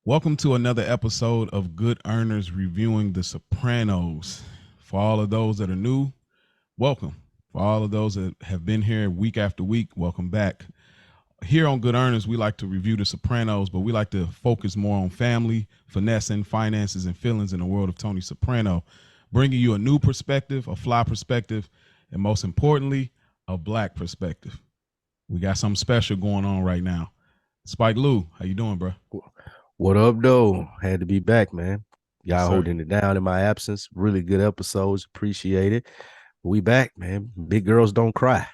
Welcome to another episode of Good Earners reviewing The Sopranos. For all of those that are new, welcome. For all of those that have been here week after week, welcome back. Here on Good Earners, we like to review The Sopranos, but we like to focus more on family, finessing, finances, and feelings in the world of Tony Soprano, bringing you a new perspective, a fly perspective, and most importantly, a black perspective. We got something special going on right now. Spike Lou, how you doing, bro? What up, though? Had to be back, man. Yes, Y'all sir. holding it down in my absence. Really good episodes. Appreciate it. We back, man. Big girls don't cry.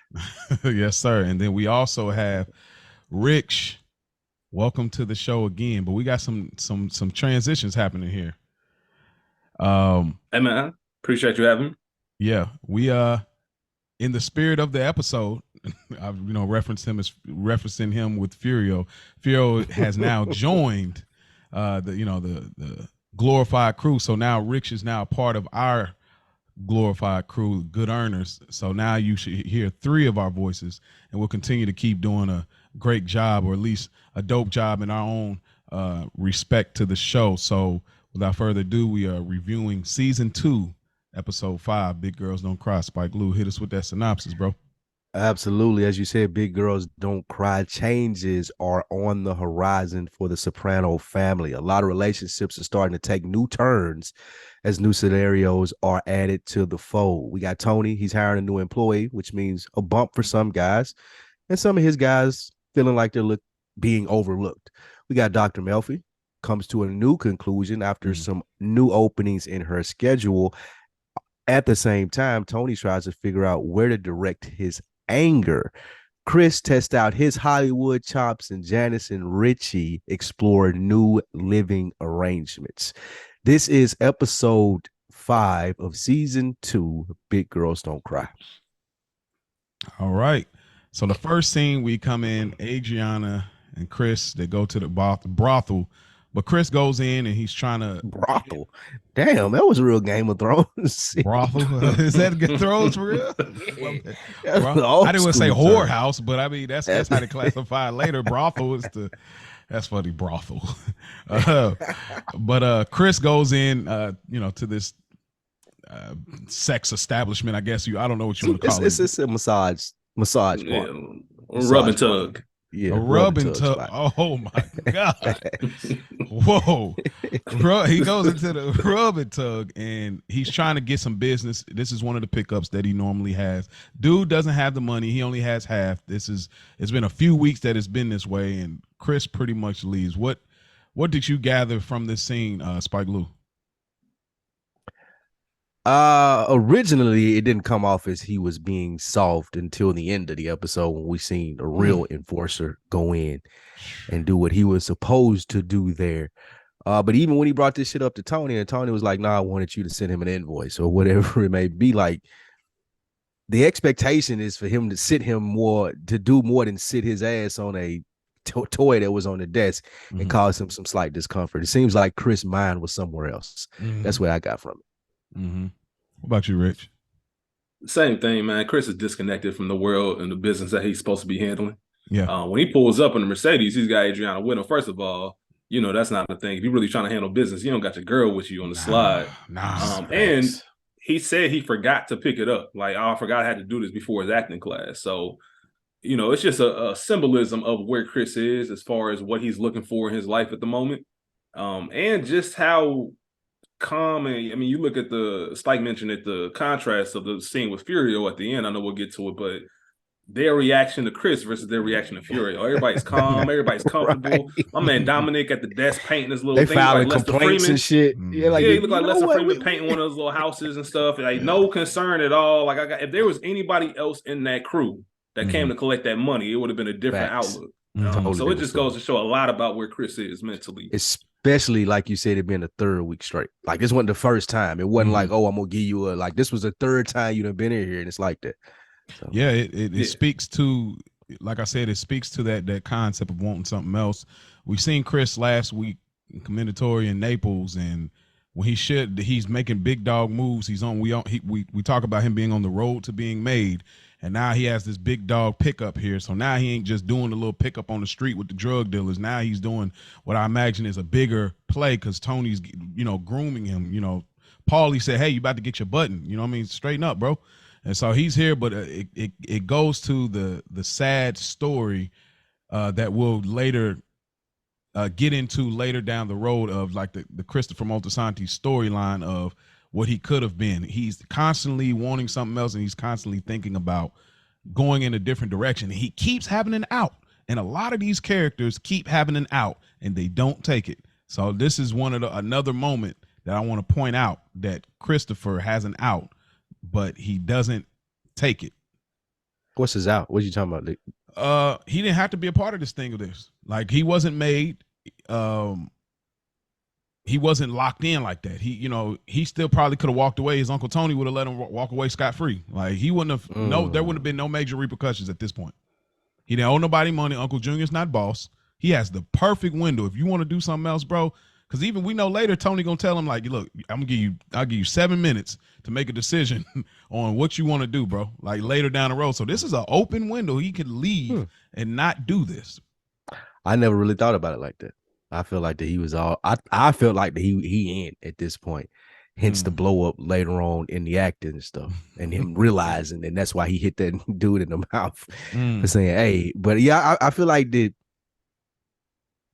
Yes, sir. And then we also have Rich. Welcome to the show again. But we got some transitions happening here. Hey man, appreciate you having me. Yeah, we in the spirit of the episode, I've referencing him with Furio. Furio has now joined the glorified crew. So now Rich is now a part of our glorified crew, Good Earners. So now you should hear three of our voices, and we'll continue to keep doing a great job, or at least a dope job in our own respect to the show. So without further ado, we are reviewing season 2, episode 5, Big Girls Don't Cry. Spike Lou, hit us with that synopsis, bro. Absolutely. As you said, big girls don't cry. Changes are on the horizon for the Soprano family. A lot of relationships are starting to take new turns as new scenarios are added to the fold. We got Tony. He's hiring a new employee, which means a bump for some guys, and some of his guys feeling like they're being overlooked. We got Dr. Melfi comes to a new conclusion after some new openings in her schedule. At the same time, Tony tries to figure out where to direct his anger. Chris tests out his Hollywood chops, and Janice and Richie explore new living arrangements. This is episode 5 of season 2, Big Girls Don't Cry. All right. So the first scene, we come in, Adriana and Chris, they go to the brothel, but Chris goes in and he's trying to brothel. Damn, that was a real Game of Thrones. Brothel? Is that Game of Thrones for real? I didn't want to say whorehouse, but I mean that's how they classify it later. Brothel is that's funny, brothel. But Chris goes in, to this sex establishment. I guess I don't know what you want to call it. It's a massage Yeah, rub and tug. Yeah, a rub and tug. Oh my god! Whoa! He goes into the rub and tug, and he's trying to get some business. This is one of the pickups that he normally has. Dude doesn't have the money; he only has half. It's been a few weeks that it's been this way, and Chris pretty much leaves. What did you gather from this scene, Spike Lou? Originally it didn't come off as he was being soft until the end of the episode, when we seen a real enforcer go in and do what he was supposed to do there. But even when he brought this shit up to Tony, and Tony was like, "Nah, I wanted you to send him an invoice or whatever it may be," like the expectation is for him to do more than sit his ass on a toy that was on the desk and cause him some slight discomfort. It seems like Chris' mind was somewhere else. That's what I got from it. What about you, Rich? Same thing, man. Chris is disconnected from the world and the business that he's supposed to be handling. Yeah. When he pulls up in the Mercedes, he's got Adriana with him. First of all, that's not the thing. If you're really trying to handle business, you don't got your girl with you on the slide. And he said he forgot to pick it up. Like, I forgot I had to do this before his acting class. So, it's just a symbolism of where Chris is as far as what he's looking for in his life at the moment. And just how calm, and I mean, you look at Spike mentioned it, the contrast of the scene with Furio at the end. I know we'll get to it, but their reaction to Chris versus their reaction to Furio. Everybody's calm, everybody's comfortable. Right. My man Dominic at the desk painting his little thing. They filing like complaints and shit. Yeah, he looked like Lester Freeman painting one of those little houses and stuff. Like no concern at all. Like if there was anybody else in that crew that came to collect that money, it would have been a different outlook. So it just goes to show a lot about where Chris is mentally. Especially like you said, it being the third week straight. Like this wasn't the first time. It wasn't like, oh, I'm gonna give you this was the third time you've been in here, and it's like that. So. Yeah, it speaks to, like I said, it speaks to that concept of wanting something else. We seen Chris last week in Commendatory in Naples, and when he's making big dog moves. We talk about him being on the road to being made, And now he has this big dog pickup here. So now he ain't just doing a little pickup on the street with the drug dealers. Now he's doing what I imagine is a bigger play because Tony's, grooming him. Paulie said, hey, you about to get your button. You know what I mean? Straighten up, bro. And so he's here, but it goes to the sad story that we'll later get into later down the road of like the Christopher Moltisanti storyline of what he could have been. He's constantly wanting something else, and he's constantly thinking about going in a different direction. He keeps having an out, and a lot of these characters keep having an out, and they don't take it. So this is another moment that I want to point out that Christopher has an out, but he doesn't take it. What's his out? What are you talking about? He didn't have to be a part of this thing of this. Like he wasn't made. He wasn't locked in like that. He still probably could have walked away. His Uncle Tony would have let him walk away scot-free. Like he wouldn't have there wouldn't have been no major repercussions at this point. He didn't owe nobody money. Uncle Junior's not boss. He has the perfect window. If you want to do something else, bro, because even we know later Tony gonna tell him like, look, I'll give you 7 minutes to make a decision on what you want to do, bro. Like later down the road. So this is an open window. He could leave and not do this. I never really thought about it like that. I feel like that he was all. I felt like that he in at this point. Hence the blow up later on in the acting and stuff, and him realizing, and that's why he hit that dude in the mouth for saying, "Hey." But yeah, I feel like that.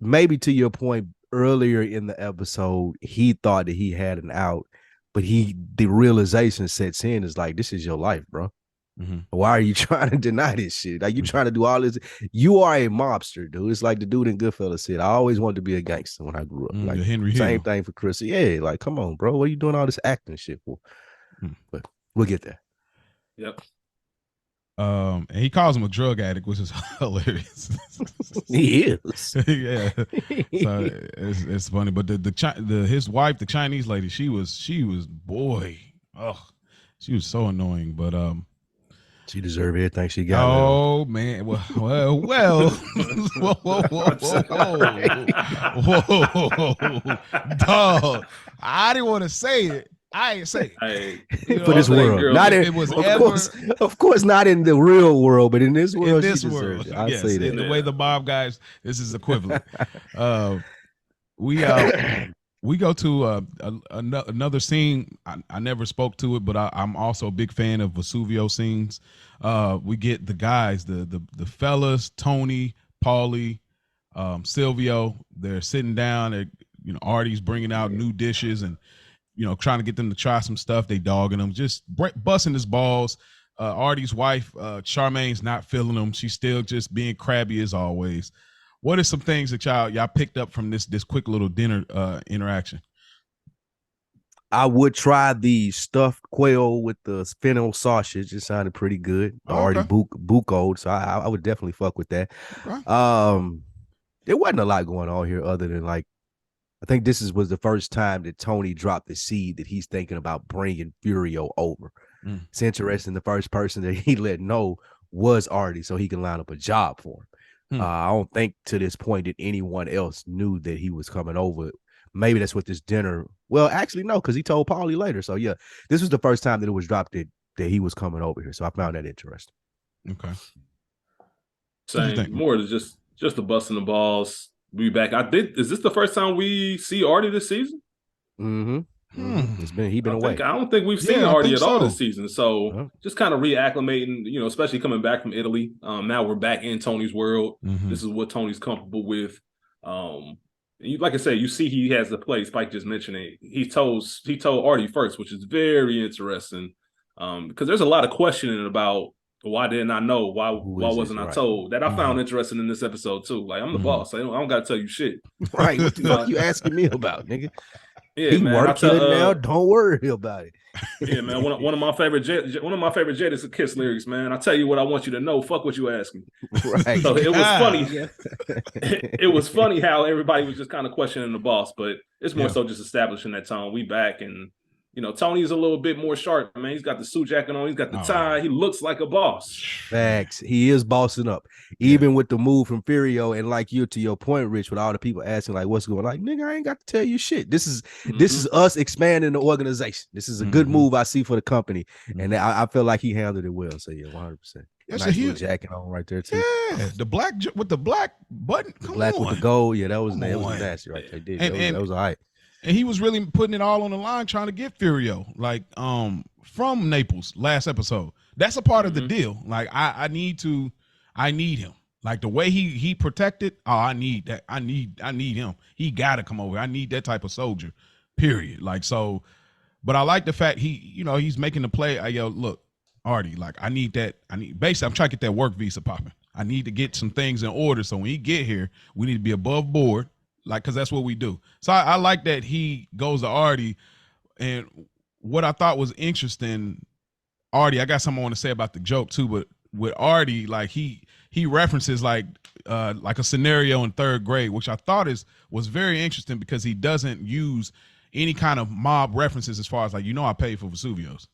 Maybe to your point earlier in the episode, he thought that he had an out, but the realization sets in is like, this is your life, bro. Why are you trying to deny this shit? Like you trying to do all this? You are a mobster, dude. It's like the dude in Goodfellas said, I always wanted to be a gangster when I grew up. Like Henry same Hill. thing for Chris. Yeah, like come on, bro. What are you doing all this acting shit for? But we'll get there. Yep. And he calls him a drug addict, which is hilarious. He is. Yeah. So it's funny. But his wife, the Chinese lady, she was boy. Oh, she was so annoying. But she deserved everything she got. Oh man. Well. Whoa. Dog. I didn't want to say it. I ain't say it. For this world. Not in, of course, not in the real world, but in this world. In this world. I say that. In the way the mob guys, this is equivalent. We go to another scene. I never spoke to it, but I'm also a big fan of Vesuvio scenes. We get the guys, the fellas, Tony, Paulie, Silvio. They're sitting down. Artie's bringing out new dishes and trying to get them to try some stuff. They dogging them, just busting his balls. Artie's wife, Charmaine's not feeling them. She's still just being crabby as always. What are some things that y'all picked up from this quick little dinner interaction? I would try the stuffed quail with the fennel sausage. It sounded pretty good. Already bucoed, so I would definitely fuck with that. Okay. There wasn't a lot going on here other than like, I think this was the first time that Tony dropped the seed that he's thinking about bringing Furio over. It's interesting. The first person that he let know was Artie, so he can line up a job for him. I don't think to this point that anyone else knew that he was coming over. Maybe that's what this dinner. Well, actually, no, because he told Paulie later. So yeah, this was the first time that it was dropped that he was coming over here. So I found that interesting. Okay. Same. More than just the busting the balls. We back. Is this the first time we see Artie this season? He's been away. I don't think we've seen Artie at all this season. So just kind of reacclimating, especially coming back from Italy. Now we're back in Tony's world. This is what Tony's comfortable with. Like I said, you see he has the play. Spike just mentioned it. He told Artie first, which is very interesting. Because there's a lot of questioning about why didn't I know? Why wasn't I told? That I found interesting in this episode too. Like I'm the boss. I don't got to tell you shit. Right? What the fuck you asking me about, nigga? Yeah, he man. working now. Don't worry about it. Yeah, man. One of my favorite Jadakiss Kiss lyrics, man. I tell you what I want you to know. Fuck what you ask me. Right. So it was funny. It was funny how everybody was just kind of questioning the boss, but it's more so just establishing that tone. We back and You know, Tony's a little bit more sharp, man. He's got the suit jacket on. He's got the tie. He looks like a boss. Facts. He is bossing up. Even with the move from Furio, and like you, to your point, Rich, with all the people asking like, what's going on? Like, nigga, I ain't got to tell you shit. This is us expanding the organization. This is a good move I see for the company. And I feel like he handled it well. So yeah, 100%. That's nice little jacket on right there too. Yeah, the black with the black button. Come black on. with the gold. Yeah, that was nasty right there. That was all right. And he was really putting it all on the line trying to get Furio, like from Naples last episode. That's a part of the deal. Like I need him. Like the way he protected. Oh, I need that. I need him. He gotta come over. I need that type of soldier. Period. Like so. But I like the fact he's making the play. Yo, look, Artie, like I need basically I'm trying to get that work visa popping. I need to get some things in order. So when he get here, we need to be above board. Like, cause that's what we do. So I like that he goes to Artie. And what I thought was interesting, Artie, I got something I want to say about the joke too, but with Artie, like he references like a scenario in third grade, which I thought was very interesting because he doesn't use any kind of mob references as far as like, I paid for Vesuvio's.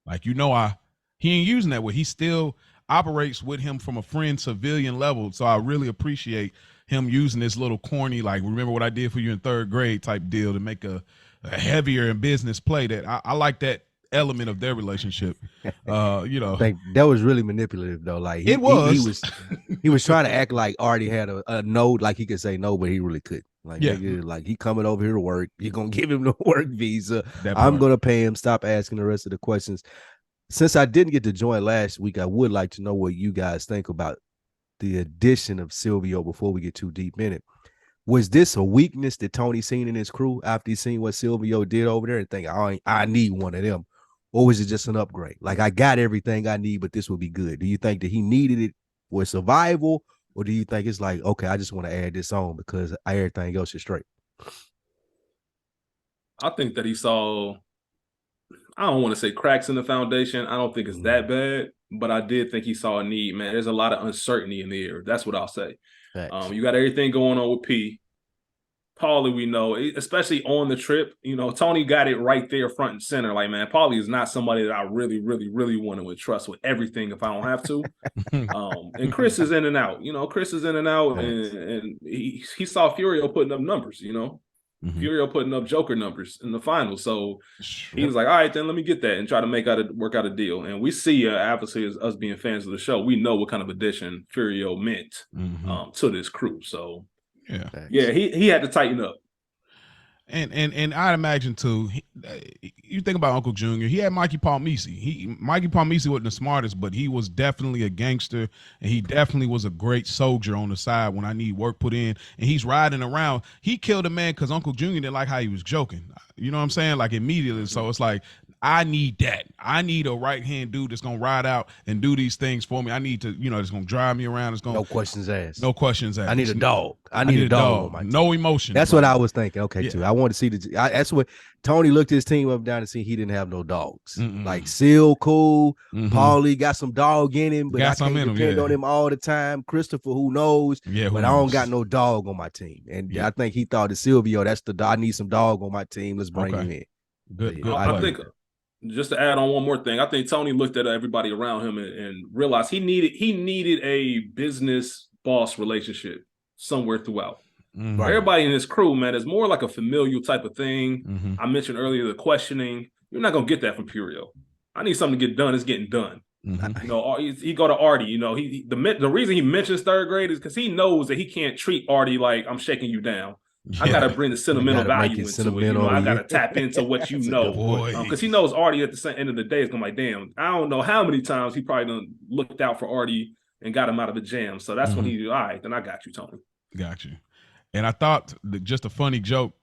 Like, he ain't using that way. He still operates with him from a friend civilian level. So I really appreciate him using this little corny, like, remember what I did for you in third grade type deal to make a heavier in business play. That I like that element of their relationship. I think that was really manipulative though. Like he was trying to act like Artie had a no, like he could say no, but he really couldn't. Like, nigga, like he coming over here to work. You're gonna give him the work visa. I'm gonna pay him. Stop asking the rest of the questions. Since I didn't get to join last week, I would like to know what you guys think about the addition of Silvio before we get too deep in it. Was this a weakness that Tony seen in his crew after he seen what Silvio did over there and think, I need one of them? Or was it just an upgrade? Like, I got everything I need, but this would be good. Do you think that he needed it for survival? Or do you think it's like, okay, I just want to add this on because everything else is straight? I think that he saw, I don't want to say cracks in the foundation. I don't think it's that bad, but I did think he saw a need, man. There's a lot of uncertainty in the air. That's what I'll say. You got everything going on with P. Paulie, we know, especially on the trip, Tony got it right there front and center. Like, man, Paulie is not somebody that I really, really, really want to entrust with everything if I don't have to. And Chris is in and out. Chris is in and out, and he saw Furio putting up numbers, Furio putting up Joker numbers in the finals. So he was like, all right, then let me get that and try to work out a deal. And we see, obviously, as us being fans of the show, we know what kind of addition Furio meant to this crew. So, yeah, he had to tighten up. And I'd imagine too. You think about Uncle Junior. He had Mikey Palmisi. Mikey Palmisi wasn't the smartest, but he was definitely a gangster, and he definitely was a great soldier on the side when I need work put in. And he's riding around. He killed a man because Uncle Junior didn't like how he was joking. You know what I'm saying? Like immediately. So it's like, I need that. I need a right-hand dude that's going to ride out and do these things for me. I need to, it's going to drive me around. It's going no questions asked. No questions asked. I need a dog. I need a dog on my team. No emotion. That's what I was thinking. Okay, too. I want to see that's what Tony looked his team up down and see he didn't have no dogs. Like Seal cool. Paulie got some dog in him, but I can't depend on him all the time. Christopher, who knows? Yeah, but I don't got no dog on my team. And I think he thought that Silvio, that's the dog. I need some dog on my team. Let's bring him in. Good. I think just to add on one more thing, I think Tony looked at everybody around him and realized he needed a business boss relationship somewhere throughout. Everybody in his crew, man, is more like a familial type of thing. I mentioned earlier the questioning. You're not gonna get that from Furio. I need something to get done. It's getting done. He go to Artie. The reason he mentions third grade is because he knows that he can't treat Artie like I'm shaking you down. I gotta bring the sentimental value into it. I gotta tap into what you know, because he knows Artie at the end of the day is gonna be like, damn, I don't know how many times he probably done looked out for Artie and got him out of the jam. So that's when he, all right, then I got you, Tony. Got you. And I thought just a funny joke.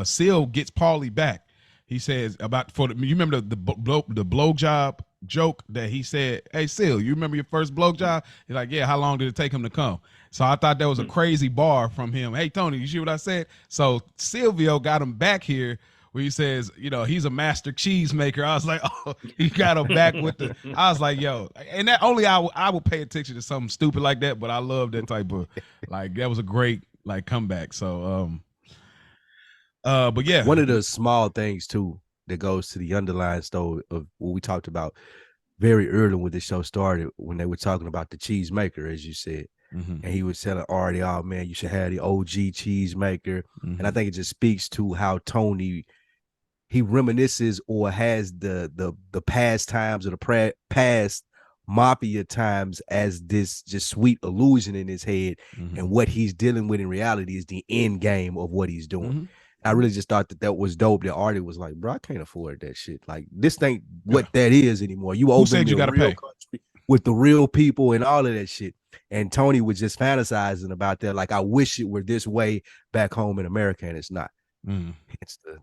Seal gets Paulie back. He says you remember the blowjob joke that he said, hey, Seal, you remember your first blowjob? He's like, yeah, how long did it take him to come? So I thought that was a crazy bar from him. Hey, Tony, you see what I said? So Silvio got him back here where he says, he's a master cheesemaker. I was like, oh, he got him back with I was like, yo, and that only I would pay attention to something stupid like that, but I love that type of, that was a great, comeback. So, but yeah. One of the small things too, that goes to the underlying story of what we talked about very early when the show started, when they were talking about the cheese maker, as you said. And he was telling Artie, oh man, you should have the OG cheese maker. And I think it just speaks to how Tony, he reminisces or has the past times or the past mafia times as this just sweet illusion in his head. And what he's dealing with in reality is the end game of what he's doing. I really just thought that was dope. That Artie was like, bro, I can't afford that shit. Like, this ain't what that is anymore. You open the real country with the real people and all of that shit. And Tony was just fantasizing about that. Like, I wish it were this way back home in America, and it's not. It's the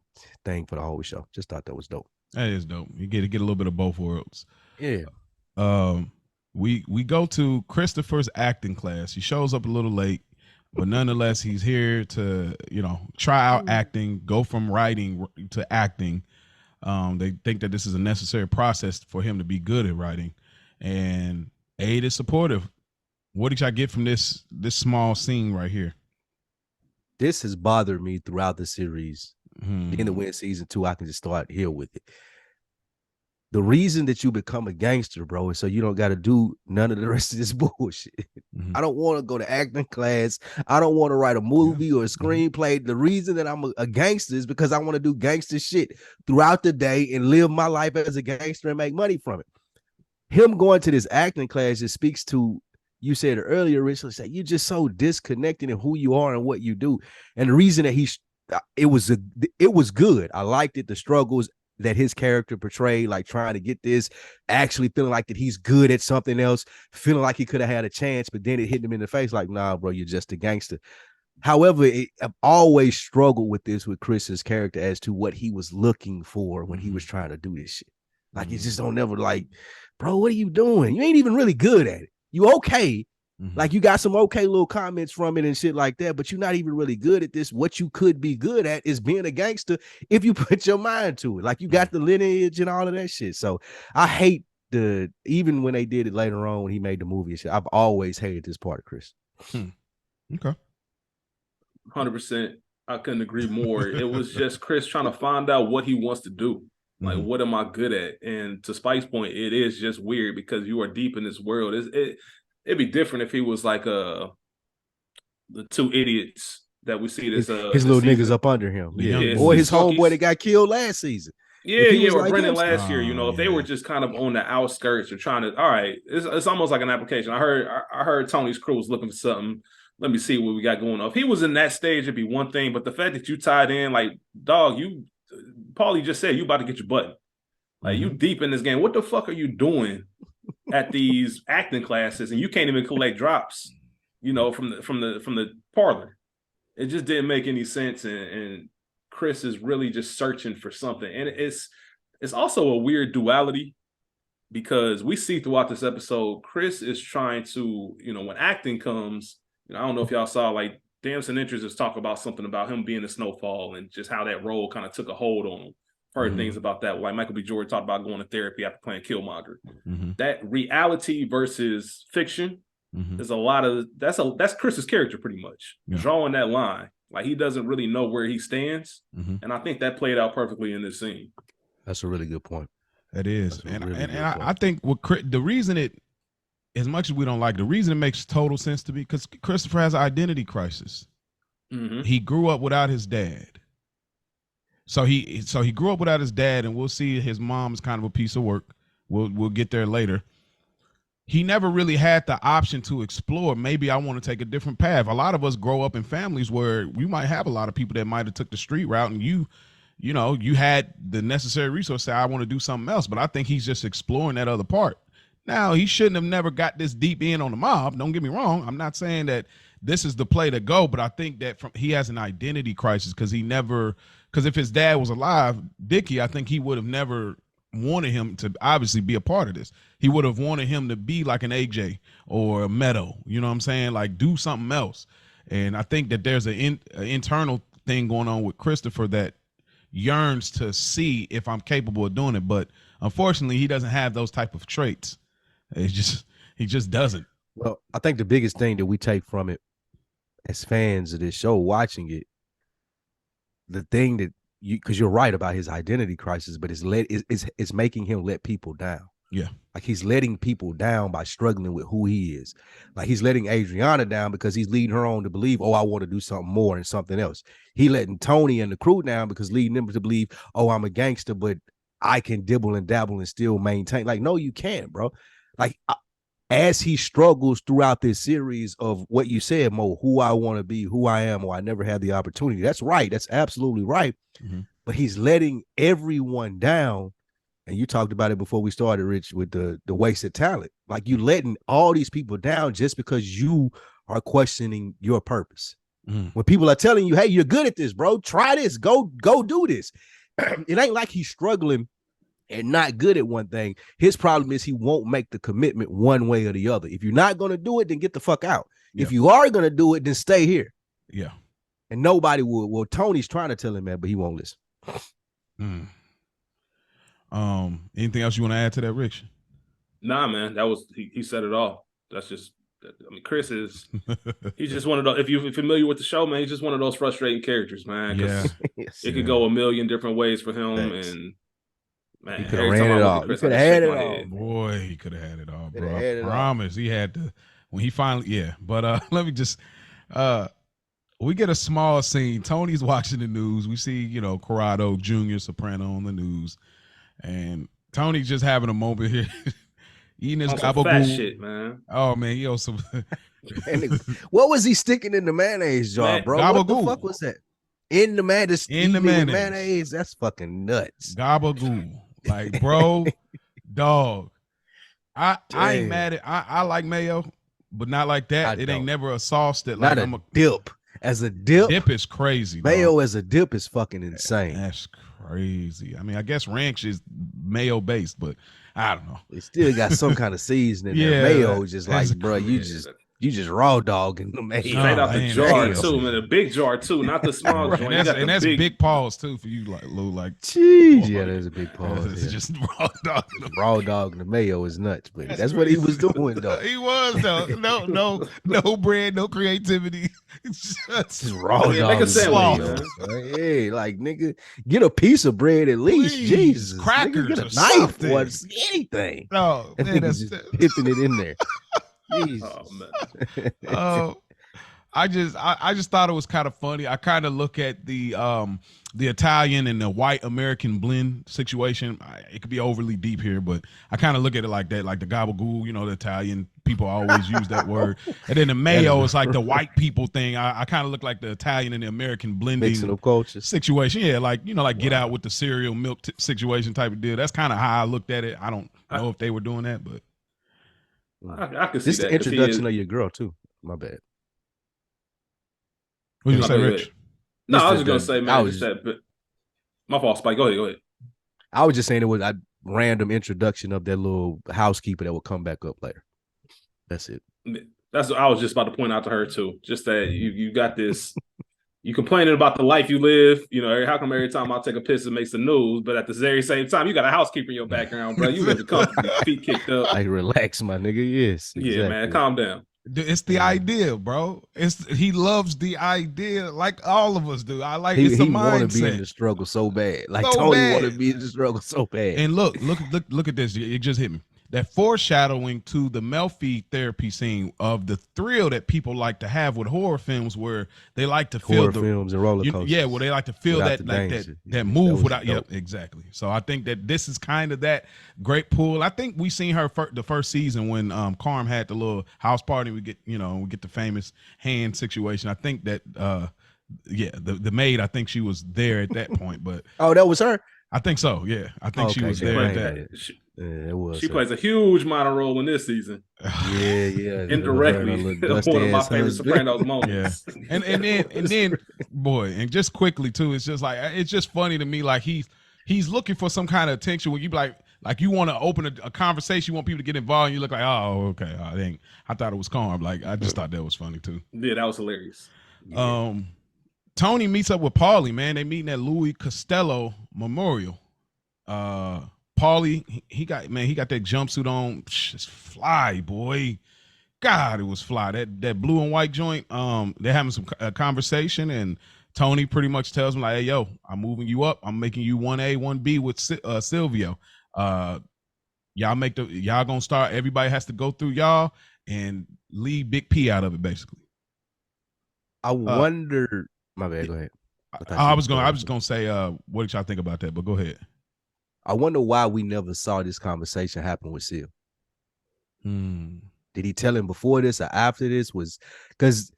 thing for the whole show. Just thought that was dope. That is dope. You get a little bit of both worlds. Yeah. We go to Christopher's acting class. He shows up a little late, but nonetheless, he's here to, try out acting, go from writing to acting. They think that this is a necessary process for him to be good at writing, and Aid is supportive. What did y'all get from this small scene right here? This has bothered me throughout the series. Being to win season 2, I can just start here with it. The reason that you become a gangster, bro, is so you don't got to do none of the rest of this bullshit. I don't want to go to acting class. I don't want to write a movie or a screenplay. The reason that I'm a gangster is because I want to do gangster shit throughout the day and live my life as a gangster and make money from it. Him going to this acting class just speaks to, you said it earlier, Rich, like, you're just so disconnected in who you are and what you do. And the reason that it was good. I liked it. The struggles that his character portrayed, like trying to get this, actually feeling like that he's good at something else, feeling like he could have had a chance, but then it hit him in the face like, nah, bro, you're just a gangster. However, I've always struggled with this with Chris's character as to what he was looking for when he was trying to do this shit. Like, you just don't never like, bro, what are you doing? You ain't even really good at it. You okay. Like, you got some okay little comments from it and shit like that, but you're not even really good at this. What you could be good at is being a gangster if you put your mind to it. Like, you got the lineage and all of that shit. So I hate even when they did it later on when he made the movie and shit, I've always hated this part of Chris. Okay. 100%. I couldn't agree more. It was just Chris trying to find out what he wants to do. Like, what am I good at? And to Spike's point, it is just weird because you are deep in this world. It'd be different if he was like the 2 idiots that we see this his little niggas up under him. Yeah. Or his homeboy that got killed last season. Yeah, or like Brendan last year, if they were just kind of on the outskirts or trying to, all right, it's almost like an application. I heard Tony's crew was looking for something. Let me see what we got going on. If he was in that stage, it'd be one thing, but the fact that you tied in, like, dog, Paulie just said you about to get your button. Like, you deep in this game. What the fuck are you doing at these acting classes, and you can't even collect drops, from the parlor? It just didn't make any sense. And Chris is really just searching for something. And it's also a weird duality because we see throughout this episode, Chris is trying to, when acting comes, I don't know if y'all saw, like, Damson Idris is talking about something about him being a Snowfall and just how that role kind of took a hold on him. Heard things about that. Like Michael B. Jordan talked about going to therapy after playing Killmonger. That reality versus fiction is a lot of that's Chris's character pretty much drawing that line. Like, he doesn't really know where he stands, and I think that played out perfectly in this scene. That's a really good point. It is, and I think the reason it, as much as we don't like, the reason it makes total sense to me because Christopher has an identity crisis. He grew up without his dad. So he grew up without his dad, and we'll see his mom's kind of a piece of work. We'll get there later. He never really had the option to explore. Maybe I want to take a different path. A lot of us grow up in families where we might have a lot of people that might have took the street route, and you had the necessary resource. Say, I want to do something else. But I think he's just exploring that other part. Now, he shouldn't have never got this deep in on the mob. Don't get me wrong. I'm not saying that this is the play to go, but I think that he has an identity crisis because if his dad was alive, Dickie, I think he would have never wanted him to obviously be a part of this. He would have wanted him to be like an AJ or a Meadow, you know what I'm saying? Like, do something else. And I think that there's an internal thing going on with Christopher that yearns to see if I'm capable of doing it. But unfortunately, he doesn't have those type of traits. He just doesn't. Well, I think the biggest thing that we take from it as fans of this show, watching it, the thing that because you're right about his identity crisis, but it's making him let people down. Yeah. Like he's letting people down by struggling with who he is. Like he's letting Adriana down because he's leading her on to believe, oh, I want to do something more and something else. He letting Tony and the crew down because leading them to believe, oh, I'm a gangster, but I can dibble and dabble and still maintain. Like, no, you can't, bro. Like, as he struggles throughout this series of what you said, Mo, who I want to be, who I am, or I never had the opportunity. That's right. That's absolutely right. Mm-hmm. But he's letting everyone down. And you talked about it before we started, Rich, with the wasted talent. Like you letting all these people down just because you are questioning your purpose. Mm. When people are telling you, hey, you're good at this, bro. Try this. Go do this. It ain't like he's struggling and not good at one thing. His problem is he won't make the commitment one way or the other. If you're not going to do it, then get the fuck out. Yeah. If you are going to do it, then stay here. Yeah. And nobody will. Well, Tony's trying to tell him that, but he won't listen. Mm. Anything else you want to add to that, Rich? Nah, man, that was he said it all. That's just, I mean, Chris is he's just one of those. If you're familiar with the show, man, he's just one of those frustrating characters, man. Yeah, it could go a million different ways for him. Thanks. And man, he could have ran it all. He could have had it all. Boy, he could have had it all, bro. I promise he had to when he finally. Yeah, but let me just. We get a small scene. Tony's watching the news. We see, Corrado Jr. Soprano on the news. And Tony's just having a moment here, eating his gabagool. Shit, man. Oh man, he some. What was he sticking in the mayonnaise jar, bro? Gabagool. What the fuck was that? In the mayonnaise. That's fucking nuts. Gabagool, like bro, dog. I ain't mad at. I like mayo, but not like that. It ain't never a sauce that like I'm a dip. As a dip is crazy. Mayo dog. As a dip is fucking insane. That's crazy. I mean, I guess ranch is mayo based, but I don't know. It still got some kind of seasoning. Yeah, mayo just like, bro, you just raw dog in the mayo. Straight out the jar too, man. A big jar too, not the small joint. And that's big pause too for you, like Lou. Like, jeez, yeah, there's a big pause. It's just raw dog. Raw dog and the mayo is nuts, but that's what he was doing though. He was though. No bread, no creativity. It's just raw dog. Make a sandwich, man. Hey, like nigga, get a piece of bread at least. Please, Jesus, crackers, nigga, get a knife or anything. No, man, that's just dipping it in there. Oh man. I just thought it was kind of funny. I kind of look at the Italian and the white American blend situation. It could be overly deep here, but I kind of look at it like that, like the gabagool. The Italian people always use that word, and then the mayo is like the white people thing. I kind of look like the Italian and the American blending mixing of cultures situation. Yeah, like like Get Out with the cereal milk situation type of deal. That's kind of how I looked at it. I don't know if they were doing that, but. I can see this is the introduction of your girl too. My bad. What did you say, Rich? No, I was just gonna say, man. But my fault, Spike. Go ahead. I was just saying it was a random introduction of that little housekeeper that will come back up later. That's it. That's what I was just about to point out to her too. Just that you got this. You complaining about the life you live, how come every time I take a piss it makes the news, but at the very same time, you got a housekeeper in your background, bro. You live comfortably, feet kicked up. Like, relax, my nigga. Yes. Exactly. Yeah, man, calm down. It's the idea, bro. He loves the idea like all of us do. I like it's a mindset. He want to be in the struggle so bad. Like Tony want to be in the struggle so bad. And look at this. It just hit me. That foreshadowing to the Melfi therapy scene of the thrill that people like to have with horror films, where they like to feel horror films and roller coasters. Where they like to feel that move without. Yep, exactly. So I think that this is kind of that great pull. I think we seen her the first season when Carm had the little house party. We get the famous hand situation. I think that the maid. I think she was there at that point. But that was her. I think so. Yeah, I think she was there at that. It was. She plays a huge minor role in this season. Yeah. Indirectly, one of my favorite Sopranos moments. Yeah, and then, boy, and just quickly too. It's just like it's just funny to me. Like he's looking for some kind of attention. When you like you want to open a conversation, you want people to get involved. And you look like, oh, okay, I thought it was Carm. Like I just thought that was funny too. Yeah, that was hilarious. Yeah. Tony meets up with Paulie. Man, they meeting at Louis Costello Memorial. Paulie, he got that jumpsuit on. It's fly, boy. God, it was fly. That blue and white joint. They're having some conversation, and Tony pretty much tells him like, "Hey, yo, I'm moving you up. I'm making you 1A, 1B with Silvio. Y'all gonna start. Everybody has to go through y'all and leave Big P out of it, basically." I wonder. My bad. Go ahead. I was gonna say, what did y'all think about that? But go ahead. I wonder why we never saw this conversation happen with Seal. Did he tell him before this or after this? Was because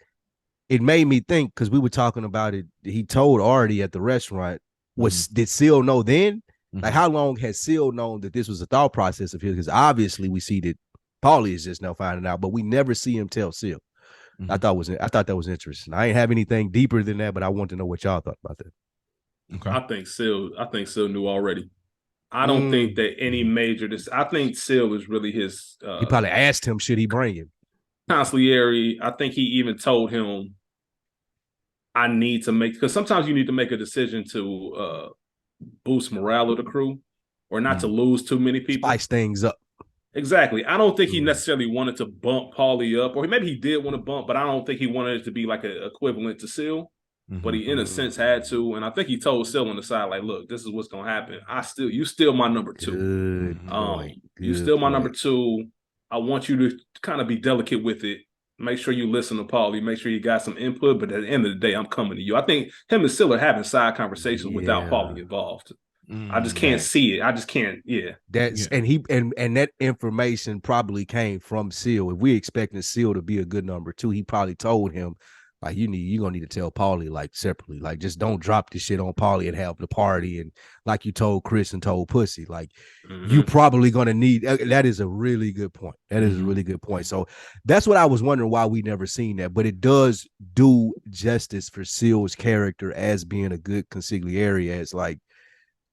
it made me think, because we were talking about it. He told Artie at the restaurant. Did Seal know then? Like, how long has Seal known that this was a thought process of his? Because obviously we see that Paulie is just now finding out, but we never see him tell Seal. I thought that was interesting. I ain't have anything deeper than that, but I want to know what y'all thought about that. Okay. I think Seal knew already. I don't think that any major. I think Seal was really his. He probably asked him, should he bring him? Consigliere. I think he even told him, I need to make, because sometimes you need to make a decision to boost morale of the crew, or not to lose too many people. Spice things up. Exactly. I don't think he necessarily wanted to bump Paulie up, or maybe he did want to bump, but I don't think he wanted it to be like an equivalent to Seal. But he, in a sense, had to, and I think he told Seal on the side, like, "Look, this is what's gonna happen. You still my number two. You still my number two. I want you to kind of be delicate with it. Make sure you listen to Paulie. Make sure you got some input. But at the end of the day, I'm coming to you." I think him and Seal are having side conversations without Paulie involved. I just can't see it. I just can't. Yeah. And that information probably came from Seal. If we expecting Seal to be a good number two, he probably told him, like, you're gonna need to tell Paulie, like, separately. Like, just don't drop this shit on Paulie and have the party. And like you told Chris and told Pussy, like, you probably gonna need that. Is a really good point. That is a really good point. So that's what I was wondering, why we never seen that. But it does do justice for Seal's character as being a good consigliere, as like,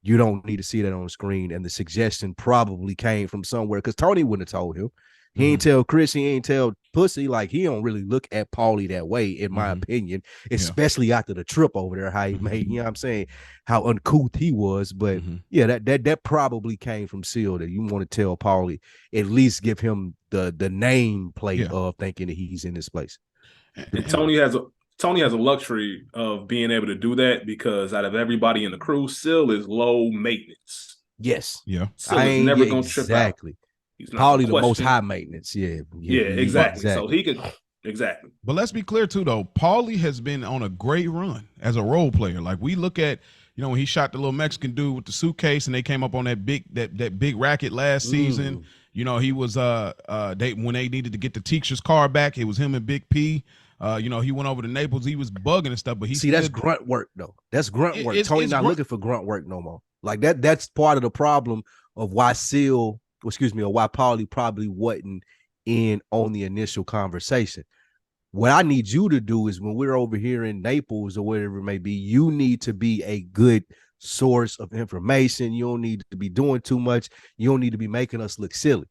you don't need to see that on the screen. And the suggestion probably came from somewhere, because Tony wouldn't have told him. He ain't tell Chris, he ain't tell Pussy. Like, he don't really look at Paulie that way, in my opinion, especially after the trip over there, how he made, you know what I'm saying, how uncouth he was. But yeah, that probably came from Seal, that you want to tell Paulie, at least give him the name plate of thinking that he's in this place. And Tony has a luxury of being able to do that, because out of everybody in the crew, Seal is low maintenance. Yes. Yeah. Seal is never going to trip out. Probably the most high maintenance. Yeah, exactly. So he could, exactly. But let's be clear too, though. Paulie has been on a great run as a role player. Like, we look at, when he shot the little Mexican dude with the suitcase, and they came up on that big racket last season. He was when they needed to get the teacher's car back, it was him and Big P. He went over to Naples. He was bugging and stuff, but that's grunt work though. That's grunt work. Tony's not looking for grunt work no more. Like that. That's part of the problem of why why Paulie probably wasn't in on the initial conversation. What I need you to do is, when we're over here in Naples or whatever it may be, you need to be a good source of information. You don't need to be doing too much. You don't need to be making us look silly.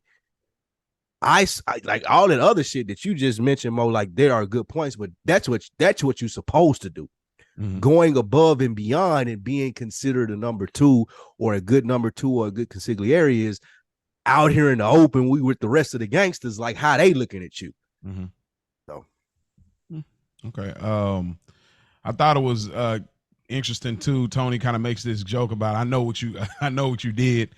I like all that other shit that you just mentioned, Mo. Like, there are good points, but that's what you're supposed to do. Going above and beyond and being considered a number two, or a good number two, or a good consigliere, is out here in the open, we with the rest of the gangsters, like, how they looking at you. So okay. I thought it was interesting too. Tony kind of makes this joke about, I know what you did.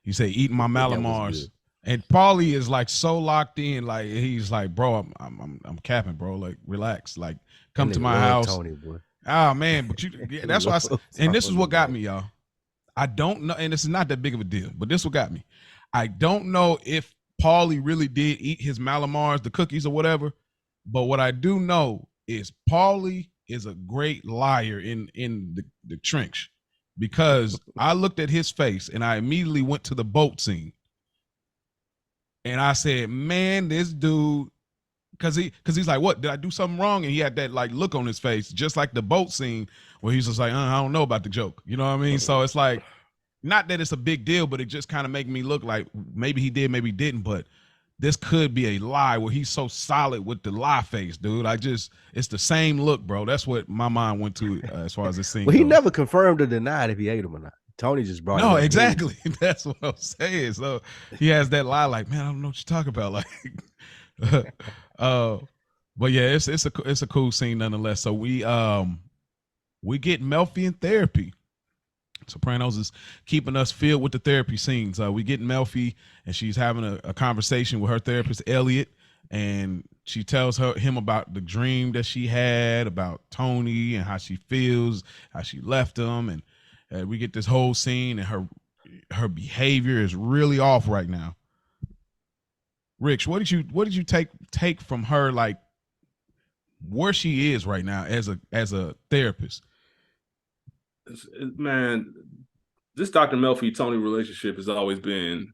You say, eating my Malamars. And Paulie is like so locked in, like, he's like, bro, I'm capping, bro. Like, relax. Like, come to my house. Tony, boy. Oh man, but that's why and this is what got me, y'all. I don't know, and this is not that big of a deal, but this what got me. I don't know if Paulie really did eat his Malamars, the cookies or whatever, but what I do know is Paulie is a great liar in the trench, because I looked at his face and I immediately went to the boat scene. And I said, man, this dude, because he's like, what, did I do something wrong? And he had that like look on his face, just like the boat scene where he's just like, I don't know about the joke. You know what I mean? So it's like, not that it's a big deal, but it just kind of make me look like maybe he did, maybe he didn't. But this could be a lie where he's so solid with the lie face, dude. It's the same look, bro. That's what my mind went to as far as this scene. Well, he never confirmed or denied if he ate him or not. Tony just brought it up. No, exactly. That's what I'm saying. So he has that lie, like, man, I don't know what you're talking about. Like, but yeah, it's a cool scene nonetheless. So we we get Melfi in therapy. Sopranos is keeping us filled with the therapy scenes. We get Melfi, and she's having a conversation with her therapist, Elliot, and she tells him about the dream that she had about Tony and how she feels, how she left him, and we get this whole scene, and her behavior is really off right now. Rich, what did you take from her, like where she is right now as a therapist? Man, this Dr. Melfi Tony relationship has always been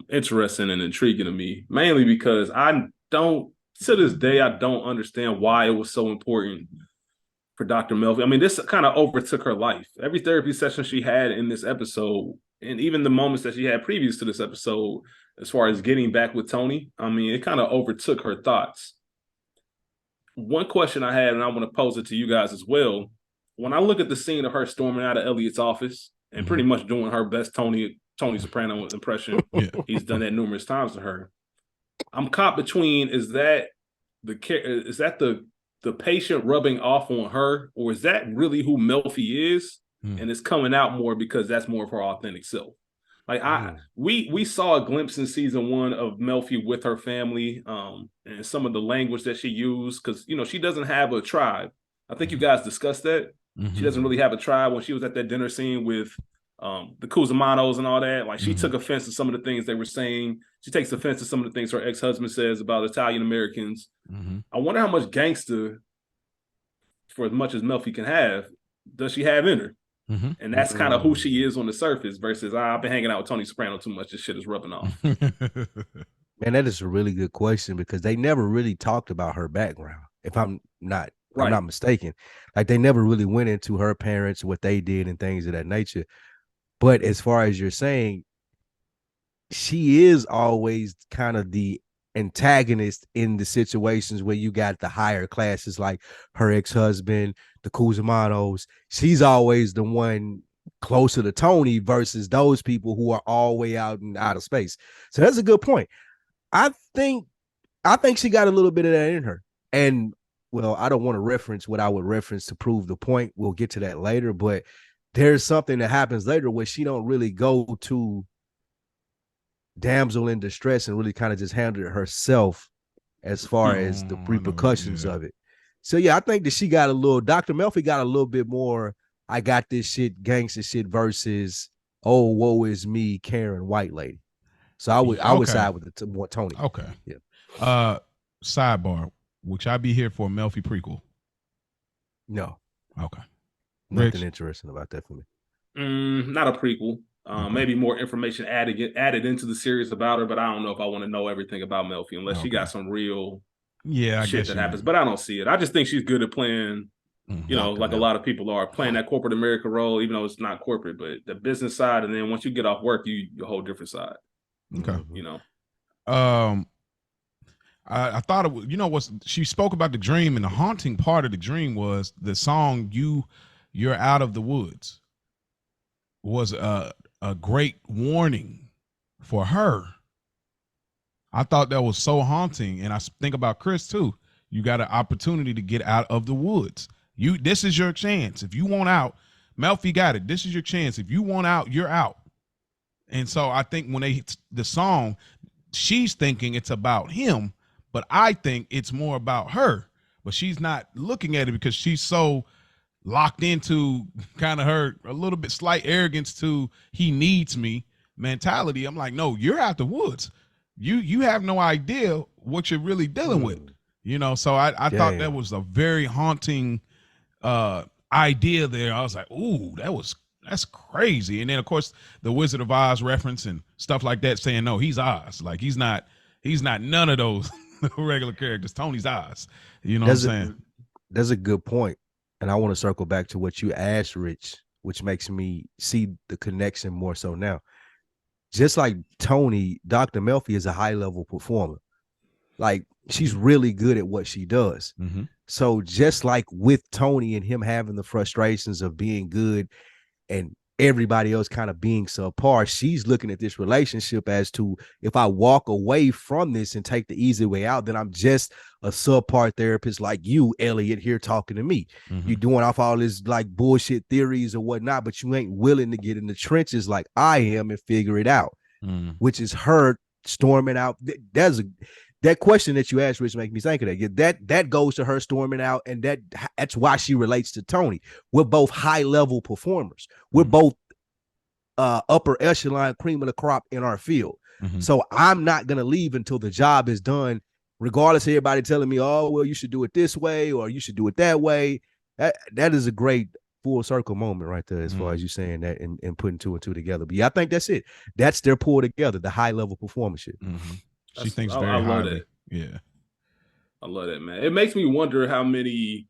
interesting and intriguing to me, mainly because to this day, I don't understand why it was so important for Dr. Melfi. I mean, this kind of overtook her life. Every therapy session she had in this episode, and even the moments that she had previous to this episode, as far as getting back with Tony, I mean, it kind of overtook her thoughts. One question I had, and I want to pose it to you guys as well. When I look at the scene of her storming out of Elliot's office and pretty much doing her best Tony Soprano impression, he's done that numerous times to her. I'm caught between, is that the patient rubbing off on her, or is that really who Melfi is? And it's coming out more because that's more of her authentic self. Like we saw a glimpse in season 1 of Melfi with her family, and some of the language that she used, because she doesn't have a tribe. I think you guys discussed that. She doesn't really have a tribe. When she was at that dinner scene with the Cusimanos and all that, like she took offense to some of the things they were saying. She takes offense to some of the things her ex-husband says about Italian Americans. I wonder how much gangster, for as much as Melfi can have, does she have in her? And that's kind of who she is on the surface versus I've been hanging out with Tony Soprano too much. This shit is rubbing off. Man, that is a really good question, because they never really talked about her background. If I'm not mistaken, like they never really went into her parents, what they did and things of that nature. But as far as you're saying, she is always kind of the antagonist in the situations where you got the higher classes, like her ex-husband, the Cusimanos. She's always the one closer to Tony versus those people who are all way out in outer space. So that's a good point. I think she got a little bit of that in her. And well, I don't want to reference what I would reference to prove the point. We'll get to that later, but there's something that happens later where she don't really go to damsel in distress and really kind of just handle it herself as far as the repercussions of it. So yeah, I think that she got a little, Dr. Melfi got a little bit more, I got this shit, gangster shit versus, oh, woe is me, Karen white lady. So I would side with the Tony. Okay. Yeah. Sidebar, would I be here for a Melfi prequel? No. Okay. Nothing interesting about that for me. Not a prequel. Maybe more information added into the series about her, but I don't know if I want to know everything about Melfi unless she got some real shit that happens. But I don't see it. I just think she's good at playing, like a lot of people are playing that corporate America role, even though it's not corporate, but the business side. And then once you get off work, you a whole different side. Okay. I thought it was, what she spoke about the dream, and the haunting part of the dream was the song "You're Out of the Woods" was a great warning for her. I thought that was so haunting, and I think about Chris too. You got an opportunity to get out of the woods. This is your chance. If you want out, Melfi got it. This is your chance. If you want out, you're out. And so I think when the song, she's thinking it's about him, but I think it's more about her. But she's not looking at it because she's so locked into kind of her a little bit slight arrogance to he needs me mentality. I'm like, no, you're out the woods. You have no idea what you're really dealing with. So I thought that was a very haunting idea there. I was like, ooh, that's crazy. And then of course the Wizard of Oz reference and stuff like that, saying no, he's Oz. Like he's not none of those regular characters. Tony's Oz. You know what I'm saying? That's a good point. And I want to circle back to what you asked, Rich, which makes me see the connection more so now. Just like Tony, Dr. Melfi is a high-level performer. Like, she's really good at what she does. So just like with Tony and him having the frustrations of being good and everybody else kind of being subpar. She's looking at this relationship as to, if I walk away from this and take the easy way out, then I'm just a subpar therapist like you, Elliot, here talking to me. Mm-hmm. You're doing off all this like bullshit theories or whatnot, but you ain't willing to get in the trenches like I am and figure it out, which is her storming out. That question that you asked, Rich, make me think of that. That goes to her storming out, and that's why she relates to Tony. We're both high level performers. We're both upper echelon, cream of the crop in our field. So I'm not gonna leave until the job is done, regardless of everybody telling me, "Oh, well, you should do it this way or you should do it that way." That is a great full circle moment right there, as far as you saying that and putting two and two together. But yeah, I think that's it. That's their pull together, the high level performance. She thinks very highly. Yeah. I love that, man. It makes me wonder how many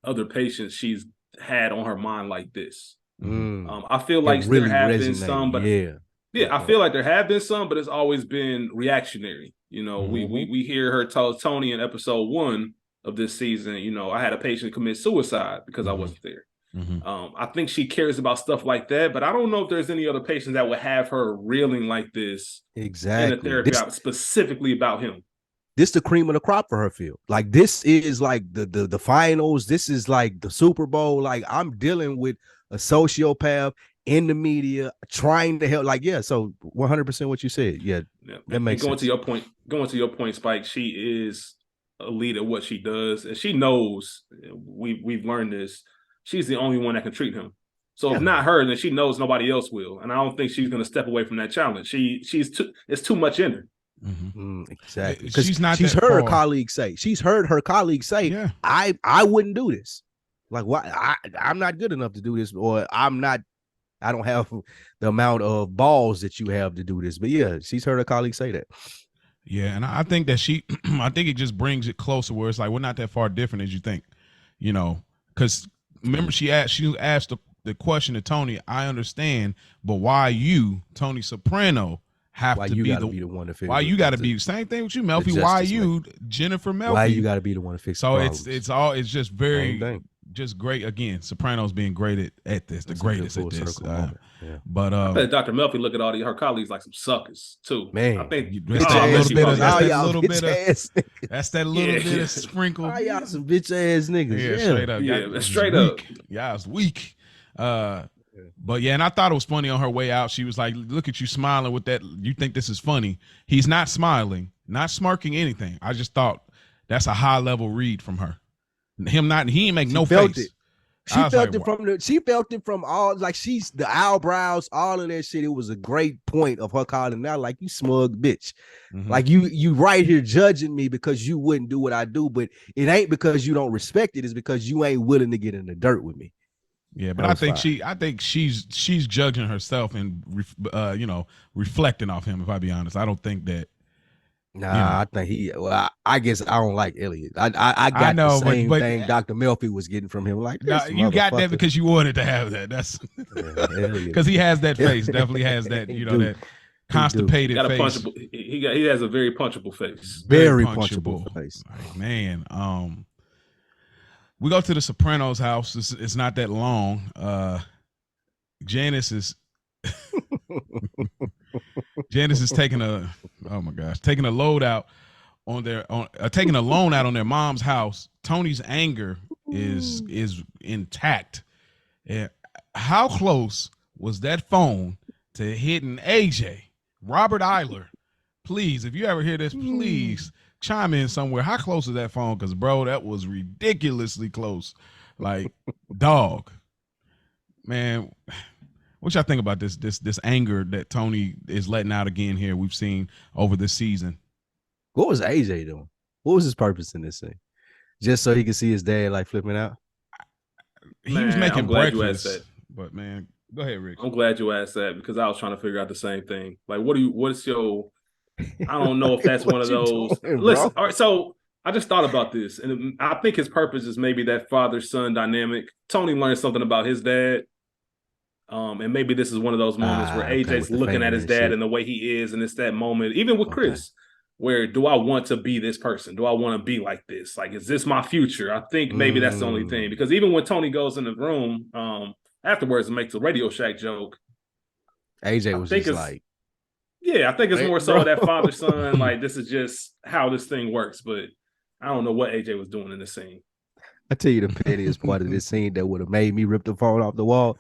other patients she's had on her mind like this. I feel like really there have been some, but I feel like there have been some, but it's always been reactionary. You know, we hear her tell Tony in episode 1 of this season, you know, I had a patient commit suicide because I wasn't there. I think she cares about stuff like that, but I don't know if there's any other patients that would have her reeling like this in a therapy specifically about him. This the cream of the crop for her field. Like, this is like the finals. This is like the Super Bowl. Like, I'm dealing with a sociopath in the media trying to help. Like, yeah, so 100% what you said. Yeah, that makes sense. Going to your point, Spike, she is a lead at what she does, and she knows, we've learned this, she's the only one that can treat him. So if not her, then she knows nobody else will. And I don't think she's going to step away from that challenge. It's too much in her. Exactly. Because she's heard her colleagues say. She's heard her colleagues say, I wouldn't do this. Like, why? I'm not good enough to do this, or I don't have the amount of balls that you have to do this. But yeah, she's heard her colleagues say that. Yeah, and I think that I think it just brings it closer where it's like we're not that far different as you think, you know, because remember she asked the question to Tony, I understand, but why you, Tony Soprano, have to be the one to fix it? Why you got to be the same thing with you, Melfi? Why you, Jennifer Melfi? Why you got to be the one to fix it? So it's just very just great. Again, Sopranos being great at this, the greatest at this. But I bet Dr. Melfi look at all her colleagues like some suckers too. Man, I think that's that little bit of sprinkle. Y'all some bitch ass niggas. Yeah, straight up. Yeah, it's weak. But yeah, and I thought it was funny on her way out. She was like, look at you smiling with that. You think this is funny. He's not smiling, not smirking anything. I just thought that's a high level read from her. He ain't make no face. She felt it from all, like, she's the eyebrows, all of that shit. It was a great point of her calling out, like, you smug bitch. Like, you right here judging me because you wouldn't do what I do, but it ain't because you don't respect it. It's because you ain't willing to get in the dirt with me. Yeah, but I think she's judging herself and reflecting off him. If I be honest, I don't think that. I think I guess I don't like Elliot. I got the same thing Dr. Melfi was getting from him. Like, you got that because you wanted to have that. That's because he has that face. Definitely has that. That constipated face. He has a very punchable face. Very punchable face. Like, man, we go to the Sopranos house. It's not that long. Janice is taking a load out taking a loan out on their mom's house. Tony's anger is intact. And how close was that phone to hitting AJ? Robert Eiler, please, if you ever hear this, please chime in somewhere. How close is that phone? Because, bro, that was ridiculously close. Like, dog. Man, what y'all think about this anger that Tony is letting out again here we've seen over this season? What was AJ doing? What was his purpose in this thing? Just so he could see his dad, like, flipping out? He was making breakfast. But, man, go ahead, Rick. I'm glad you asked that because I was trying to figure out the same thing. Like, what's your... I don't know if that's one of those. Listen, all right, so I just thought about this, and I think his purpose is maybe that father-son dynamic. Tony learned something about his dad, and maybe this is one of those moments where AJ's looking at his dad and the way he is, and it's that moment, even with Chris, where do I want to be this person? Do I want to be like this? Like, is this my future? I think maybe that's the only thing, because even when Tony goes in the room, afterwards makes a Radio Shack joke. AJ was just like, yeah, I think it's more so bro. that father son. Like, this is just how this thing works. But I don't know what AJ was doing in the scene. I tell you, the pettiest part of this scene that would have made me rip the phone off the wall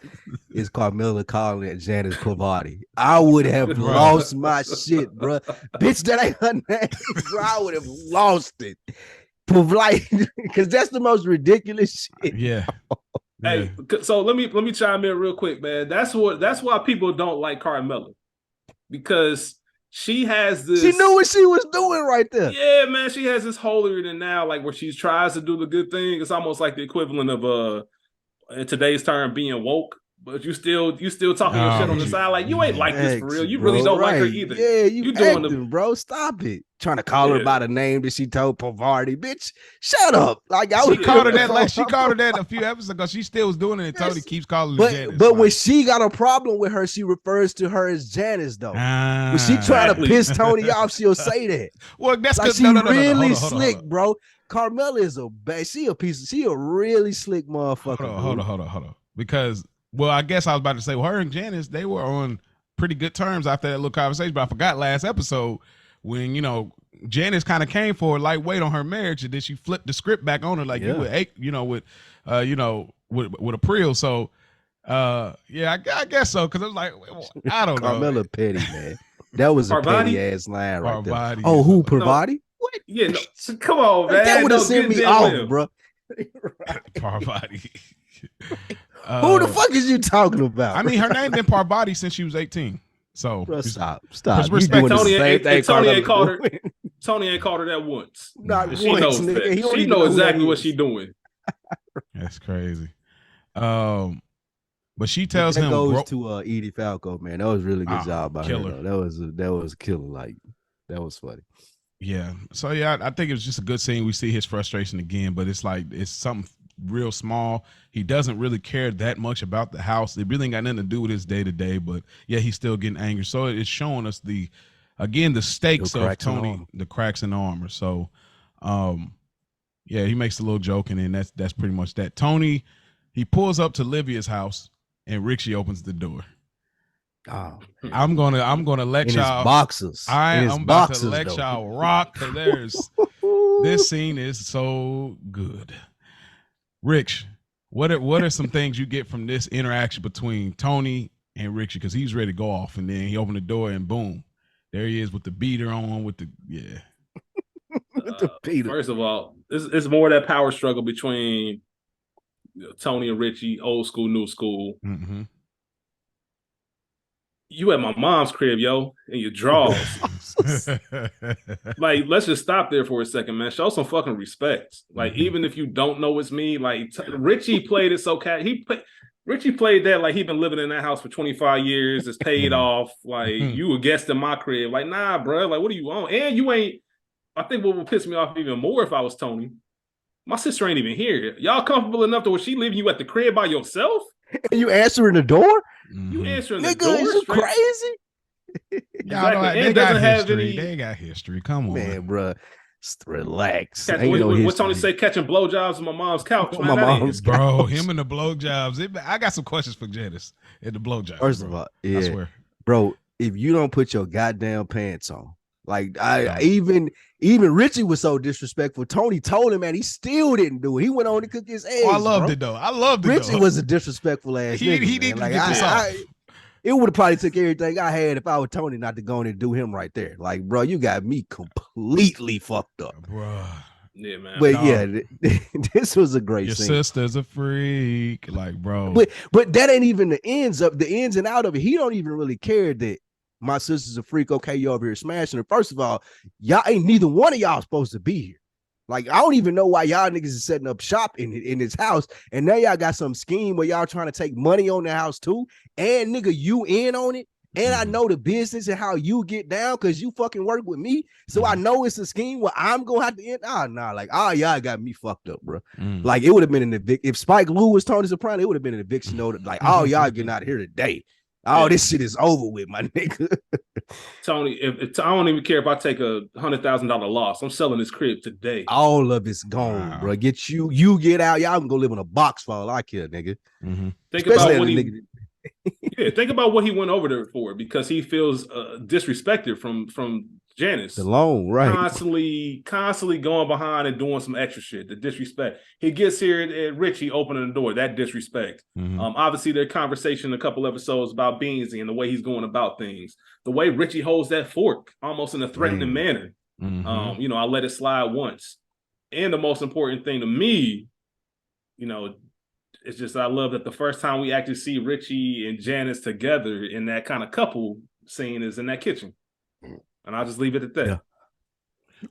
is Carmella calling it Janice Pavati. I would have lost my shit, bro. Bitch, that ain't her name, bro. I would have lost it. Because that's the most ridiculous shit. Yeah. Hey, so let me chime in real quick, man. That's why people don't like Carmella, because she has this. She knew what she was doing right there. Yeah, man. She has this holier than now, like where she tries to do the good thing. It's almost like the equivalent of in today's term, being woke. But you still talking your shit on the side, like you ain't like this for real. You really don't like her either. Yeah, you doing bro. Stop it. Trying to call her by the name that she told Pavardi. Bitch, shut up. Like she called her that. She called her that a few episodes ago. She still was doing it, and Tony keeps calling her Janice. But when she got a problem with her, she refers to her as Janice, though. When she trying to piss Tony off, she'll say that. Well, that's like she really slick, bro. Carmella is a bad. She a really slick motherfucker. Hold on. Because. Well, I guess I was about to say, well, her and Janice, they were on pretty good terms after that little conversation. But I forgot last episode when, Janice kind of came for a lightweight on her marriage, and then she flipped the script back on her like you would, with April. So, I guess so. Because I was like, I don't know. Carmella petty, man. That was a petty ass line right there. Parvati. Oh, who Parvati? No. What? Yeah, no. Come on, man. That would have sent me off, bro. Parvati. Who the fuck is you talking about? I mean, her name been Parvati since she was 18. So bro, stop. Respect Tony ain't called her. Tony ain't called her that once. Not she once, knows nigga. that. She knows exactly what she's doing. That's crazy. But she tells him goes to Edie Falco, man. That was a really good job by killer. her. That was killer. Like, that was funny. Yeah. So yeah, I think it was just a good scene. We see his frustration again, but it's like it's something real small. He doesn't really care that much about the house. It really ain't got nothing to do with his day to day, but yeah, he's still getting angry. So it's showing us the stakes of Tony, the cracks in the armor. So he makes a little joke, and then that's pretty much that. Tony, he pulls up to Livia's house, and Richie opens the door. Oh, I'm gonna let in y'all his boxes. I'm about to let y'all rock, because this scene is so good. Rich, what are some things you get from this interaction between Tony and Richie? Because he's ready to go off, and then he opened the door, and boom, there he is with the beater on, with the with the beater. First of all, it's more that power struggle between Tony and Richie, old school, new school. Mm-hmm. You at my mom's crib, yo, and your drawers. Like, let's just stop there for a second, man. Show some fucking respect. Like, even if you don't know it's me, like Richie played it so Richie played that like he been living in that house for 25 years. It's paid off. Like, you a guest in my crib. Like, nah, bro. Like, what are you on? And you ain't. I think what would piss me off even more if I was Tony. My sister ain't even here. Y'all comfortable enough to where she leaving you at the crib by yourself? And you answering the door? You answering nigga, the door? Is you crazy? Exactly. They got history. Come on, man, bro. Relax. What Tony say? Catching blowjobs on my mom's couch. On my mom's couch. Bro, him and the blowjobs. I got some questions for Janice and the blowjobs. First of all, yeah, I swear, bro. If you don't put your goddamn pants on, like even Richie was so disrespectful. Tony told him, man, he still didn't do it. He went on to cook his eggs. I loved it though. Richie was a disrespectful ass. He didn't like, get this off. It would have probably took everything I had if I were Tony not to go in and do him right there. Like, bro, you got me completely fucked up, bro. Yeah, man. But this was a great scene. Your sister's a freak, like, bro. But that ain't even the ins and out of it. He don't even really care that my sister's a freak. Okay, you over here smashing her. First of all, y'all ain't neither one of y'all supposed to be here. Like, I don't even know why y'all niggas is setting up shop in his house. And now y'all got some scheme where y'all trying to take money on the house too. And nigga, you in on it. And I know the business and how you get down because you fucking work with me. So I know it's a scheme where I'm going to have to end. Y'all got me fucked up, bro. Like, it would have been an eviction. If Spike Lee was Tony Soprano, it would have been an eviction note. Like, y'all getting out of here today. Oh, this shit is over with, my nigga. Tony, if I don't even care if I take $100,000 loss, I'm selling this crib today. All of it's gone, bro. Get you get out. Y'all can go live in a box for all I care, nigga. Think about what think about what he went over there for, because he feels disrespected from Janice. The loan, right? Constantly going behind and doing some extra shit. The disrespect. He gets here and Richie opening the door. That disrespect. Obviously, their conversation a couple episodes about Beansy and the way he's going about things. The way Richie holds that fork, almost in a threatening manner. I let it slide once. And the most important thing to me, it's just I love that the first time we actually see Richie and Janice together in that kind of couple scene is in that kitchen. And I'll just leave it at that. Yeah.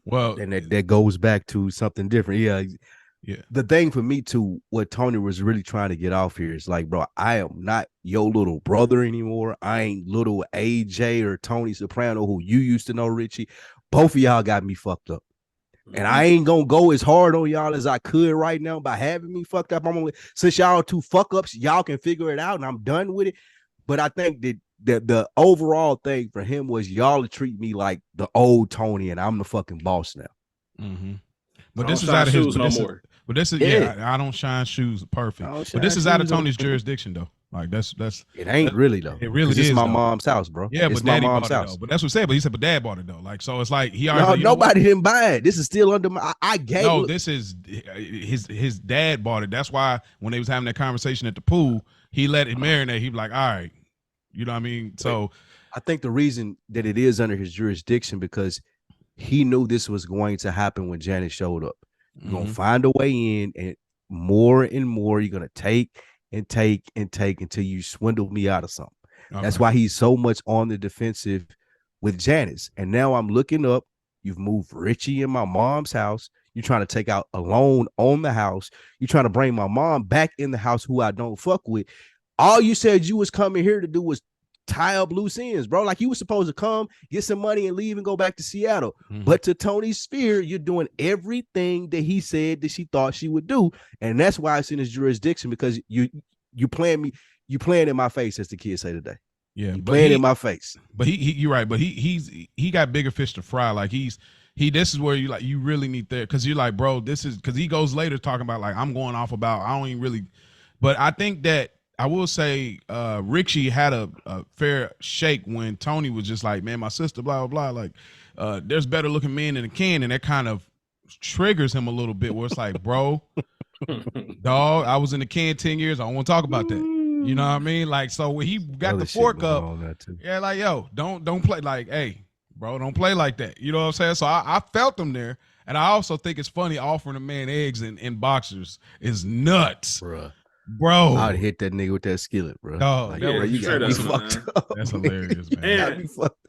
Well, and that goes back to something different. Yeah. The thing for me too, what Tony was really trying to get off here is like, bro, I am not your little brother anymore. I ain't little AJ or Tony Soprano, who you used to know, Richie. Both of y'all got me fucked up. And I ain't gonna go as hard on y'all as I could right now by having me fucked up. Since y'all are two fuck ups, y'all can figure it out, and I'm done with it. But I think that the overall thing for him was y'all treat me like the old Tony, and I'm the fucking boss now. But this is out of his more. But this is I don't shine shoes perfect. But this is out of Tony's jurisdiction though. Like that's it ain't really though. It really is. It's my mom's house, bro. Yeah, it's but my Daddy mom's bought house. It, though. But that's what he said. But he said, but Dad bought it though. Like so, it's like he already. Nobody didn't buy it. This is still under my. I gave. No, this is his dad bought it. That's why when they was having that conversation at the pool, he let it marinate. He was like, all right, you know what I mean. So I think the reason that it is under his jurisdiction because he knew this was going to happen when Janet showed up. You're gonna find a way in, and more you're gonna take and take and take until you swindle me out of something. Okay. That's why he's so much on the defensive with Janice. And now I'm looking up. You've moved Richie in my mom's house. You're trying to take out a loan on the house. You're trying to bring my mom back in the house, who I don't fuck with. All you said you was coming here to do was tie up loose ends, bro. Like you were supposed to come, get some money, and leave and go back to Seattle. But to Tony's sphere, you're doing everything that he said that she thought she would do, and that's why it's in his jurisdiction because you playing in my face, as the kids say today. Yeah, you playing in my face. But you're right. But he got bigger fish to fry. Like this is where you really need that because you're like, bro, this is because he goes later talking about like I'm going off about I don't even really. But I think that. I will say Richie had a fair shake when Tony was just like, man, my sister, blah, blah, blah. Like, there's better looking men in the can. And that kind of triggers him a little bit where it's like, bro, dog, I was in the can 10 years. I don't want to talk about that. You know what I mean? Like, so when he got the fork up, yeah, like, yo, don't play like, hey, bro, don't play like that. You know what I'm saying? So I felt him there. And I also think it's funny offering a man eggs in boxers is nuts. Bro, I'd hit that nigga with that skillet, bro. Oh, like, yeah, you got me fucked up. That's hilarious, man.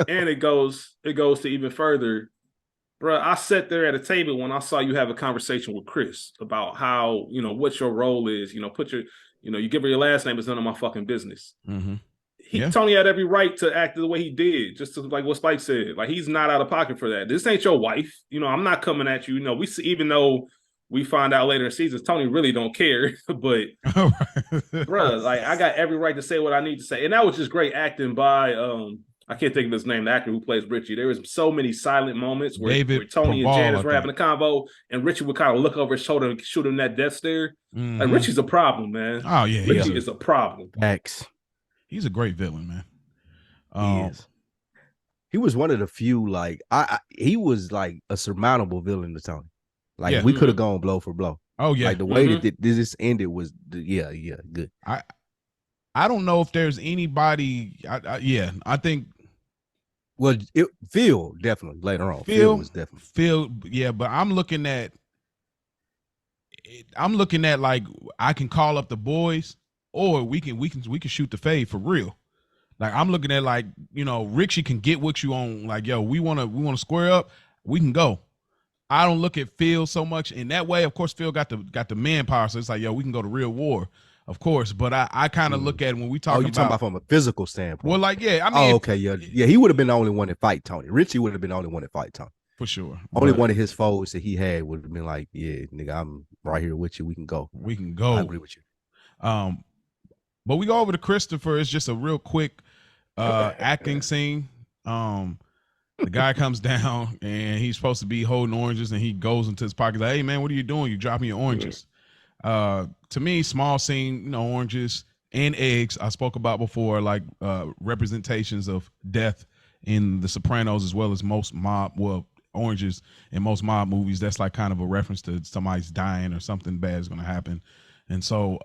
And it goes to even further, bro. I sat there at a table when I saw you have a conversation with Chris about how what your role is. You give her your last name. It's none of my fucking business. Tony had every right to act the way he did, just to, like what Spike said. Like he's not out of pocket for that. This ain't your wife. I'm not coming at you. We see, even though. We find out later in seasons, Tony really don't care, but bro, like I got every right to say what I need to say. And that was just great acting by, I can't think of his name, the actor who plays Richie. There was so many silent moments where Tony and Janice were having a convo and Richie would kind of look over his shoulder and shoot him that death stare. Like Richie's a problem, man. Oh yeah. Richie is a problem. X. He's a great villain, man. He is. He was one of the few, like, he was like a surmountable villain to Tony. Like we could have gone blow for blow. Oh yeah, like the way that this ended was good. I don't know if there's anybody. I think. Well, Phil definitely later on. Phil was definitely Phil. Yeah, but I'm looking at like I can call up the boys, or we can shoot the fade for real. Like I'm looking at like Richie can get with you on like yo we want to square up. We can go. I don't look at Phil so much in that way. Of course, Phil got the manpower, so it's like, yo, we can go to real war, of course. But I kind of look at it when we talk. You're talking about from a physical standpoint. Well, like, yeah, I mean, okay, yeah. He would have been the only one to fight Tony. Richie would have been the only one to fight Tony for sure. Only one of his foes that he had would have been like, yeah, nigga, I'm right here with you. We can go. We can go. I agree with you. But we go over to Christopher. It's just a real quick acting scene. The guy comes down and he's supposed to be holding oranges, and he goes into his pocket like, "Hey man, what are you doing? You dropping your oranges?" To me, small scene, you know, oranges and eggs I spoke about before, like representations of death in the Sopranos, as well as most oranges in most mob movies. That's like kind of a reference to somebody's dying or something bad is going to happen. And so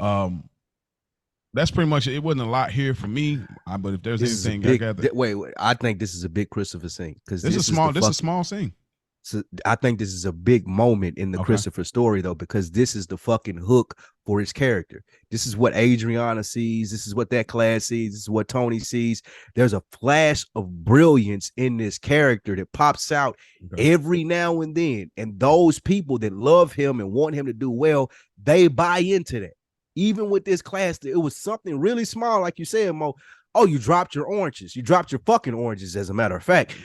that's pretty much it. It wasn't a lot here for me, but if there's anything big, I got, wait, I think this is a big Christopher scene because this is a small scene. So I think this is a big moment in the Christopher story, though, because this is the fucking hook for his character. This is what Adriana sees. This is what that class sees. This is what Tony sees. There's a flash of brilliance in this character that pops out every now and then. And those people that love him and want him to do well, they buy into that. Even with this class, it was something really small, like you said, Mo. Oh, you dropped your oranges. You dropped your fucking oranges, as a matter of fact.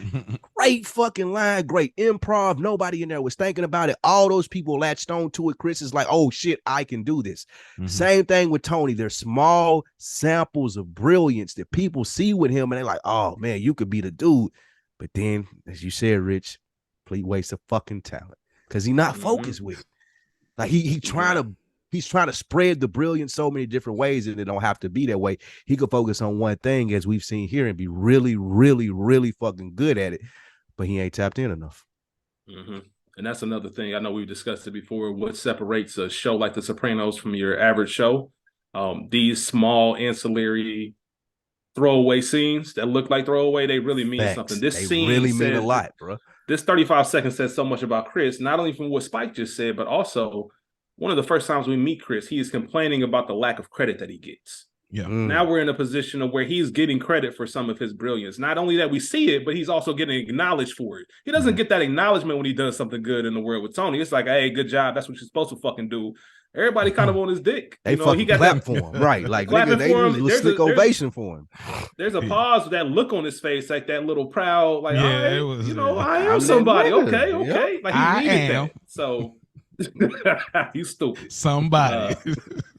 Great fucking line, great improv. Nobody in there was thinking about it. All those people latched on to it. Chris is like, oh shit, I can do this. Same thing with Tony. There's small samples of brilliance that people see with him, and they're like, oh man, you could be the dude. But then, as you said, Rich, complete waste of fucking talent. Because he's not focused with it. Like he's trying to spread the brilliance so many different ways, and it don't have to be that way. He could focus on one thing, as we've seen here, and be really, really, really fucking good at it. But he ain't tapped in enough. And that's another thing. I know we've discussed it before. What separates a show like The Sopranos from your average show? These small ancillary throwaway scenes that look like throwaway, they really mean something. This scene really mean a lot, bro. This 35 seconds says so much about Chris, not only from what Spike just said, but also one of the first times we meet Chris, he is complaining about the lack of credit that he gets. Yeah. Now we're in a position of where he's getting credit for some of his brilliance. Not only that we see it, but he's also getting acknowledged for it. He doesn't get that acknowledgement when he does something good in the world with Tony. It's like, hey, good job. That's what you're supposed to fucking do. Everybody kind of on his dick. They fucking clap for him, right? Like nigga, they use a slick ovation for him. There's a pause with that look on his face, like that little proud, like, yeah, it was, you know, I am somebody. Okay. Yep. Like he needed that. So you stupid. Somebody.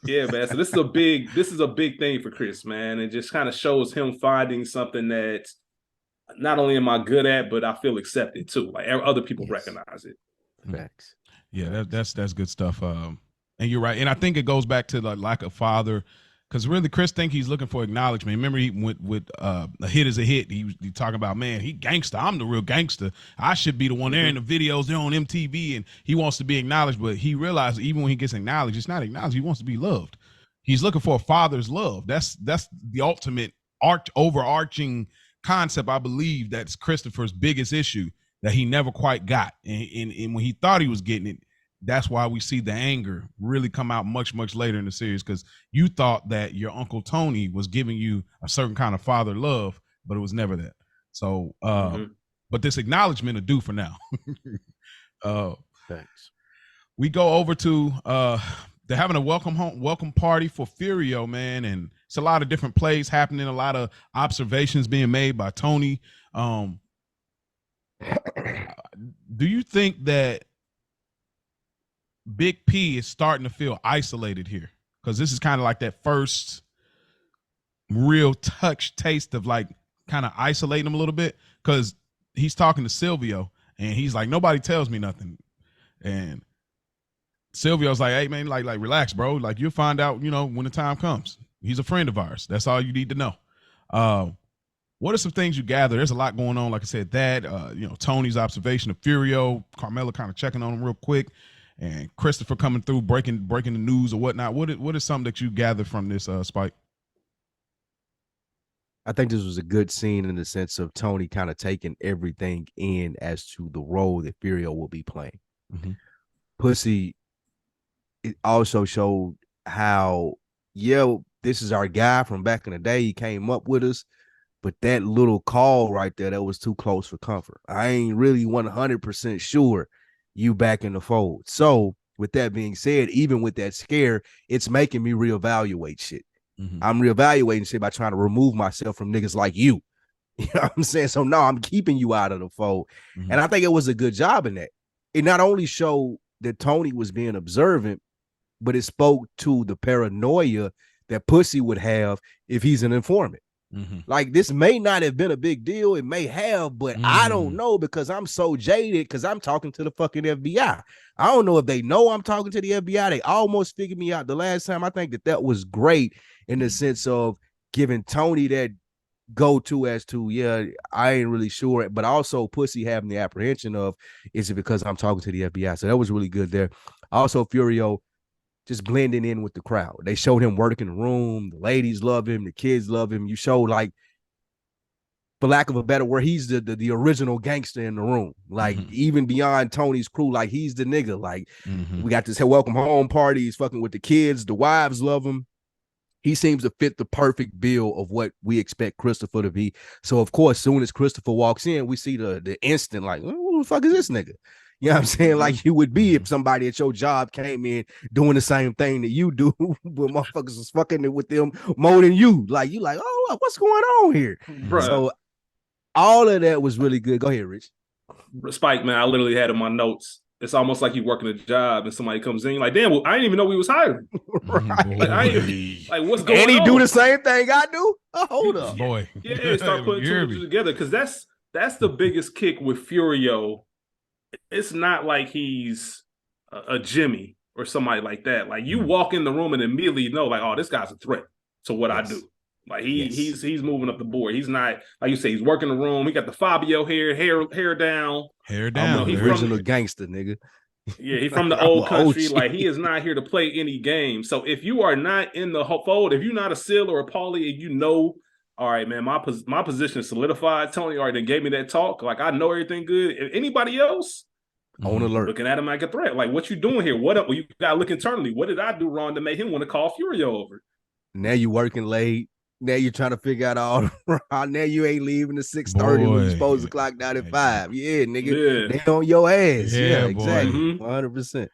Yeah, man. So this is a big thing for Chris, man. It just kind of shows him finding something that not only am I good at, but I feel accepted too. Like other people recognize it. Facts. Yeah, that's good stuff. And you're right. And I think it goes back to the lack of father, because really Chris think he's looking for acknowledgement. Remember, he went with a hit is a hit. He talking about, man, he gangster. I'm the real gangster. I should be the one there in the videos. They're on MTV, and he wants to be acknowledged. But he realized even when he gets acknowledged, it's not acknowledged. He wants to be loved. He's looking for a father's love. That's the ultimate overarching concept, I believe, that's Christopher's biggest issue that he never quite got. And when he thought he was getting it, that's why we see the anger really come out much, much later in the series, because you thought that your Uncle Tony was giving you a certain kind of father love, but it was never that. So, but this acknowledgement will do for now. Thanks. We go over to they're having a welcome party for Furio, man, and it's a lot of different plays happening, a lot of observations being made by Tony. Do you think that Big P is starting to feel isolated here? Because this is kind of like that first real taste of like kind of isolating him a little bit, because he's talking to Silvio and he's like, nobody tells me nothing. And Silvio's like, hey man, like relax, bro. Like you'll find out, when the time comes. He's a friend of ours. That's all you need to know. What are some things you gather? There's a lot going on. Like I said, that, Tony's observation of Furio, Carmela kind of checking on him real quick, and Christopher coming through, breaking the news or whatnot. What is something that you gathered from this, Spike? I think this was a good scene in the sense of Tony kind of taking everything in as to the role that Furio will be playing. Pussy, it also showed how, this is our guy from back in the day. He came up with us, but that little call right there, that was too close for comfort. I ain't really 100% sure you back in the fold. So with that being said, even with that scare, it's making me reevaluate shit. I'm reevaluating shit by trying to remove myself from niggas like you. You know what I'm saying? So no, I'm keeping you out of the fold. And I think it was a good job in that. It not only showed that Tony was being observant, but it spoke to the paranoia that Pussy would have if he's an informant. Like, this may not have been a big deal. It may have, but I don't know because I'm so jaded because I'm talking to the fucking FBI. I don't know if they know I'm talking to the FBI. They almost figured me out the last time. I think that was great in the sense of giving Tony that go-to as to, yeah, I ain't really sure. But also Pussy having the apprehension of, is it because I'm talking to the FBI? So that was really good there. Also, Furio just blending in with the crowd. They showed him working the room. The ladies love him. The kids love him. You showed, like, for lack of a better word, he's the original gangster in the room. Like, even beyond Tony's crew, like, he's the nigga. Like, we got this welcome home party. He's fucking with the kids. The wives love him. He seems to fit the perfect bill of what we expect Christopher to be. So, of course, soon as Christopher walks in, we see the instant, like, who the fuck is this nigga? You know what I'm saying? Like you would be if somebody at your job came in doing the same thing that you do, but motherfuckers was fucking with them more than you. Like, you like, oh, what's going on here? Bruh. So all of that was really good. Go ahead, Rich. Spike, man, I literally had in my notes. It's almost like you working a job and somebody comes in, you're like, damn, well, I didn't even know we was hiring. Right. Like, what's going on? And he do the same thing I do? Oh, hold up. Boy. Yeah, start putting two and two together. Because that's the biggest kick with Furio. It's not like he's a Jimmy or somebody like that. Like, you walk in the room and immediately know, like, oh, this guy's a threat to what I do. Like, he's moving up the board. He's not, like you say, he's working the room. He got the Fabio hair down. Hair down. He's original gangster, nigga. Yeah, he's from the old country. Like, he is not here to play any game. So if you are not in the fold, if you're not a Seal or a Paulie, and you know, all right, man, my position is solidified. Tony already gave me that talk. Like, I know everything good. If anybody else on alert, looking at him like a threat, like, what you doing here? What you got to look internally? What did I do wrong to make him want to call Furio over? Now you working late. Now you're trying to figure out all. Now you ain't leaving at 6:30 when you're supposed to clock down at 5. Yeah, nigga, they on your ass. Yeah, exactly, 100%.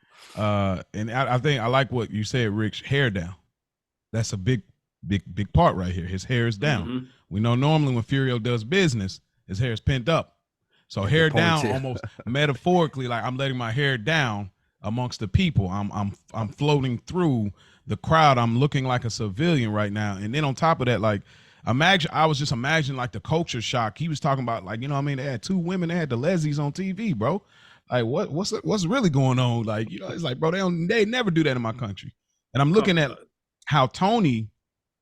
And I think I like what you said, Rich. Hair down. That's a big part right here. His hair is down. We know normally when Furio does business, his hair is pent up. So hair down, almost metaphorically, like I'm letting my hair down amongst the people. I'm floating through the crowd. I'm looking like a civilian right now. And then on top of that, like, I was just imagining like the culture shock. He was talking about, like, you know what I mean? They had 2 women, they had the lesbies on TV, bro. Like, what's really going on? Like, you know, it's like, bro, they never do that in my country. And I'm looking at how Tony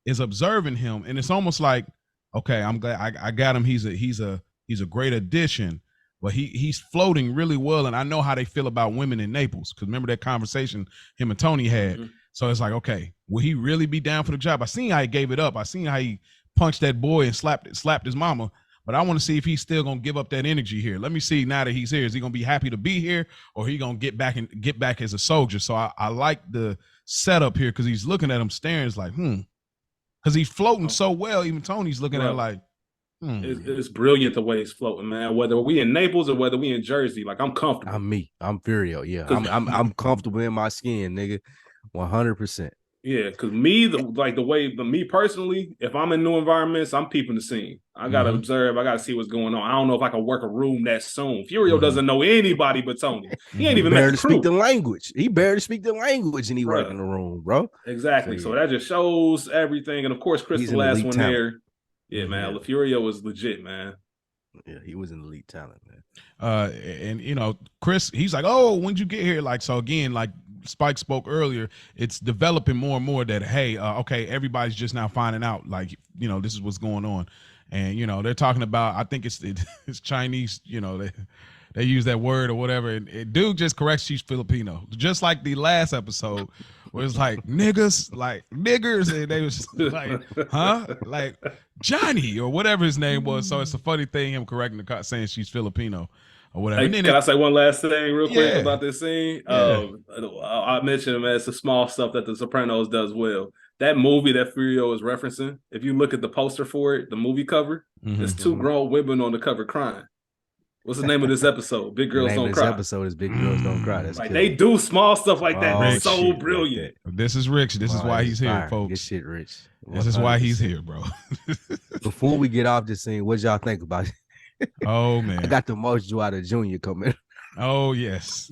is observing him, and it's almost like, okay, I'm glad I got him. He's a great addition, but he's floating really well. And I know how they feel about women in Naples, because remember that conversation him and Tony had. So it's like, okay, will he really be down for the job? I seen how he gave it up. I seen how he punched that boy and slapped his mama. But I want to see if he's still gonna give up that energy here. Let me see now that he's here. Is he gonna be happy to be here, or he gonna get back as a soldier? So I like the setup here, because he's looking at him staring. It's like, because he's floating so well. Even Tony's looking at it like, It's brilliant the way it's floating, man. Whether we in Naples or whether we in Jersey, like, I'm comfortable. I'm Furio. Yeah, I'm comfortable in my skin, nigga. 100%. Yeah, because me personally, if I'm in new environments, I'm peeping the scene. I gotta observe. I gotta see what's going on. I don't know if I can work a room that soon. Furio doesn't know anybody but Tony. He ain't even met the crew. Speak the language. He barely speak the language, and he work in the room, bro. Exactly. So that just shows everything. And of course, Chris, the last one there. Yeah, man. Furio was legit, man. Yeah, he was an elite talent, man. And you know, Chris, he's like, oh, when'd you get here? Like, so again, like Spike spoke earlier, it's developing more and more that, hey, okay, everybody's just now finding out, like, you know, this is what's going on. And, you know, they're talking about, I think it's Chinese, you know, they use that word or whatever. And dude just corrects she's Filipino. Just like the last episode where it's like niggas, like niggers. And they was like, huh? Like Johnny or whatever his name was. So it's a funny thing, him correcting the saying she's Filipino or whatever. Hey, can I say one last thing real quick about this scene? I mentioned, man, it's the small stuff that the Sopranos does well. That movie that Furio is referencing, if you look at the poster for it, the movie cover, there's 2 grown women on the cover crying. What's the name of this episode? Big Girls Don't Cry. This episode is Big Girls Don't Cry. That's like they do small stuff like that. That's so brilliant. This is Rich. This is why he's here, folks. This shit, Rich. 100%. This is why he's here, bro. Before we get off this scene, what y'all think about it? Oh man, I got the most joy out of Junior coming. Oh yes.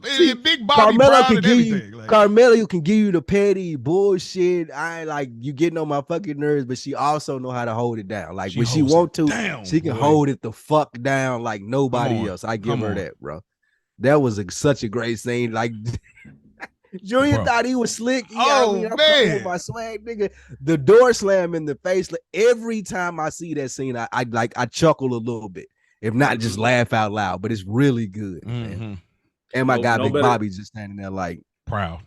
See, big Bobby Brown and everything. Carmelo can give you the petty bullshit. I ain't like you getting on my fucking nerves, but she also know how to hold it down. Like when she want to, she can hold it the fuck down like nobody else. I give her that, bro. That was such a great scene. Like Junior thought he was slick. Man, my swag, nigga. The door slam in the face. Like, every time I see that scene, I chuckle a little bit, if not just laugh out loud. But it's really good, man. And my guy Big Bobby just standing there like proud.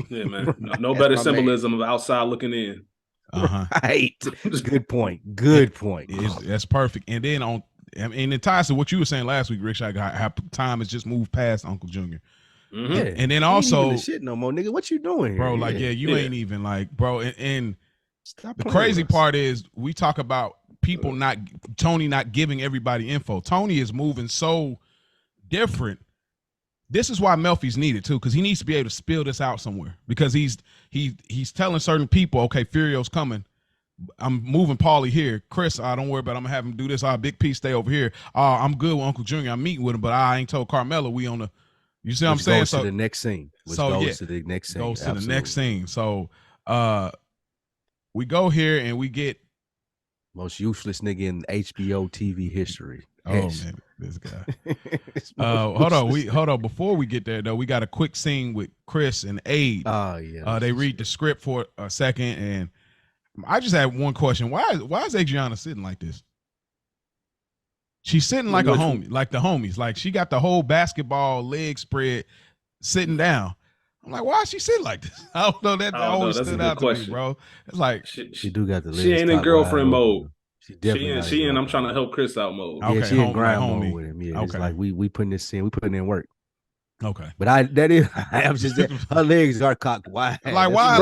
Yeah, man. No better symbolism of outside looking in. Right. Good point. Good point. That's perfect. And then and it ties to what you were saying last week, Rich. How time has just moved past Uncle Junior. Yeah. And then also the shit no more, nigga. What you doing here? Bro? Like, you ain't even like, bro. And the crazy part is we talk about people Tony not giving everybody info. Tony is moving so different. This is why Melfi's needed too, because he needs to be able to spill this out somewhere. Because he's telling certain people, okay, Furio's coming. I'm moving Paulie here. Chris, don't worry about it. I'm gonna have him do this. Big P stay over here. I'm good with Uncle Junior. I'm meeting with him, but I ain't told Carmelo we on the. You see what I'm saying? Goes to the next scene. Goes to the next scene. Goes to the next scene. So we go here and we get most useless nigga in HBO TV history. Oh man, this guy. Hold on. Before we get there though, we got a quick scene with Chris and Abe. Oh yeah. They read the script for a second, and I just had one question. Why is Adriana sitting like this? She's sitting like a homie, like the homies. Like she got the whole basketball leg spread sitting down. I'm like, why is she sitting like this? I don't know. That always stood out to me, bro. It's like she do got the legs. She ain't in girlfriend mode. She definitely she in I'm trying to help Chris out mode. Okay, she in grind mode with him. Yeah, okay. It's like we putting this in. We putting in work. Okay, but I'm just her legs are cocked wide. Like why?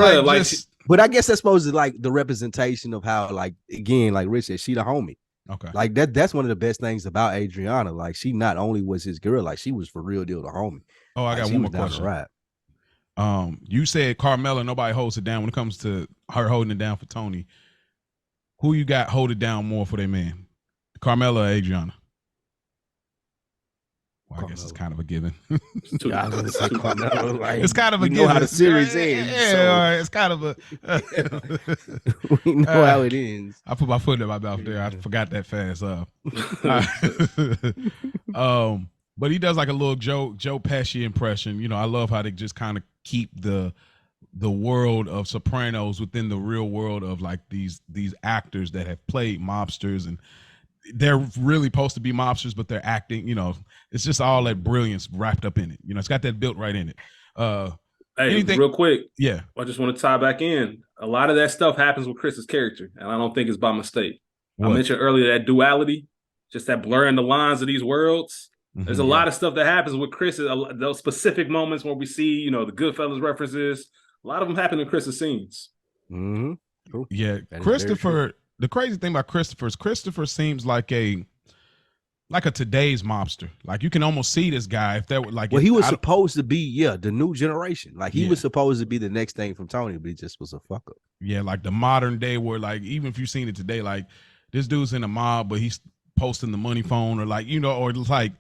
But I guess that's supposed to like the representation of how, like, again, like Rich said, she the homie. Okay. Like that's one of the best things about Adriana. Like she not only was his girl, like she was for real deal the homie. Oh, I got one more question. You said Carmella, nobody holds it down when it comes to her holding it down for Tony. Who you got hold it down more for their man? Carmella or Adriana? Well, I guess it's kind of a given. It's kind of a given. Know how the series ends. Yeah, it's kind of a. We know how it ends. I put my foot in my mouth there. I forgot that fast. But he does like a little Joe Pesci impression. You know, I love how they just kind of keep the world of Sopranos within the real world of like these actors that have played mobsters, and they're really supposed to be mobsters, but they're acting. You know, it's just all that brilliance wrapped up in it. You know, it's got that built right in it. Hey, real quick, yeah, I just want to tie back in. A lot of that stuff happens with Chris's character, and I don't think it's by mistake. What? I mentioned earlier that duality, just that blurring the lines of these worlds. Mm-hmm. There's a lot of stuff that happens with Chris. Those specific moments where we see, you know, the Goodfellas references. A lot of them happen in Chris's scenes. Mm-hmm. Cool. Yeah, Christopher. The crazy thing about Christopher seems like a today's mobster. Like you can almost see this guy if that were like. Well, he was supposed to be the new generation. Like he was supposed to be the next thing from Tony, but he just was a fuck up. Yeah, like the modern day where like even if you've seen it today, like this dude's in a mob, but he's posting the money phone or like or like.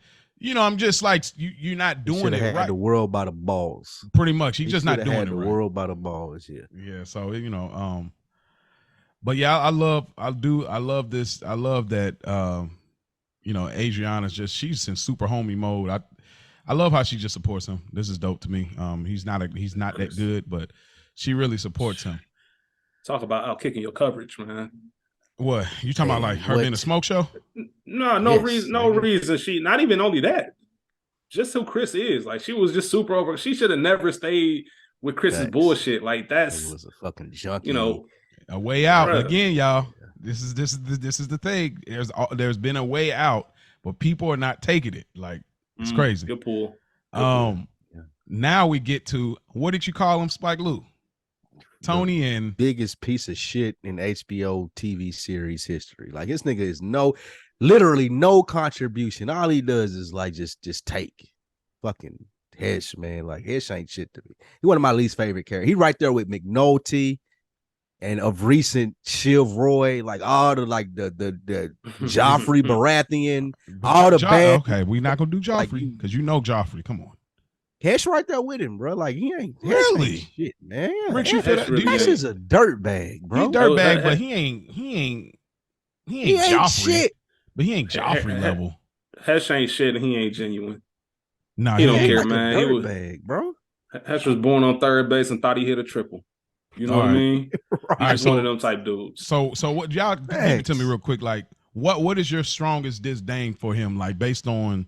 I'm just like you're not doing it right. Had the world by the balls. Pretty much, he's just not doing it right. The world by the balls, yeah. Yeah, so but yeah, I love this. I love that. Adriana's she's in super homie mode. I love how she just supports him. This is dope to me. He's not that good, but she really supports him. Talk about out kicking your coverage, man. What you talking about? Like her being a smoke show? No reason. She not even only that. Just who Chris is. Like she was just super over. She should have never stayed with Chris's bullshit. Like it was a fucking junkie. A way out again, y'all. This is the thing. There's been a way out, but people are not taking it. Like it's crazy. Good pull. Now we get to what did you call him, Spike Lee? Tony and biggest piece of shit in HBO TV series history. Like this nigga is literally no contribution. All he does is like just take fucking Hesh, man. Like Hesh ain't shit to me. He one of my least favorite characters. He right there with McNulty and of recent Shiv Roy, like all the the Joffrey Baratheon, all the bad. Okay, we're not gonna do Joffrey because Joffrey. Come on. Hesh right there with him, bro. Like he ain't really shit, man. Rich, you feel that? Hesh is a dirtbag, bro. He dirtbag, but he ain't Joffrey, shit. but he ain't Joffrey level. Hesh ain't shit, and he ain't genuine. No, he don't care, like man. He was bag, bro. Hesh was born on third base and thought he hit a triple. You know what I mean? Right. He's one of them type dudes. So what y'all give it to me real quick? Like, what is your strongest disdain for him? Like, based on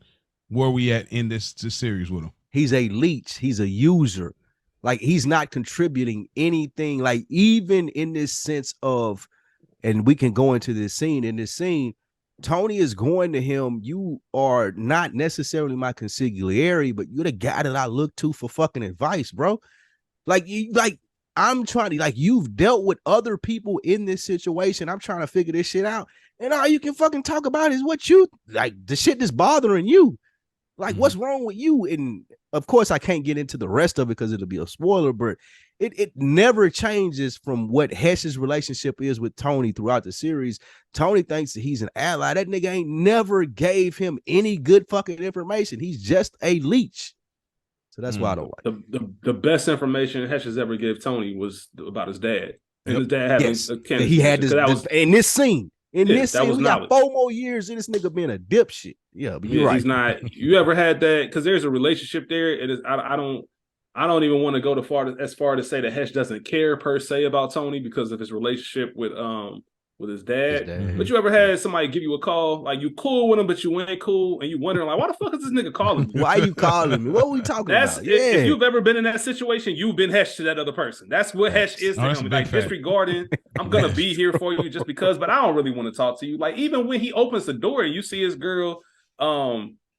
where we at in this series with him? He's a leech. He's a user. Like, he's not contributing anything. Like, even in this sense of, and we can go into this scene. In this scene, Tony is going to him. You are not necessarily my consigliere, but you're the guy that I look to for fucking advice, bro. Like, I'm trying to, like, you've dealt with other people in this situation. I'm trying to figure this shit out. And all you can fucking talk about is what you, like, the shit that's bothering you. Like, what's wrong with you? And of course, I can't get into the rest of it because it'll be a spoiler, but it never changes from what Hesh's relationship is with Tony throughout the series. Tony thinks that he's an ally. That nigga ain't never gave him any good fucking information. He's just a leech. So that's why I don't like the best information Hesh has ever gave Tony was about his dad. And his dad having a cancer. He had this in this scene. In this scene, we got 4 more years in this nigga being a dipshit. Yeah, but you're right. He's not. You ever had that? Because there's a relationship there. It is. I don't even want to go as far to say that Hesh doesn't care per se about Tony because of his relationship with his dad. But you ever had somebody give you a call, like you cool with him, but you ain't cool, and you wondering like, why the fuck is this nigga calling me? Why are you calling me? What are we talking about? If you've ever been in that situation, you've been Hesh to that other person. That's what Hesh is to him. Like disregarding, I'm gonna be here for you just because, but I don't really want to talk to you. Like even when he opens the door and you see his girl,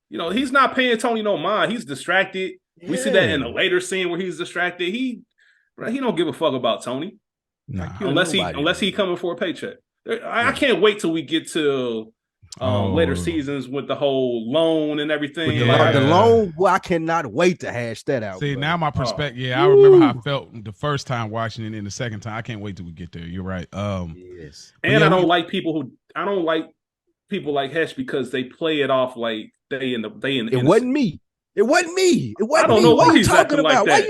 he's not paying Tony no mind. He's distracted. Yeah. We see that in a later scene where he's distracted. He don't give a fuck about Tony. Nah. Unless he coming for a paycheck. I can't wait till we get to later seasons with the whole loan and everything. The loan, well, I cannot wait to hash that out. See, now my perspective, I remember how I felt the first time watching it and the second time. I can't wait till we get there. You're right. Yes. And I don't like people like Hesh because they play it off like they in the It wasn't me. It wasn't me. I don't know what he's talking about. Like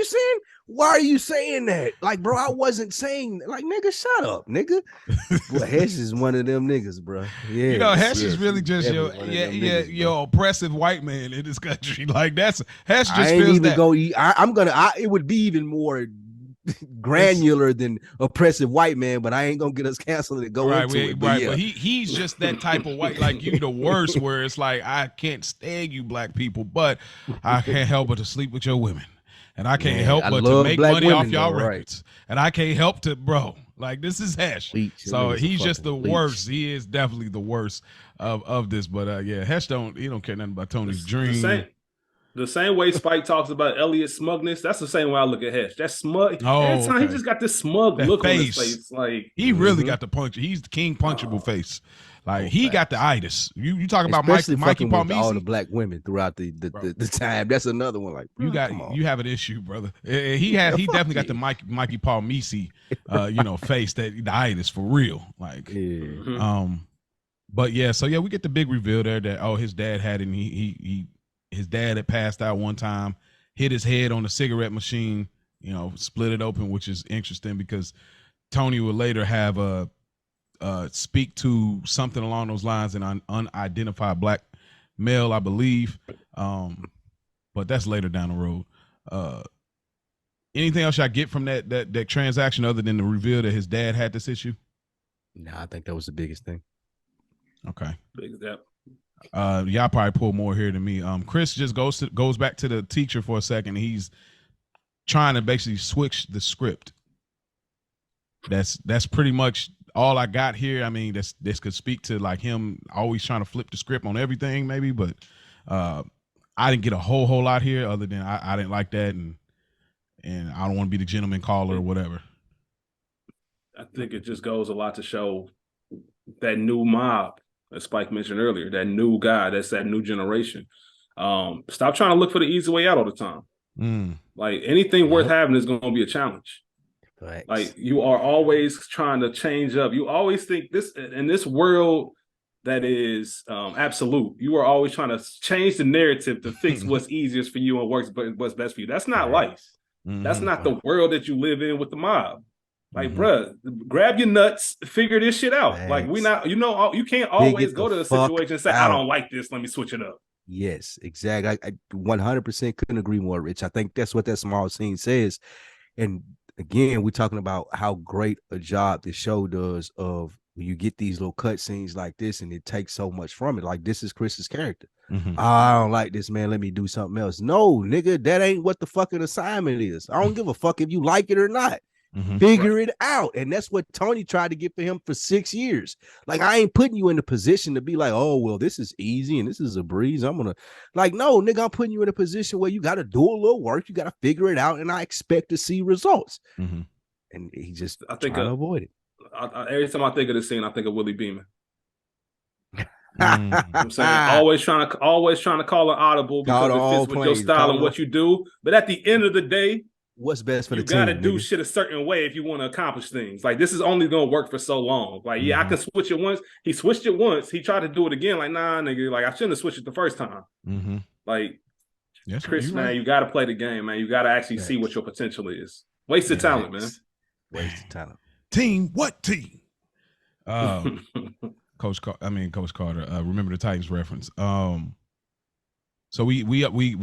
why are you saying that? Like, bro, I wasn't saying like, nigga, shut up, nigga. Well, Hesh is one of them niggas, bro. Yeah, Hesh is really just your oppressive white man in this country. Like Hesh just feels that. It would be even more granular than oppressive white man, but I ain't gonna get us canceled and go into it. But he's just that type of white, like you, the worst. Where it's like I can't stand you, black people, but I can't help but to sleep with your women. And I can't help but to make money off y'all records. Right. And I can't help to, bro. Like, this is Hesh. So he's just the worst. He is definitely the worst of this. But Hesh don't care nothing about Tony's dream. The same way Spike talks about Elliot's smugness, that's the same way I look at Hesh. That's smug. He just got this smug look on his face. Like he really got the punch. He's the king punchable face. Like he got the itis. You talking about Mikey Palmisi? All the black women throughout the time. That's another one. Like you have an issue, brother. He definitely got the Mikey Palmisi face, that the itis for real. Like but we get the big reveal there that his dad had it, and his dad had passed out one time, hit his head on the cigarette machine, split it open, which is interesting because Tony would later have speak to something along those lines, an unidentified black male, I believe. But that's later down the road. Anything else I get from that transaction other than the reveal that his dad had this issue? No, I think that was the biggest thing. Okay. Big step. Y'all probably pull more here than me. Chris just goes back to the teacher for a second. He's trying to basically switch the script. That's pretty much all I got here. I mean, this could speak to like him always trying to flip the script on everything, maybe, but I didn't get a whole lot here other than I didn't like that, and I don't want to be the gentleman caller or whatever. I think it just goes a lot to show that new mob, as Spike mentioned earlier, that new guy, that's that new generation. Stop trying to look for the easy way out all the time. Like anything worth having is going to be a challenge. Like you are always trying to change up. You always think in this world, that is absolute. You are always trying to change the narrative to fix what's easiest for you and works, but what's best for you. That's not life. That's not the world that you live in with the mob. Like, bruh, grab your nuts, figure this shit out. Thanks. Like, we not, you can't always go to a situation and say, I don't like this, let me switch it up. Yes, exactly. I 100% couldn't agree more, Rich. I think that's what that small scene says. And again, we're talking about how great a job the show does of when you get these little cut scenes like this and it takes so much from it. Like, this is Chris's character. I don't like this, man. Let me do something else. No, nigga, that ain't what the fucking assignment is. I don't give a fuck if you like it or not. Figure it out. And that's what Tony tried to get for him for 6 years. Like, I ain't putting you in the position to be like, oh, well, this is easy and this is a breeze. I'm gonna, like, no, nigga, I'm putting you in a position where you got to do a little work. You got to figure it out. And I expect to see results. And he just trying to avoid it. Every time I think of this scene, I think of Willie Beeman. I'm saying always trying to call an audible because it fits with your style and what you do. But at the end of the day, what's best for the team? You got to do shit a certain way if you want to accomplish things. Like, this is only going to work for so long. Like, yeah, I can switch it once. He switched it once. He tried to do it again. Like, nah, nigga. Like, I shouldn't have switched it the first time. Like, Chris, man, you got to play the game, man. You got to actually see what your potential is. Wasted talent, man. Wasted talent. Team, what team? Coach Carter. Remember the Titans reference. So we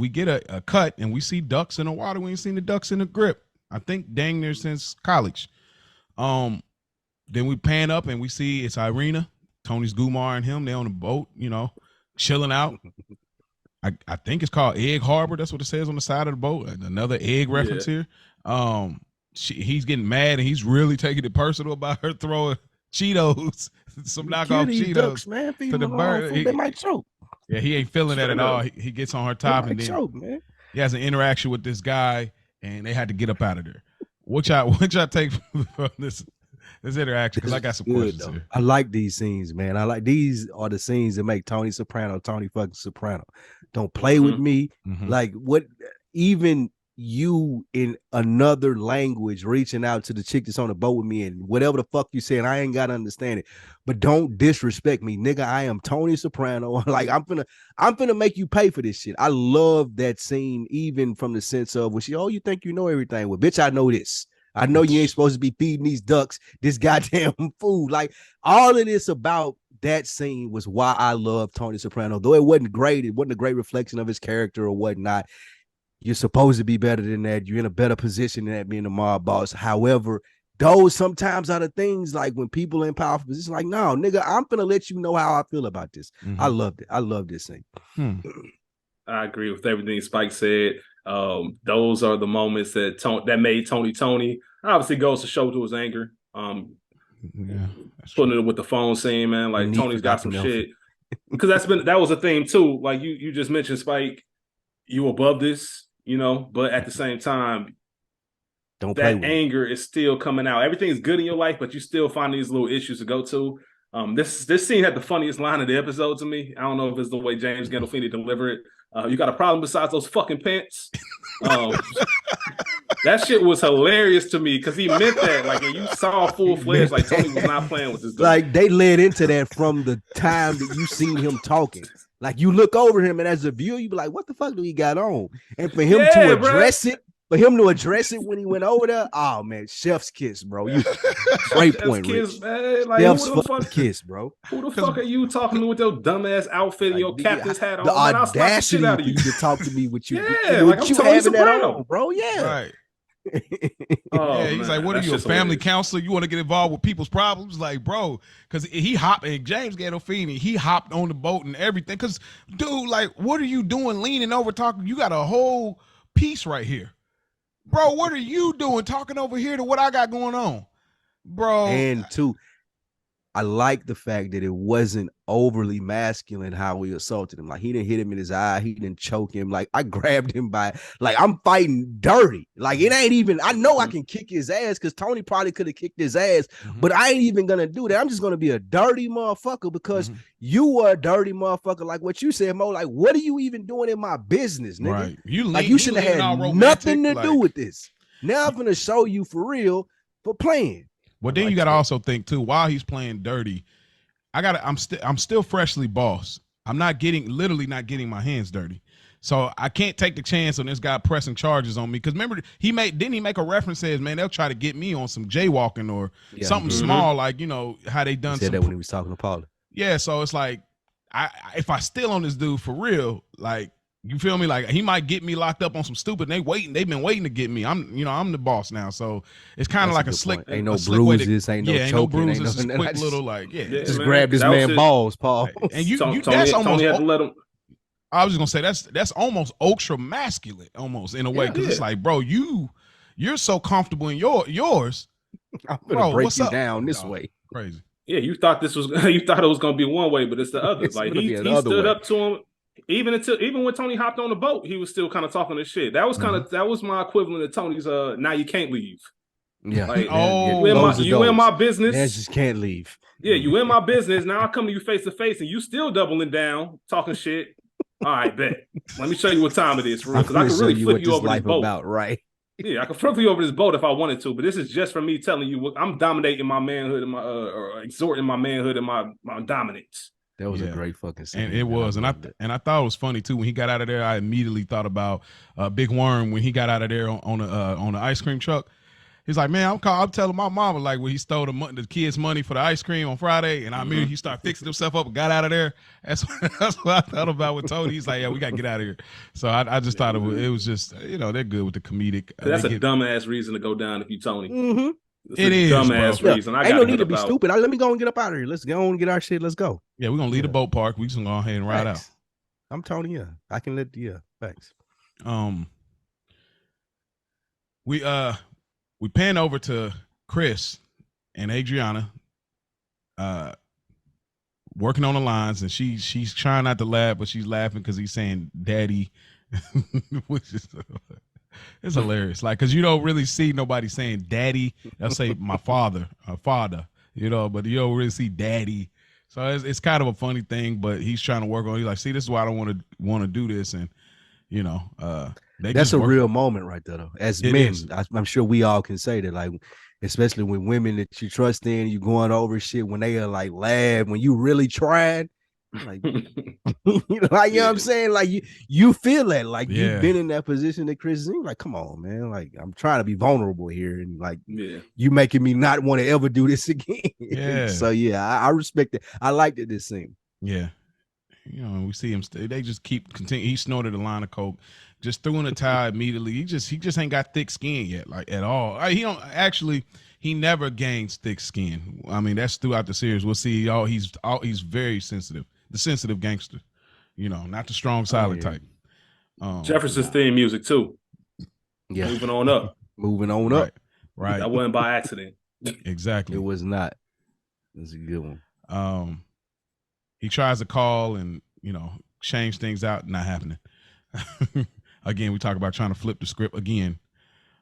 get a cut and we see ducks in the water. We ain't seen the ducks in the grip, I think, dang near since college. Then we pan up and we see it's Irina, Tony's Gumar and him. They on the boat, chilling out. I think it's called Egg Harbor. That's what it says on the side of the boat. Another egg reference here. He's getting mad and he's really taking it personal about her throwing Cheetos, some knockoff Cheetos ducks, man. to the bird. They might choke. Yeah, he ain't feeling that at all. He gets on her top and then choke, man. He has an interaction with this guy, and they had to get up out of there. What y'all take from this interaction? Because I got some questions here. I like these scenes, man. I like these are the scenes that make Tony fucking Soprano. Don't play with me. Like, what? Even you in another language reaching out to the chick that's on the boat with me and whatever the fuck you saying, I ain't gotta understand it, but don't disrespect me, nigga. I am Tony Soprano. Like, I'm finna make you pay for this shit. I love that scene, even from the sense of when you think you know everything. Well, bitch, I know this. I know you ain't supposed to be feeding these ducks this goddamn food. Like, all of this about that scene was why I love Tony Soprano. Though it wasn't great, it wasn't a great reflection of his character or whatnot. You're supposed to be better than that. You're in a better position than that, being a mob boss. However, those sometimes are the things, like when people in powerful positions, like, no, nigga, I'm gonna let you know how I feel about this. I loved it. I love this thing. I agree with everything Spike said. Those are the moments that made Tony Tony. Obviously goes to show to his anger. Putting it with the phone scene, man. Like, Tony's got some shit. Because that was a theme too. Like you just mentioned, Spike, you above this. But at the same time, that anger is still coming out. Everything's good in your life, but you still find these little issues to go to. This scene had the funniest line of the episode to me. I don't know if it's the way James Gandolfini delivered it. You got a problem besides those fucking pants? That shit was hilarious to me because he meant that. Like, and you saw full-fledged, like, Tony was not playing with this dude. Like, they led into that from the time that you seen him talking. Like, you look over him, and as a viewer, you be like, what the fuck do he got on? And for him to address it, when he went over there, oh, man, chef's kiss, bro. Great point, Rich. Like, chef's kiss, bro. Who the fuck are you talking to with your dumbass outfit and your captain's hat on? The audacity for you to talk to me with you. Yeah, like, I'm Tony Soprano, bro. Yeah. Right. He's like, what are you, a family counselor? You want to get involved with people's problems? Like, bro, because he hopped, and James Gandolfini, he hopped on the boat and everything. Because, dude, like, what are you doing leaning over talking? You got a whole piece right here. Bro, what are you doing talking over here to what I got going on? Bro. And two, I like the fact that it wasn't overly masculine how he assaulted him. Like, he didn't hit him in his eye. He didn't choke him. Like, I grabbed him by, like, I'm fighting dirty. Like, it ain't even, I know I can kick his ass because Tony probably could have kicked his ass, but I ain't even going to do that. I'm just going to be a dirty motherfucker because you were a dirty motherfucker. Like what you said, Mo, like, what are you even doing in my business, nigga? Right. You should have had nothing to do with this. Now I'm going to show you for real for playing. Well, then you got to also think, too, while he's playing dirty, I'm still freshly boss. I'm literally not getting my hands dirty. So I can't take the chance on this guy pressing charges on me. Because remember, didn't he make a reference says, man, they'll try to get me on some jaywalking or something small, like, you know, how they done. He said that when he was talking to Paula. Yeah, so it's like, if I still on this dude for real, like, you feel me? Like, he might get me locked up on some stupid. They've been waiting to get me. I'm the boss now, so it's kind of like a slick. Ain't no bruises, ain't no choking, no bruises. Ain't no, just quick little like, just grab this man balls, Paul. And Tony that's almost. Had to let him. I was just gonna say that's almost ultra masculine, almost in a way, because it's like, bro, you're so comfortable in yours. I'm gonna break you down this way. Crazy. Yeah, you thought it was gonna be one way, but it's the other. Like he stood up to him. Even when Tony hopped on the boat, he was still kind of talking this shit. That was that was my equivalent of Tony's now you can't leave. Yeah. Like, you in my business. Man just can't leave. Yeah, you in my business. Now I come to you face to face and you still doubling down, talking shit. All right, bet. Let me show you what time it is, for real. Because I can really flip you over this boat. Right. Yeah, I can flip you over this boat if I wanted to, but this is just for me telling you what I'm dominating my manhood and my or exhorting my manhood and my dominance. That was a great fucking scene. And it was. And I thought it was funny too. When he got out of there, I immediately thought about Big Worm when he got out of there on the ice cream truck. He's like, man, I'm telling my mama, like, when he stole the kids' money for the ice cream on Friday, and I mean, he started fixing himself up and got out of there. That's what I thought about with Tony. He's like, yeah, we got to get out of here. So I just thought it was just, you know, they're good with the comedic. That's a dumbass reason to go down if you Tony. Mm-hmm. It is dumbass reason. Ain't no need to be stupid. Let me go and get up out of here. Let's go and get our shit. Let's go. Yeah, we're gonna leave the boat park. We just gonna go ahead and ride out. I'm Tony. Yeah, I can let. Yeah, thanks. We pan over to Chris and Adriana, working on the lines, and she's trying not to laugh, but she's laughing because he's saying "daddy," which is it's hilarious. Like, because you don't really see nobody saying "daddy." They'll say "my father," "father," you know, but you don't really see "daddy." So it's kind of a funny thing, but he's trying to work on. He's like, see, this is why I don't want to do this, and you know, that's a real moment right there, though. As men, I'm sure we all can say that, like, especially with women that you trust in, you going over shit when they are like laugh, when you really trying, like, you know what I'm saying? Like you feel that, like you've been in that position that Chris is in. Like, come on, man. Like, I'm trying to be vulnerable here, and like, you making me not want to ever do this again. Yeah. So I respect it. I liked it this scene. Yeah. You know, we see him. They just continue. He snorted a line of coke, just threw in a towel immediately. He just ain't got thick skin yet, like at all. He never gains thick skin. I mean, that's throughout the series. We'll see. He's very sensitive, the sensitive gangster. You know, not the strong, silent type. Jefferson's theme music too. Yeah, moving on up. Right. That wasn't by accident. Exactly. It was not. It was a good one. He tries to call and, you know, change things out, not happening. Again, we talk about trying to flip the script again.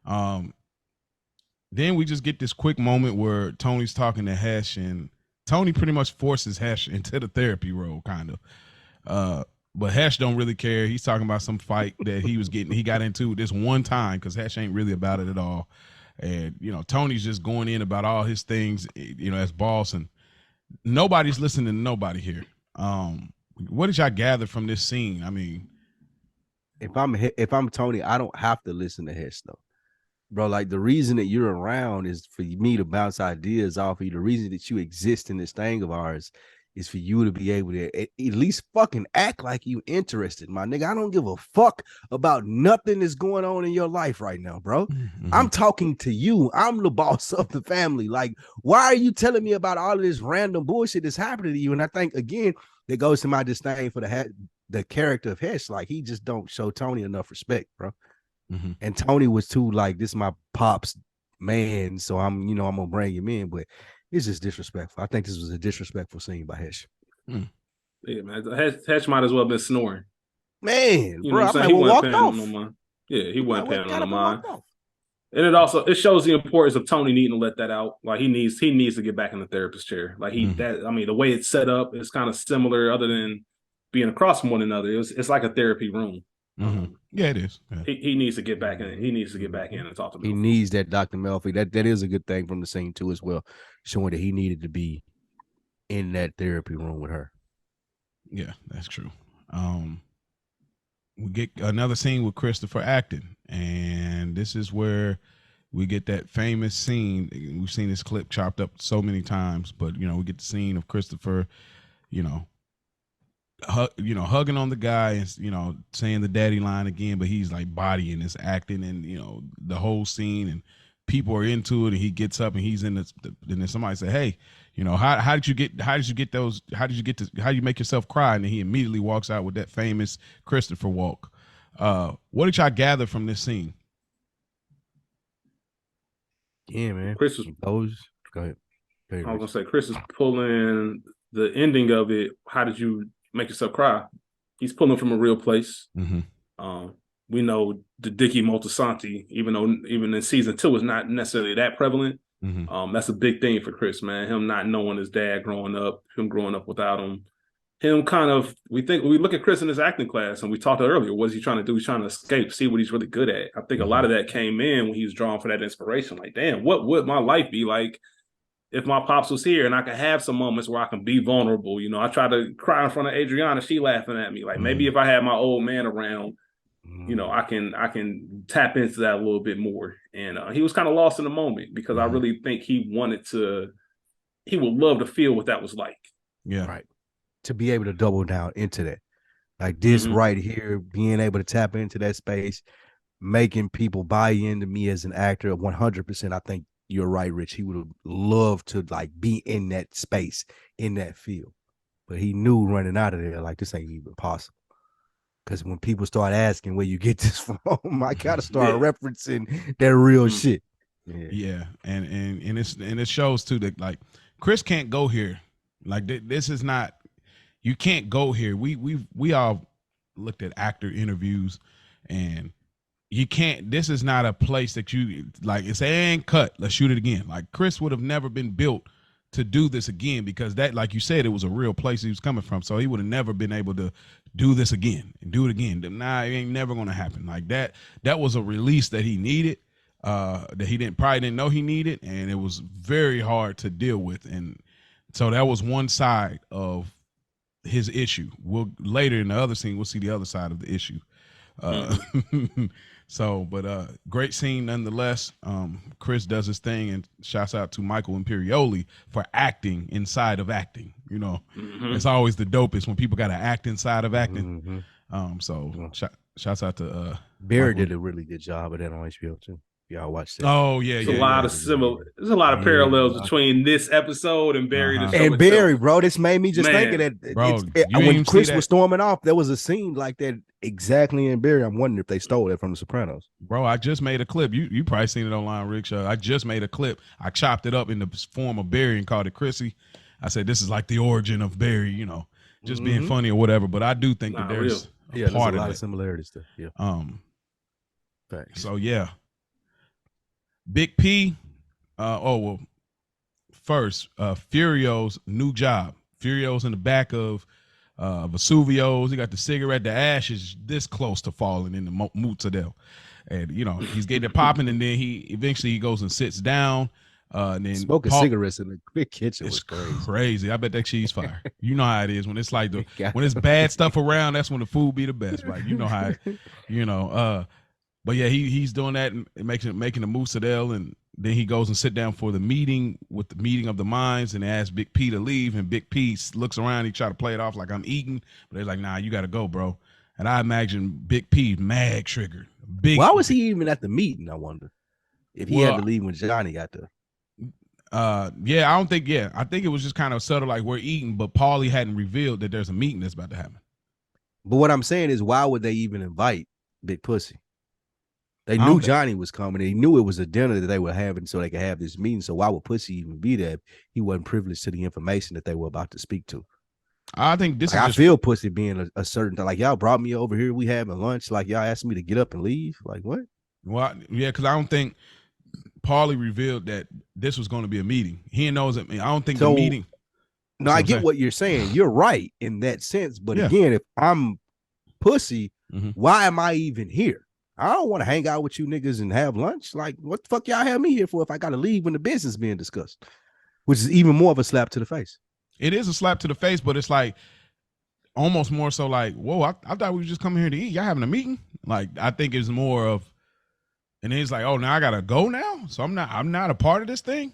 Then we just get this quick moment where Tony's talking to Hesh, and Tony pretty much forces Hesh into the therapy role, kind of. But Hesh don't really care. He's talking about some fight that he got into this one time, because Hesh ain't really about it at all. And, you know, Tony's just going in about all his things, you know, as boss, and nobody's listening to nobody here. What did y'all gather from this scene? I mean, if I'm Tony, I don't have to listen to Hesh though, bro. Like, the reason that you're around is for me to bounce ideas off of you. The reason that you exist in this thing of ours is for you to be able to at least fucking act like you interested, my nigga. I don't give a fuck about nothing that's going on in your life right now, bro. Mm-hmm. I'm talking to you. I'm the boss of the family. Like, why are you telling me about all of this random bullshit that's happening to you? And I think, again, that goes to my disdain for the character of Hesh. Like, he just don't show Tony enough respect, bro. Mm-hmm. And Tony was too, like, this is my pop's man, so I'm gonna bring him in, but it's just disrespectful. I think this was a disrespectful scene by Hesh. Yeah, man. Hesh might as well have been snoring. Man, you bro, know, he wasn't paying no mind. Yeah, he wasn't paying no mind. And it shows the importance of Tony needing to let that out. Like, he needs to get back in the therapist chair. Like, the way it's set up is kind of similar, other than being across from one another. It's like a therapy room. Mm-hmm. Yeah, it is. Yeah. He needs to get back in. He needs to get back in and talk to me. He needs that Dr. Melfi. That is a good thing from the scene too, as well, showing that he needed to be in that therapy room with her. Yeah, that's true. We get another scene with Christopher acting, and this is where we get that famous scene. We've seen this clip chopped up so many times, but we get the scene of Christopher, hugging on the guy and saying the daddy line again, but he's like bodying his acting and the whole scene, and people are into it, and he gets up and he's in this, and then somebody say, hey, how did you make yourself cry? And then he immediately walks out with that famous Christopher walk. What did y'all gather from this scene? Yeah, man. Chris was, go ahead. I was gonna say Chris is pulling the ending of it. How did you make yourself cry? He's pulling from a real place. Mm-hmm. We know the Dickie Moltisanti, even in season 2, is not necessarily that prevalent. Mm-hmm. That's a big thing for Chris, man. Him not knowing his dad growing up, him growing up without him. Him kind of, we look at Chris in his acting class, and we talked earlier, what is he trying to do? He's trying to escape, see what he's really good at. I think a lot of that came in when he was drawn for that inspiration. Like, damn, what would my life be like if my pops was here and I could have some moments where I can be vulnerable? I try to cry in front of Adriana, she laughing at me. Like, maybe if I had my old man around, I can tap into that a little bit more. And he was kind of lost in the moment because I really think he would love to feel what that was like. Yeah. Right. To be able to double down into that. Like this right here, being able to tap into that space, making people buy into me as an actor 100%. I think you're right, Rich. He would have loved to like be in that space, in that field. But he knew running out of there, like this ain't even possible. Because when people start asking where you get this from, I gotta start referencing that real shit. Yeah. And it shows too that like Chris can't go here. Like this is not, you can't go here. We all looked at actor interviews, and you can't, this is not a place that you like, it's and cut, let's shoot it again. Like Chris would have never been built to do this again, because that, like you said, it was a real place he was coming from. So he would have never been able to do this again and do it again. Nah, it ain't never gonna happen. Like that was a release that he needed, that he probably didn't know he needed, and it was very hard to deal with. And so that was one side of his issue. We'll later in the other scene, we'll see the other side of the issue. So, but great scene nonetheless. Chris does his thing, and shouts out to Michael Imperioli for acting inside of acting. It's always the dopest when people got to act inside of acting. So shouts out to Barry Michael. did a really good job of that on HBO too. Y'all watch that. Oh yeah, There's a lot of parallels between this episode and Barry. And Barry, bro, this made me just think of that. Bro, when Chris was storming off, there was a scene like that exactly in Barry. I'm wondering if they stole it from The Sopranos. Bro, I just made a clip. You probably seen it online, Rick. I just made a clip. I chopped it up in the form of Barry and called it Chrissy. I said this is like the origin of Barry, just being funny or whatever. But I do think that there's a lot of similarities there. Yeah. Thanks. So yeah. Big P, first, Furio's new job. Furio's in the back of Vesuvio's. He got the cigarette. The ash is this close to falling in the mozzarella. And, he's getting it popping, and then he eventually goes and sits down. And then smoking cigarettes in the big kitchen was crazy. I bet that cheese fire. You know how it is when it's like when it's bad stuff around, that's when the food be the best, right? You know how it, but yeah, he's doing that and making the mozzarella, and then he goes and sit down for the meeting of the minds, and asks Big P to leave, and Big P looks around, he try to play it off like I'm eating, but they're like, nah, you got to go, bro. And I imagine Big P mad triggered. Why was he even at the meeting? I wonder if he had to leave when Johnny got there. I think it was just kind of subtle, like we're eating, but Paulie hadn't revealed that there's a meeting that's about to happen. But what I'm saying is, why would they even invite Big Pussy? They knew Johnny was coming. They knew it was a dinner that they were having so they could have this meeting. So why would Pussy even be there if he wasn't privileged to the information that they were about to speak to? I think this is I feel Pussy being a certain time. Like, y'all brought me over here. We having lunch. Like, y'all asked me to get up and leave. Like, what? Well, yeah, because I don't think Paulie revealed that this was going to be a meeting. He knows it. I don't think the meeting. No, I get what you're saying. You're right in that sense. But again, if I'm Pussy, why am I even here? I don't want to hang out with you niggas and have lunch. Like, what the fuck y'all have me here for if I got to leave when the business is being discussed? Which is even more of a slap to the face. It is a slap to the face, but it's like almost more so like, whoa, I thought we were just coming here to eat. Y'all having a meeting? Like, I think it's more of, and then it's like, oh, now I gotta go now, so I'm not a part of this thing.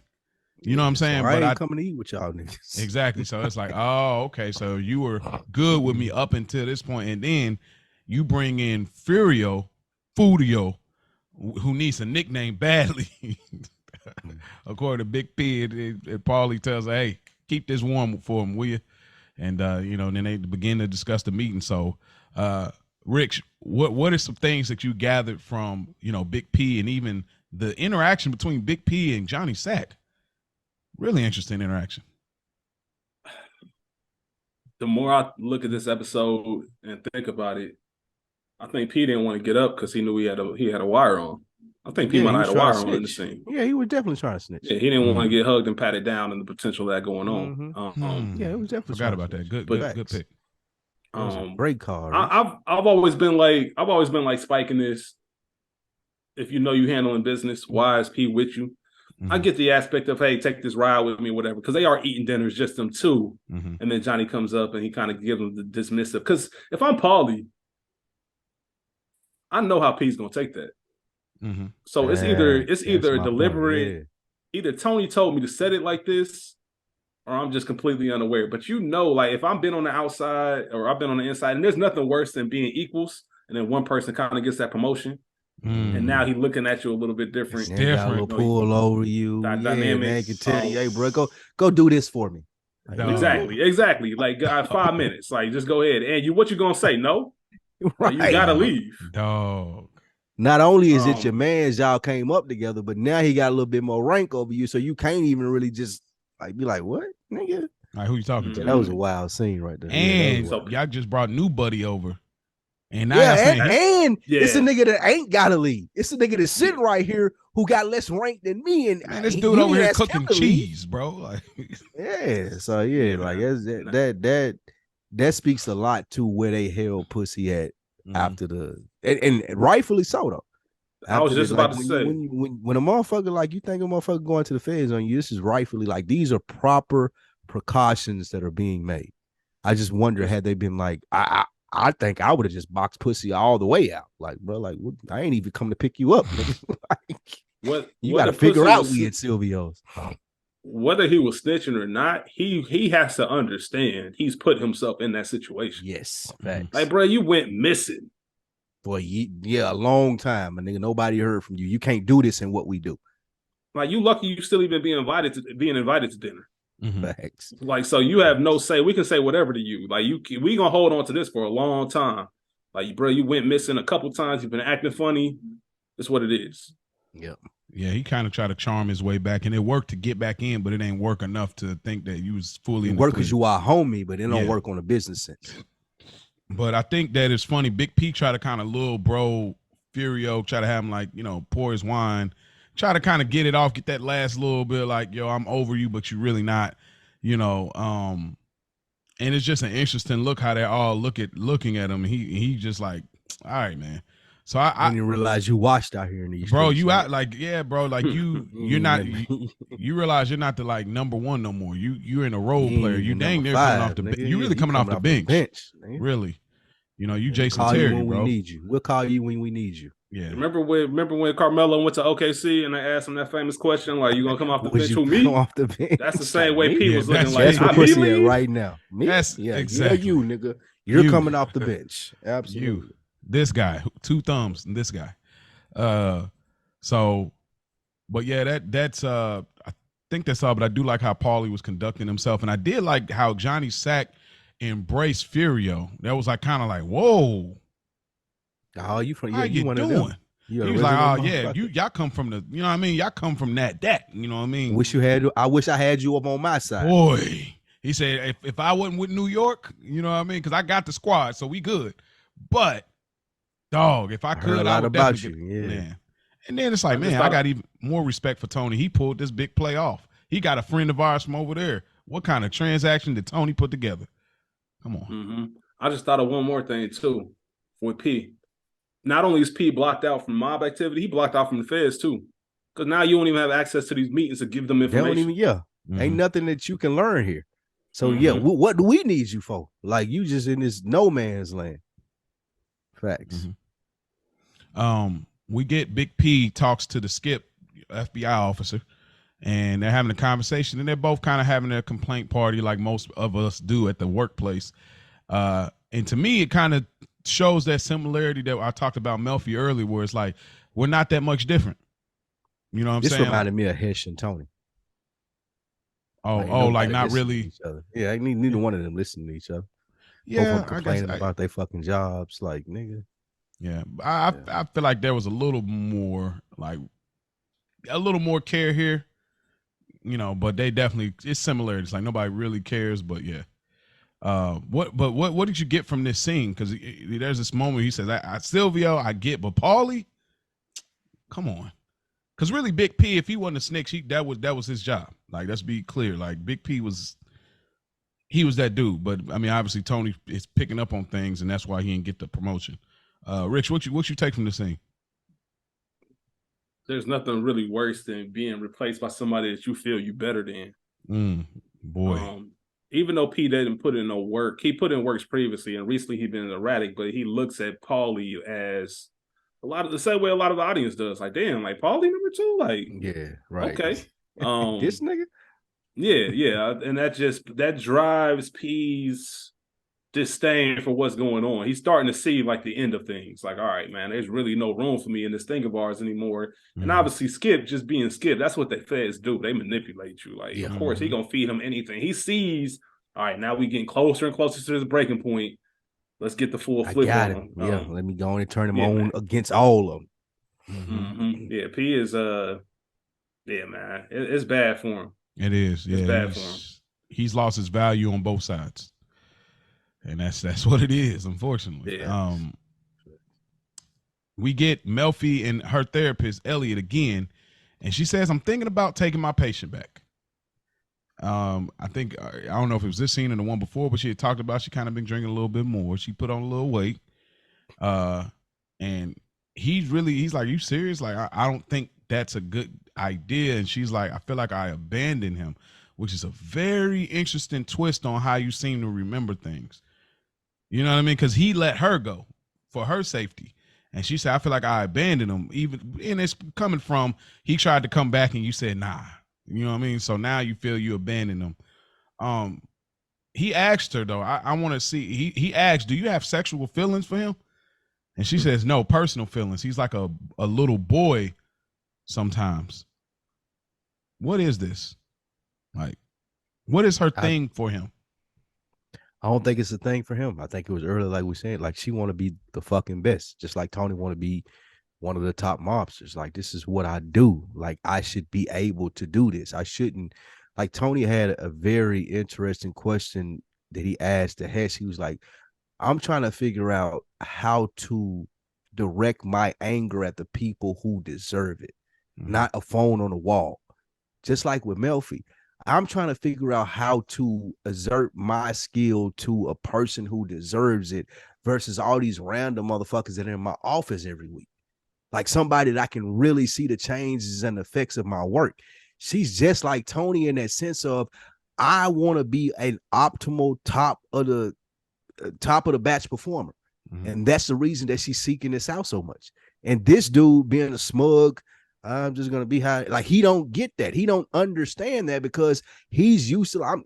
You know what I'm saying? So but I ain't coming to eat with y'all niggas. Exactly. So it's like, oh, okay. So you were good with me up until this point, and then you bring in Furio, who needs a nickname badly. According to Big P, and Paulie tells her, hey, keep this warm for him, will you? And then they begin to discuss the meeting. So Rich, what are some things that you gathered from, Big P and even the interaction between Big P and Johnny Sack? Really interesting interaction. The more I look at this episode and think about it, I think P didn't want to get up because he knew he had a wire on. I think P might have had a wire on in the scene. Yeah, he was definitely trying to snitch. Yeah, he didn't want to get hugged and patted down and the potential of that going on. Yeah, it was definitely forgot about that. Good pick. Great call. I've always been like spiking this. If you know you handling business, why is P with you? Mm-hmm. I get the aspect of, hey, take this ride with me, whatever, because they are eating dinners, just them two. Mm-hmm. And then Johnny comes up and he kind of gives them the dismissive. Because if I'm Paulie, I know how P's gonna take that. Mm-hmm. So it's either deliberate. Either Tony told me to set it like this, or I'm just completely unaware. But like if I've been on the outside or I've been on the inside, and there's nothing worse than being equals, and then one person kind of gets that promotion. And now he's looking at you a little bit different. Got a little pull over you. Man can tell you, hey, bro, go do this for me. Like, exactly. Like 5 minutes. Like, just go ahead. And what you gonna say? No, right. You gotta leave, dog. Not only is it your man's, y'all came up together, but now he got a little bit more rank over you, so you can't even really just like be like, what, nigga? Like, who you talking to? That was a wild scene right there. And y'all just brought new buddy over. And now it's a nigga that ain't gotta leave. It's a nigga that's sitting right here who got less rank than me. And man, this dude over here cooking cheese, bro. Like, so like that speaks a lot to where they held pussy at after the and rightfully so though. I was just about to say when a motherfucker like you think a motherfucker going to the feds on you, this is rightfully like these are proper precautions that are being made. I just wonder had they been like I think I would have just boxed pussy all the way out. Like, bro, like I ain't even come to pick you up. Like, you got to figure out we at Silvio's. Whether he was snitching or not, he has to understand he's put himself in that situation. Yes, facts. Like, bro, you went missing. Boy, a long time, and nigga, nobody heard from you. You can't do this in what we do. Like, you lucky you still even being invited to dinner. Facts. Like, so you have no say. We can say whatever to you. Like, we gonna hold on to this for a long time. Like, bro, you went missing a couple times. You've been acting funny. That's what it is. Yep. Yeah, he kind of tried to charm his way back, and it worked to get back in, but it ain't work enough to think that you was fully in the work because you are homie, but it don't work on a business sense. But I think that it's funny. Big P tried to kind of little bro Furio, try to have him like, pour his wine, try to kind of get it off, get that last little bit like, yo, I'm over you, but you really not, and it's just an interesting look how they all looking at him. He just like, all right, man. So I didn't realize you washed out here in these bro. streets, You right? Out like bro. Like you're not. You realize you're not the like number one no more. You're in a role player. You dang near coming off the bench. You really coming off the bench. Really, you Jason Terry, when bro. We need you. We'll call you when we need you. Yeah. Remember when Carmelo went to OKC and they asked him that famous question, like, you gonna come off the bench? Who, me? Off the bench? That's the same way P was looking like. That's what pussy at right now. Me? Exactly. You nigga. You're coming off the bench. Absolutely. This guy, 2 thumbs, and this guy. But yeah, that's I think that's all. But I do like how Paulie was conducting himself, and I did like how Johnny Sack embraced Furio. That was like kind of like, whoa. Oh, you from? How you doing? He was like, oh yeah, y'all come from the, you know what I mean? Y'all come from that, you know what I mean? I wish I had you up on my side. Boy, he said if I wasn't with New York, you know what I mean? Because I got the squad, so we good. But dog, if I could, I would definitely get, man. And then it's like, man, I got even more respect for Tony. He pulled this big play off. He got a friend of ours from over there. What kind of transaction did Tony put together? Come on. Mm-hmm. I just thought of one more thing too with P. Not only is P blocked out from mob activity, he blocked out from the feds too. Because now you don't even have access to these meetings to give them information. Ain't nothing that you can learn here. So yeah, what do we need you for? Like you just in this no man's land. Facts. We get Big P talks to the Skip FBI officer, and they're having a conversation, and they're both kind of having a complaint party like most of us do at the workplace. And to me, it kind of shows that similarity that I talked about Melfi earlier, where it's like we're not that much different. You know what I'm saying? This reminded me of Hesh and Tony. Like not really. Yeah, neither one of them listen to each other. Yeah, both of them complaining about their fucking jobs, like nigga. Yeah, I feel like there was a little more care here, you know. But they definitely, it's similar. It's like nobody really cares, but yeah. What did you get from this scene? Because there's this moment he says, Silvio, I get, but Paulie, come on. Because really, Big P, if he wasn't a snitch, that was his job. Like, let's be clear. Like, Big P was that dude. But I mean, obviously, Tony is picking up on things, and that's why he didn't get the promotion. Rich, what you take from the scene? There's nothing really worse than being replaced by somebody that you feel you better than. Boy. Even though P didn't put in no work, he put in works previously, and recently he's been erratic, but he looks at Paulie as the same way a lot of the audience does. Like, damn, like Paulie number 2? Like, yeah, right. Okay. This nigga? Yeah. And that drives P's disdain for what's going on. He's starting to see like the end of things. Like, all right, man, there's really no room for me in this thing of ours anymore. And obviously Skip just being Skip, that's what the feds do. They manipulate you. Like, of course, he gonna feed him anything. He sees, all right, now we getting closer and closer to the breaking point. Let's get the full flip on him. Yeah, let me go on and turn him on against all of them. Yeah, P is man, it's bad for him. It is. Yeah, it's bad for him. He's lost his value on both sides. And that's what it is, unfortunately. Yeah. We get Melfi and her therapist, Elliot, again, and she says, I'm thinking about taking my patient back. I think, I don't know if it was this scene or the one before, but she had talked about she kind of been drinking a little bit more. She put on a little weight. And he's like, you serious? Like, I don't think that's a good idea. And she's like, I feel like I abandoned him, which is a very interesting twist on how you seem to remember things. You know what I mean? Because he let her go for her safety. And she said, I feel like I abandoned him. And it's coming from, he tried to come back and you said, nah. You know what I mean? So now you feel you abandoned him. He asked her, though, I want to see, he asked, do you have sexual feelings for him? And she says, no, personal feelings. He's like a little boy sometimes. What is this? Like, what is her thing for him? I don't think it's a thing for him. I think it was earlier, like we said, like she want to be the fucking best, just like Tony want to be one of the top mobsters. Like, this is what I do. Like, I should be able to do this. I shouldn't. Like, Tony had a very interesting question that he asked to Hesh. He was like, I'm trying to figure out how to direct my anger at the people who deserve it, not a phone on the wall. Just like with Melfi, I'm trying to figure out how to exert my skill to a person who deserves it versus all these random motherfuckers that are in my office every week. Like somebody that I can really see the changes and effects of my work. She's just like Tony in that sense of, I want to be an optimal top of the batch performer. And that's the reason that she's seeking this out so much. And this dude being a smug, I'm just gonna be high. Like, he don't get that. He don't understand that because he's used to. I'm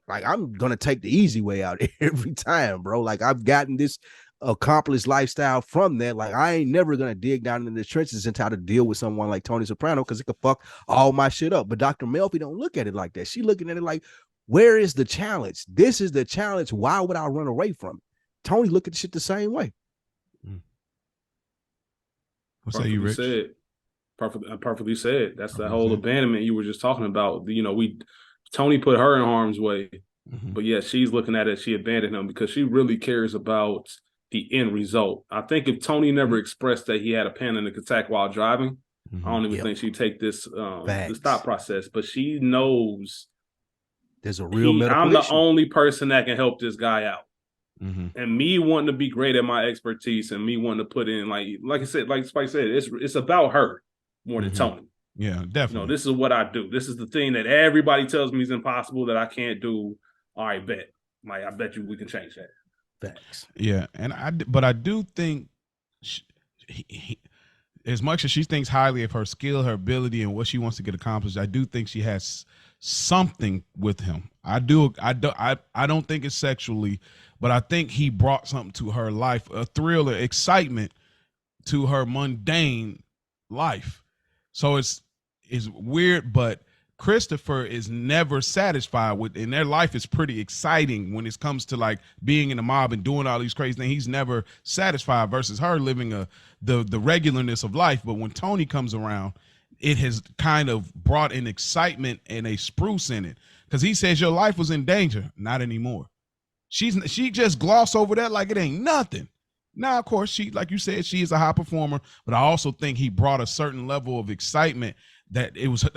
gonna take the easy way out every time, bro. Like, I've gotten this accomplished lifestyle from that. Like, I ain't never gonna dig down in the trenches and try to deal with someone like Tony Soprano because it could fuck all my shit up. But Dr. Melfi don't look at it like that. She looking at it like, where is the challenge? This is the challenge. Why would I run away from it? Tony look at the shit the same way. What say you, Rich? Perfectly said. That's the whole abandonment you were just talking about. You know, Tony put her in harm's way, but yeah, she's looking at it. She abandoned him because she really cares about the end result. I think if Tony never expressed that he had a panic attack while driving, I don't even think she'd take this thought process. But she knows there's a real medical I'm the issue. only person that can help this guy out. And me wanting to be great at my expertise and me wanting to put in, like I said, like Spike said, it's about her more than Tony. Yeah, definitely. This is what I do. This is the thing that everybody tells me is impossible that I can't do. All right, bet. Like, I bet you we can change that. Facts. Yeah, and I do think as much as she thinks highly of her skill, her ability, and what she wants to get accomplished, I do think she has something with him. I don't think it's sexually, but I think he brought something to her life, a thrill, excitement to her mundane life. So it's weird, but Christopher is never satisfied with, and their life is pretty exciting when it comes to like being in the mob and doing all these crazy things. He's never satisfied versus her living the regularness of life. But when Tony comes around, it has kind of brought an excitement and a spruce in it, because he says your life was in danger. Not anymore. She just glossed over that like it ain't nothing. Now, of course, she, like you said, she is a high performer, but I also think he brought a certain level of excitement that it was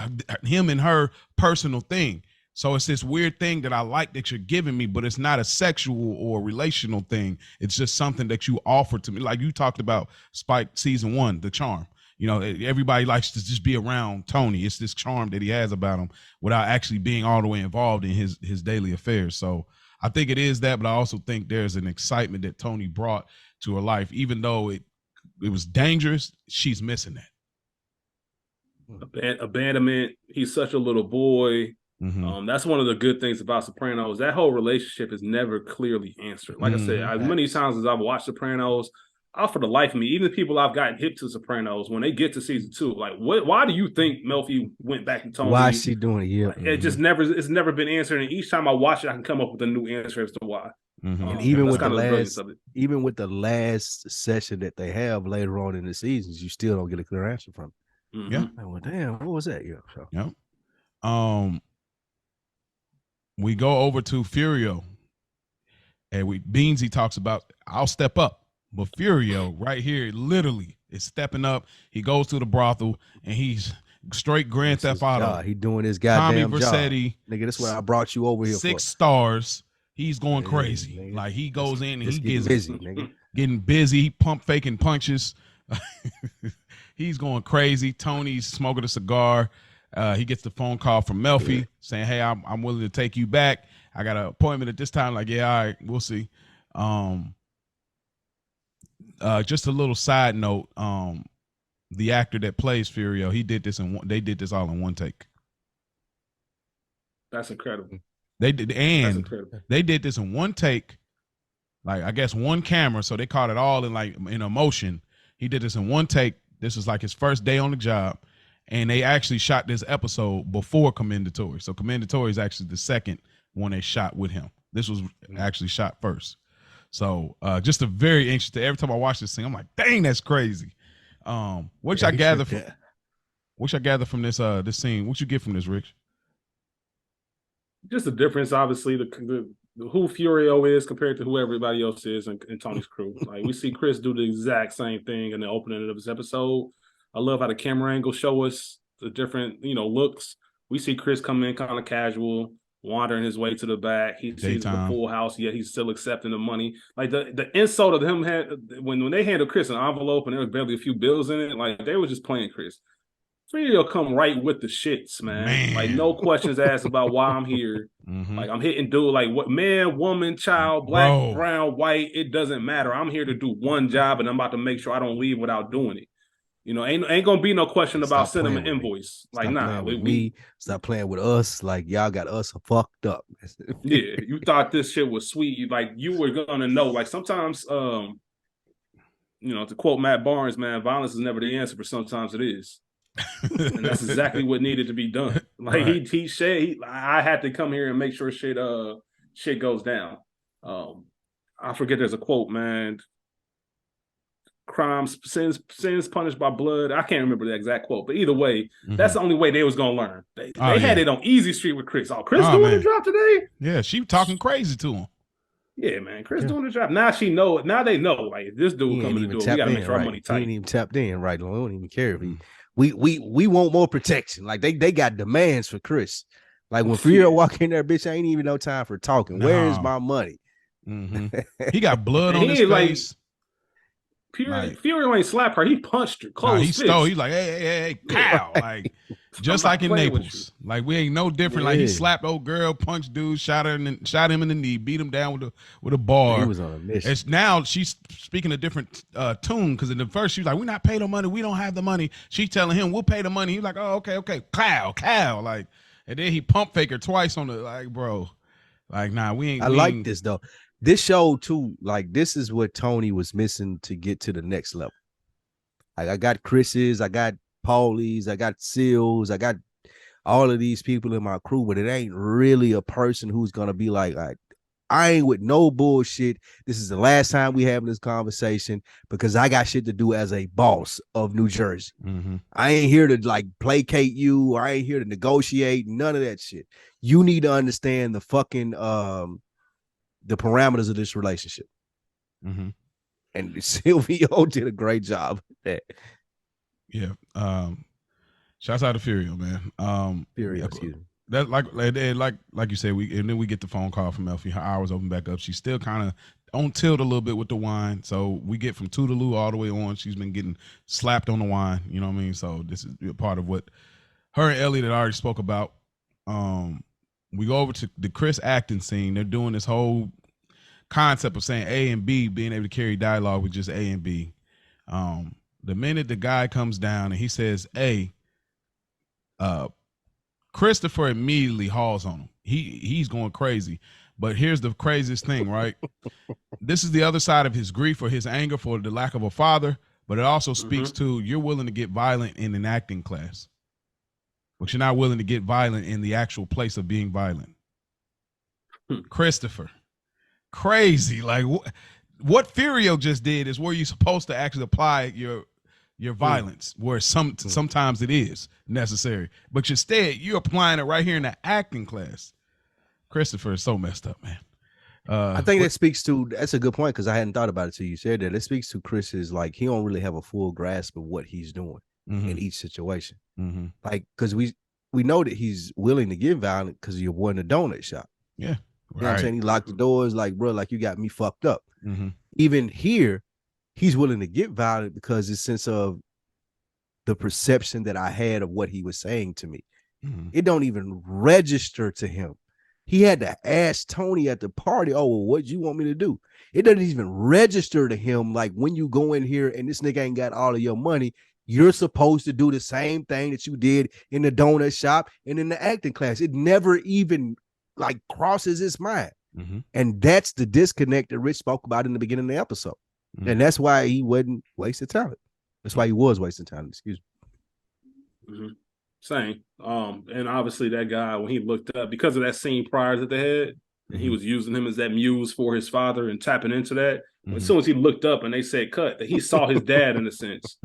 him and her personal thing. So it's this weird thing that I like that you're giving me, but it's not a sexual or relational thing. It's just something that you offer to me. Like you talked about Spike season 1, the charm. You know, everybody likes to just be around Tony. It's this charm that he has about him without actually being all the way involved in his daily affairs. So I think it is that, but I also think there's an excitement that Tony brought to her life. Even though it was dangerous, she's missing that. Abandonment. He's such a little boy. Mm-hmm. That's one of the good things about Sopranos. That whole relationship is never clearly answered. Like I said, as many times as I've watched Sopranos, for the life of me, even the people I've gotten hip to Sopranos, when they get to season 2, like, why do you think Melfi went back to Tony? Why is she doing it? Yeah, like, it's never been answered. And each time I watch it, I can come up with a new answer as to why. Mm-hmm. And even with the last session that they have later on in the seasons, you still don't get a clear answer from it. Mm-hmm. Yeah. Like, well, damn, what was that? Yeah. So. Yep. We go over to Furio, and Beansy talks about, I'll step up, but Furio right here literally is stepping up. He goes to the brothel and he's straight Grand Theft Auto. He doing his goddamn Tommy Vercetti, job. Nigga, that's what I brought you over here 6 for. stars. He's going crazy. Nigga. Like he goes in and he gets busy, nigga. Getting busy. He pump faking punches. He's going crazy. Tony's smoking a cigar. He gets the phone call from Melfi saying, "Hey, I'm willing to take you back. I got an appointment at this time." Like, yeah, all right, we'll see. Just a little side note. The actor that plays Furio, they did this all in one take. That's incredible. They did this in one take, like I guess one camera. So they caught it all in emotion. He did this in one take. This was like his first day on the job, and they actually shot this episode before Commendatory. So Commendatory is actually the second one they shot with him. This was actually shot first. So just a very interesting. Every time I watch this thing, I'm like, dang, that's crazy. What I gather from this this scene? What you get from this, Rich? Just the difference, obviously, the who Furio is compared to who everybody else is in Tony's crew. Like, we see Chris do the exact same thing in the opening of this episode. I love how the camera angles show us the different, looks. We see Chris come in kind of casual, wandering his way to the back. He sees the full house, yet he's still accepting the money. Like the insult of him when they handed Chris an envelope and there was barely a few bills in it, like they were just playing Chris. Furio come right with the shits, man. Like, no questions asked about why I'm here. Mm-hmm. Like, I'm hitting dude, like, what, man, woman, child, black, brown, white, it doesn't matter. I'm here to do one job, and I'm about to make sure I don't leave without doing it. Ain't gonna be no question about sending an invoice. Like, nah, stop playing with us. Like, y'all got us fucked up. Yeah, you thought this shit was sweet. Like, you were gonna know. Like, sometimes, to quote Matt Barnes, man, violence is never the answer, but sometimes it is. And that's exactly what needed to be done. Like, right. he said, I had to come here and make sure shit goes down. I forget there's a quote, man. Crimes, sins punished by blood. I can't remember the exact quote, but either way, that's the only way they was gonna learn. They had it on Easy Street with Chris. Chris doing the drop today? Yeah, she talking crazy to him. Yeah, man, Chris doing the drop. Now she know it. Now they know. Like, if this dude coming to do it, we gotta make sure our money tight. He ain't even tapped in, right? We don't even care if he. We want more protection. Like, they got demands for Chris. Like, when Furio walk in there, bitch, I ain't even no time for talking. No. Where is my money? He got blood on his face. Fury ain't slap her. He punched her. He stole. He's like, hey, cow. Like, just like in Naples. Like, we ain't no different. Like, he slapped old girl, punched dude, shot him in the knee, beat him down with a bar. He was on a mission. It's now she's speaking a different tune, because in the first she was like, we're not paying no money. We don't have the money. She's telling him, we'll pay the money. He's like, oh, okay. Cow. Like, and then he pump fake her twice on the, like, bro. Like, nah, we ain't. I like this, though. This show, too, like, this is what Tony was missing to get to the next level. Like, I got Chris's, I got Paulie's, I got Seals, I got all of these people in my crew, but it ain't really a person who's going to be like, I ain't with no bullshit. This is the last time we having this conversation because I got shit to do as a boss of New Jersey. Mm-hmm. I ain't here to, like, placate you. I ain't here to negotiate. None of that shit. You need to understand the fucking the parameters of this relationship. Mm-hmm. And Silvio did a great job at that. Yeah. Shouts out to Furio, man. Furio, excuse me. That like you said, and then we get the phone call from Elfie. Her hours open back up. She's still kind of on tilt a little bit with the wine. So we get from Toodaloo all the way on. She's been getting slapped on the wine. You know what I mean? So this is a part of what her and Elliot had already spoke about. We go over to the Chris acting scene. They're doing this whole concept of saying A and B, being able to carry dialogue with just A and B. The minute the guy comes down and he says A, Christopher immediately hauls on him. He's going crazy. But here's the craziest thing, right? This is the other side of his grief or his anger for the lack of a father, but it also speaks to you're willing to get violent in an acting class, but you're not willing to get violent in the actual place of being violent. Christopher. Crazy. Like what Furio just did is where you're supposed to actually apply your violence, where sometimes it is necessary, but instead you're applying it right here in the acting class. Christopher is so messed up, man. I think that speaks to, that's a good point, because I hadn't thought about it till you said that. It speaks to Chris's, like, he don't really have a full grasp of what he's doing in each situation. Like, because we know that he's willing to get violent because you're in the donut shop. Yeah. You know what I'm saying? He locked the doors, like, bro, like, you got me fucked up. Even here, he's willing to get violent because his sense of the perception that I had of what he was saying to me. It don't even register to him. He had to ask Tony at the party, oh, well, what do you want me to do? It doesn't even register to him. Like, when you go in here and this nigga ain't got all of your money, you're supposed to do the same thing that you did in the donut shop and in the acting class. It never even, like, crosses his mind. And that's the disconnect that Rich spoke about in the beginning of the episode. And that's why he wasn't wasting talent. That's why he was wasting time. Excuse me. Same. And obviously that guy, when he looked up, because of that scene prior that they had, and he was using him as that muse for his father and tapping into that. As soon as he looked up and they said cut, that he saw his dad in a sense.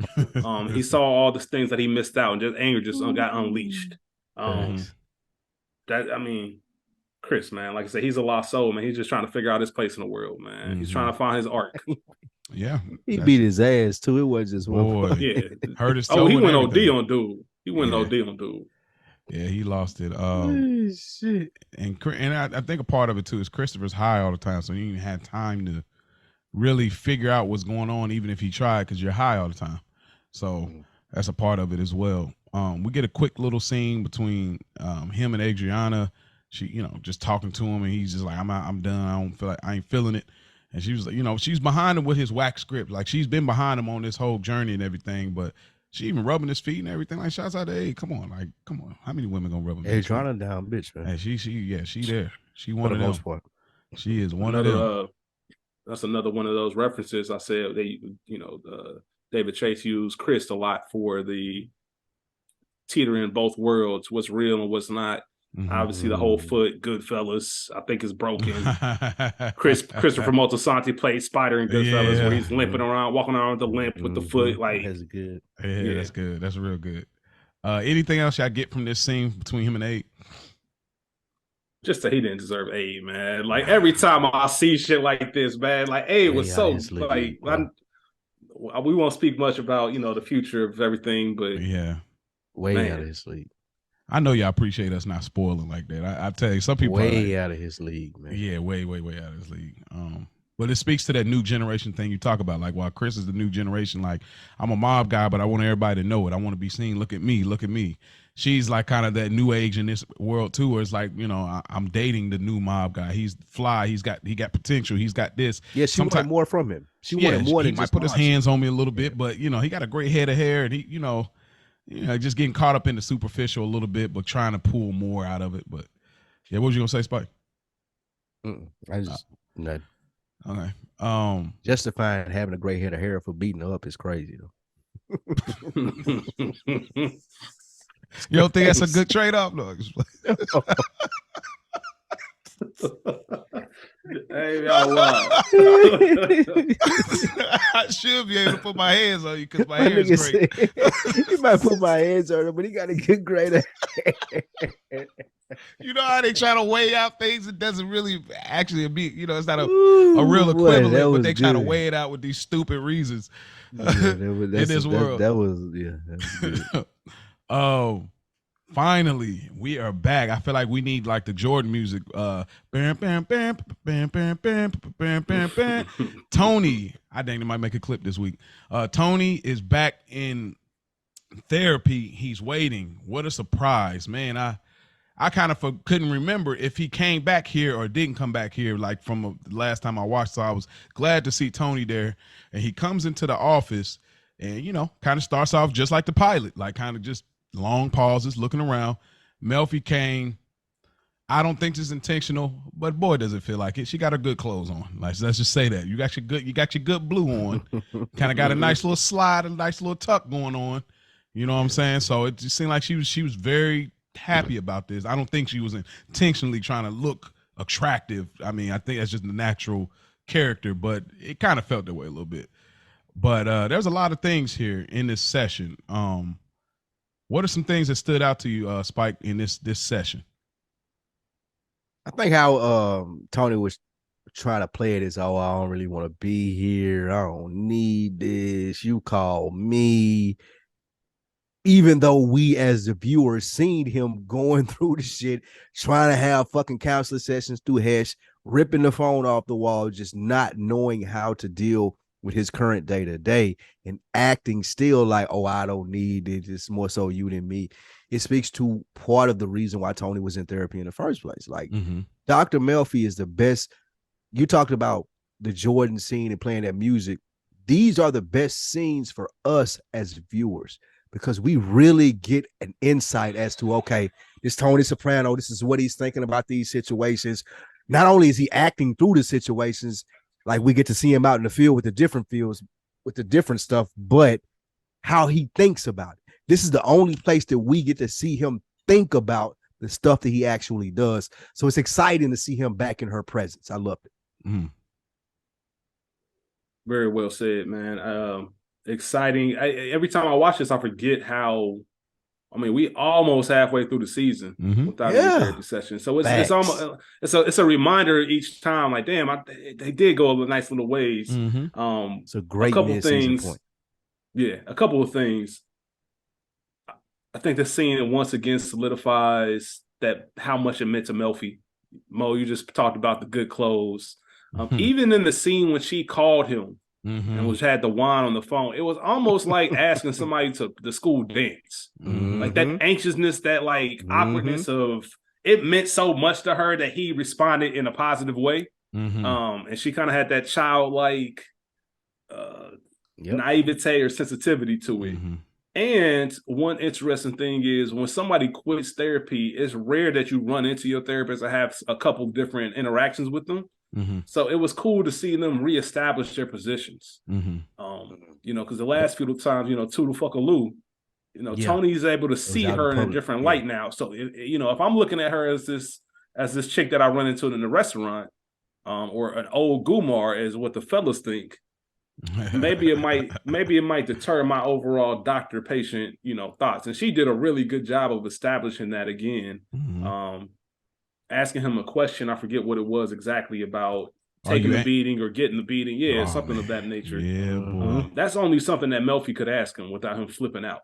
He saw all the things that he missed out, and just anger just got unleashed. That, I mean, Chris, man, like I said, he's a lost soul, man. He's just trying to figure out his place in the world, man. He's trying to find his arc. Yeah, he beat his ass too. It was just one. Yeah, hurt his toe. He went OD on dude. He went OD on dude. Yeah, he lost it. Shit. And I think a part of it too is Christopher's high all the time, so you didn't have time to really figure out what's going on, even if he tried, because you're high all the time. So that's a part of it as well. We get a quick little scene between him and Adriana. She, just talking to him, and he's just like, I'm done. I don't feel like, I ain't feeling it. And she was like, she's behind him with his whack script. Like, she's been behind him on this whole journey and everything, but she even rubbing his feet and everything. Like, shouts out to A. Come on. How many women gonna rub him? Adriana down, bitch, man. And she there. She one of them. Most part. She is one of them. That's another one of those references. I said David Chase used Chris a lot for the teetering both worlds, what's real and what's not. Obviously, the whole foot, Goodfellas, I think is broken. Christopher Moltisanti played Spider in Goodfellas, where he's limping around, walking around with the limp with the foot. Like, that's good. Yeah, that's good. That's real good. Anything else y'all get from this scene between him and Abe? Just that he didn't deserve Abe, man. Like, every time I see shit like this, man, like, Abe was so like. We won't speak much about the future of everything, but way out of his league. I know y'all appreciate us not spoiling like that. I tell you, some people way out of his league, man. Yeah, way out of his league. But it speaks to that new generation thing you talk about. Like, while Chris is the new generation, like, I'm a mob guy, but I want everybody to know it. I want to be seen. Look at me. Look at me. She's like kind of that new age in this world too, where it's like, you know, I'm dating the new mob guy. He's fly. He got potential. He's got this. Yeah, she wanted more from him. She wanted more than he might put his hands on me a little bit, but you know, he got a great head of hair, and he, you know, just getting caught up in the superficial a little bit, but trying to pull more out of it. But yeah, what was you gonna say, Spike? I just no. Okay. Justifying having a great head of hair for beating her up is crazy though. You don't think that's a good trade-off? No. Hey, y'all, wow. I should be able to put my hands on you because my hair is great. He might put my hands on him, but he got a good great hair. You know how they try to weigh out things? It doesn't really actually be, you know, it's not a real equivalent, but they try to weigh it out with these stupid reasons in this world. That was good. Finally, we are back. I feel like we need like the Jordan music. Bam, bam, bam, bam, bam, bam, bam, bam, bam, bam. Tony, I think they might make a clip this week. Tony is back in therapy. He's waiting. What a surprise, man. I kind of couldn't remember if he came back here or didn't come back here, like from the last time I watched. So I was glad to see Tony there. And he comes into the office and, you know, kind of starts off just like the pilot, like kind of just long pauses, looking around. Melfi came. I don't think this is intentional, but boy, does it feel like it. She got her good clothes on. Like, let's just say that. You got your good blue on. Kind of got a nice little slide, a nice little tuck going on. You know what I'm saying? So it just seemed like she was very happy about this. I don't think she was intentionally trying to look attractive. I mean, I think that's just the natural character, but it kind of felt that way a little bit. But there's a lot of things here in this session. What are some things that stood out to you, Spike, in this session? I think how Tony was trying to play it is, oh, I don't really want to be here. I don't need this. You call me. Even though we as the viewers seen him going through the shit, trying to have fucking counseling sessions through Hesh, ripping the phone off the wall, just not knowing how to deal with his current day-to-day and acting still like, oh, I don't need it. It's more so you than me. It speaks to part of the reason why Tony was in therapy in the first place. Like, Dr. Melfi is the best. You talked about the Jordan scene and playing that music. These are the best scenes for us as viewers because we really get an insight as to, okay, this Tony Soprano, this is what he's thinking about these situations. Not only is he acting through the situations, like we get to see him out in the field with the different fields, with the different stuff, but how he thinks about it. This is the only place that we get to see him think about the stuff that he actually does. So it's exciting to see him back in her presence. I loved it. Very well said, man. Exciting. Every time I watch this, I forget how. I mean, we almost halfway through the season without any therapy session. So it's almost it's a reminder each time. Like, damn, they did go a nice little ways. It's a great things. Point. Yeah, a couple of things. I think the scene once again solidifies that how much it meant to Melfi. Mo, you just talked about the good clothes. Even in the scene when she called him and had the wine on the phone, it was almost like asking somebody to the school dance. Like that anxiousness, that like awkwardness of it meant so much to her that he responded in a positive way. And she kind of had that childlike naivete or sensitivity to it. And one interesting thing is when somebody quits therapy, it's rare that you run into your therapist or have a couple different interactions with them. So it was cool to see them reestablish their positions. You know, because the last few times, you know, Toodle Fuckaloo, you know, Tony's able to see her in a different light now. So, you know, if I'm looking at her as this chick that I run into in the restaurant, or an old Gumar, as what the fellas think, maybe it might deter my overall doctor-patient, you know, thoughts. And she did a really good job of establishing that again. Asking him a question, I forget what it was exactly, about taking the beating or getting the beating. Yeah, something of that nature. Yeah, boy. That's only something that Melfi could ask him without him flipping out.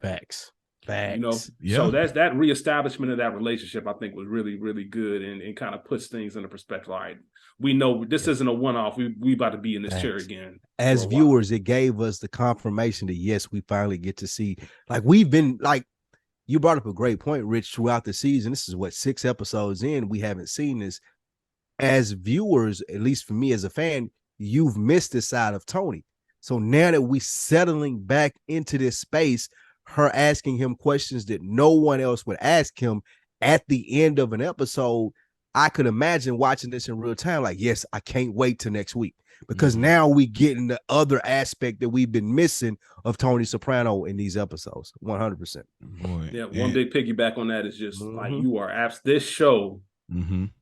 Facts. Facts. So that's that reestablishment of that relationship. I think was really, really good and kind of puts things into perspective. All right, we know this isn't a one-off. We about to be in this chair again. As viewers, it gave us the confirmation that yes, we finally get to see. Like we've been like. You brought up a great point, Rich, throughout the season. This is what 6 episodes in. We haven't seen this. As viewers, at least for me as a fan, you've missed this side of Tony. So now that we're settling back into this space, her asking him questions that no one else would ask him at the end of an episode, I could imagine watching this in real time. Like, yes, I can't wait till next week. Because now we getting the other aspect that we've been missing of Tony Soprano in these episodes. 100%. Yeah, one big piggyback on that is just like you are this show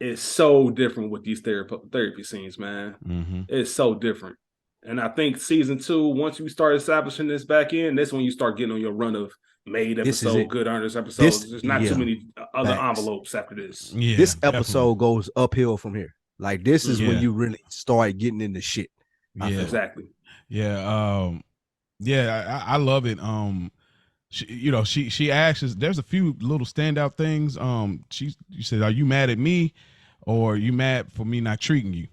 is so different with these therapy scenes, man. It's so different. And I think season 2, once you start establishing this back in, that's when you start getting on your run of made episode, good earnest episodes. There's not too many other envelopes after this. Yeah, this episode goes uphill from here. Like this is when you really start getting into shit. Yeah, exactly. Yeah, I love it. She asks. There's a few little standout things. You said, "Are you mad at me, or are you mad for me not treating you?"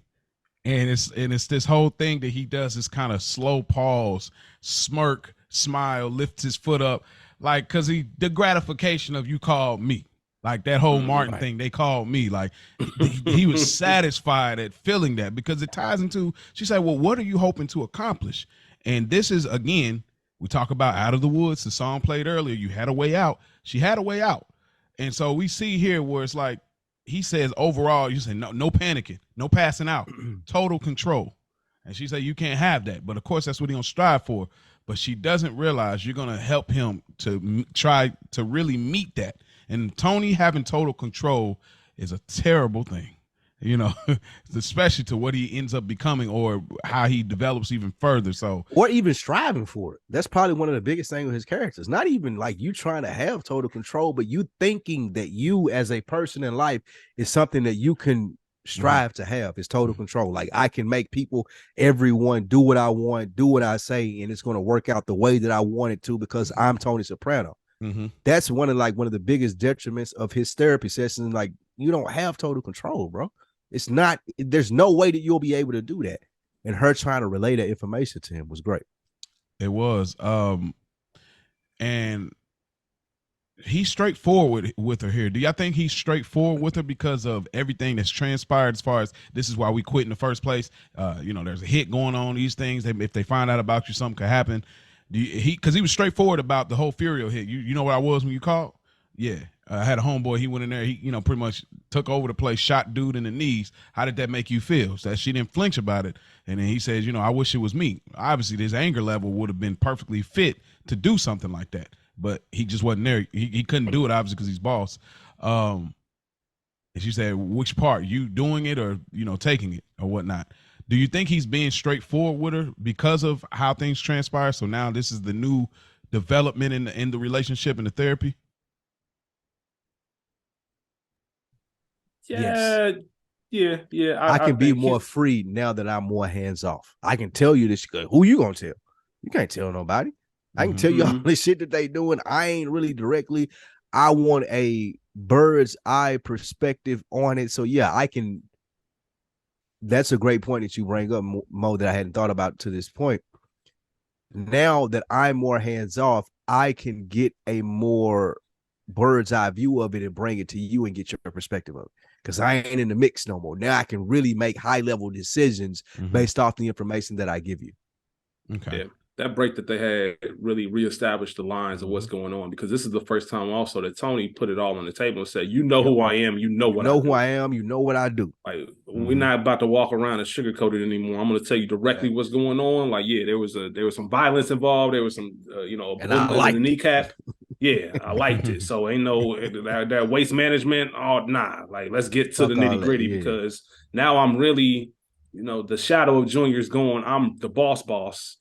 And it's this whole thing that he does this kind of slow pause, smirk, smile, lifts his foot up, like because the gratification of you called me. Like that whole Martin thing, they called me. Like he was satisfied at feeling that because it ties into, she said, well, what are you hoping to accomplish? And this is, again, we talk about Out of the Woods, the song played earlier, you had a way out. She had a way out. And so we see here where it's like, he says overall, you say, no panicking, no passing out, total control. And she said, you can't have that. But of course, that's what he's going to strive for. But she doesn't realize you're going to help him to try to really meet that. And Tony having total control is a terrible thing, especially to what he ends up becoming or how he develops even further. So, or even striving for it. That's probably one of the biggest things with his characters. Not even like you trying to have total control, but you thinking that you as a person in life is something that you can strive to have is total control. Like I can make everyone do what I want, do what I say, and it's going to work out the way that I want it to because I'm Tony Soprano. That's one of the biggest detriments of his therapy sessions. Like you don't have total control, bro. It's not, there's no way that you'll be able to do that. And her trying to relay that information to him was great. It was. And he's straightforward with her here. Do y'all think he's straightforward with her because of everything that's transpired as far as this is why we quit in the first place? There's a hit going on, these things. If they find out about you, something could happen. Because he was straightforward about the whole Furio hit. You know where I was when you called? Yeah. I had a homeboy. He went in there. He, pretty much took over the place, shot dude in the knees. How did that make you feel? So that she didn't flinch about it. And then he says, I wish it was me. Obviously, this anger level would have been perfectly fit to do something like that. But he just wasn't there. He couldn't do it, obviously, because he's boss. And she said, which part? You doing it or, taking it or whatnot? Do you think he's being straightforward with her because of how things transpire? So now this is the new development in the relationship and the therapy? Yeah. I can be more free now that I'm more hands off. I can tell you this. Who you gonna tell? You can't tell nobody. I can tell you all the shit that they doing. I ain't really directly. I want a bird's eye perspective on it. So yeah, I can. That's a great point that you bring up, Mo, that I hadn't thought about to this point. Now that I'm more hands off, I can get a more bird's eye view of it and bring it to you and get your perspective of it. Because I ain't in the mix no more. Now I can really make high level decisions based off the information that I give you. Okay. Yeah. That break that they had really reestablished the lines of what's going on, because this is the first time also that Tony put it all on the table and said, who I am, who I am, you know what I do. Like we're not about to walk around and sugarcoat it anymore. I'm going to tell you directly what's going on. Like, yeah, there was some violence involved. There was some, a bullet in the kneecap. Yeah, I liked it. So ain't no that waste management. Oh, nah. Like, let's get to the nitty gritty because now I'm really, the shadow of Junior's going. I'm the boss.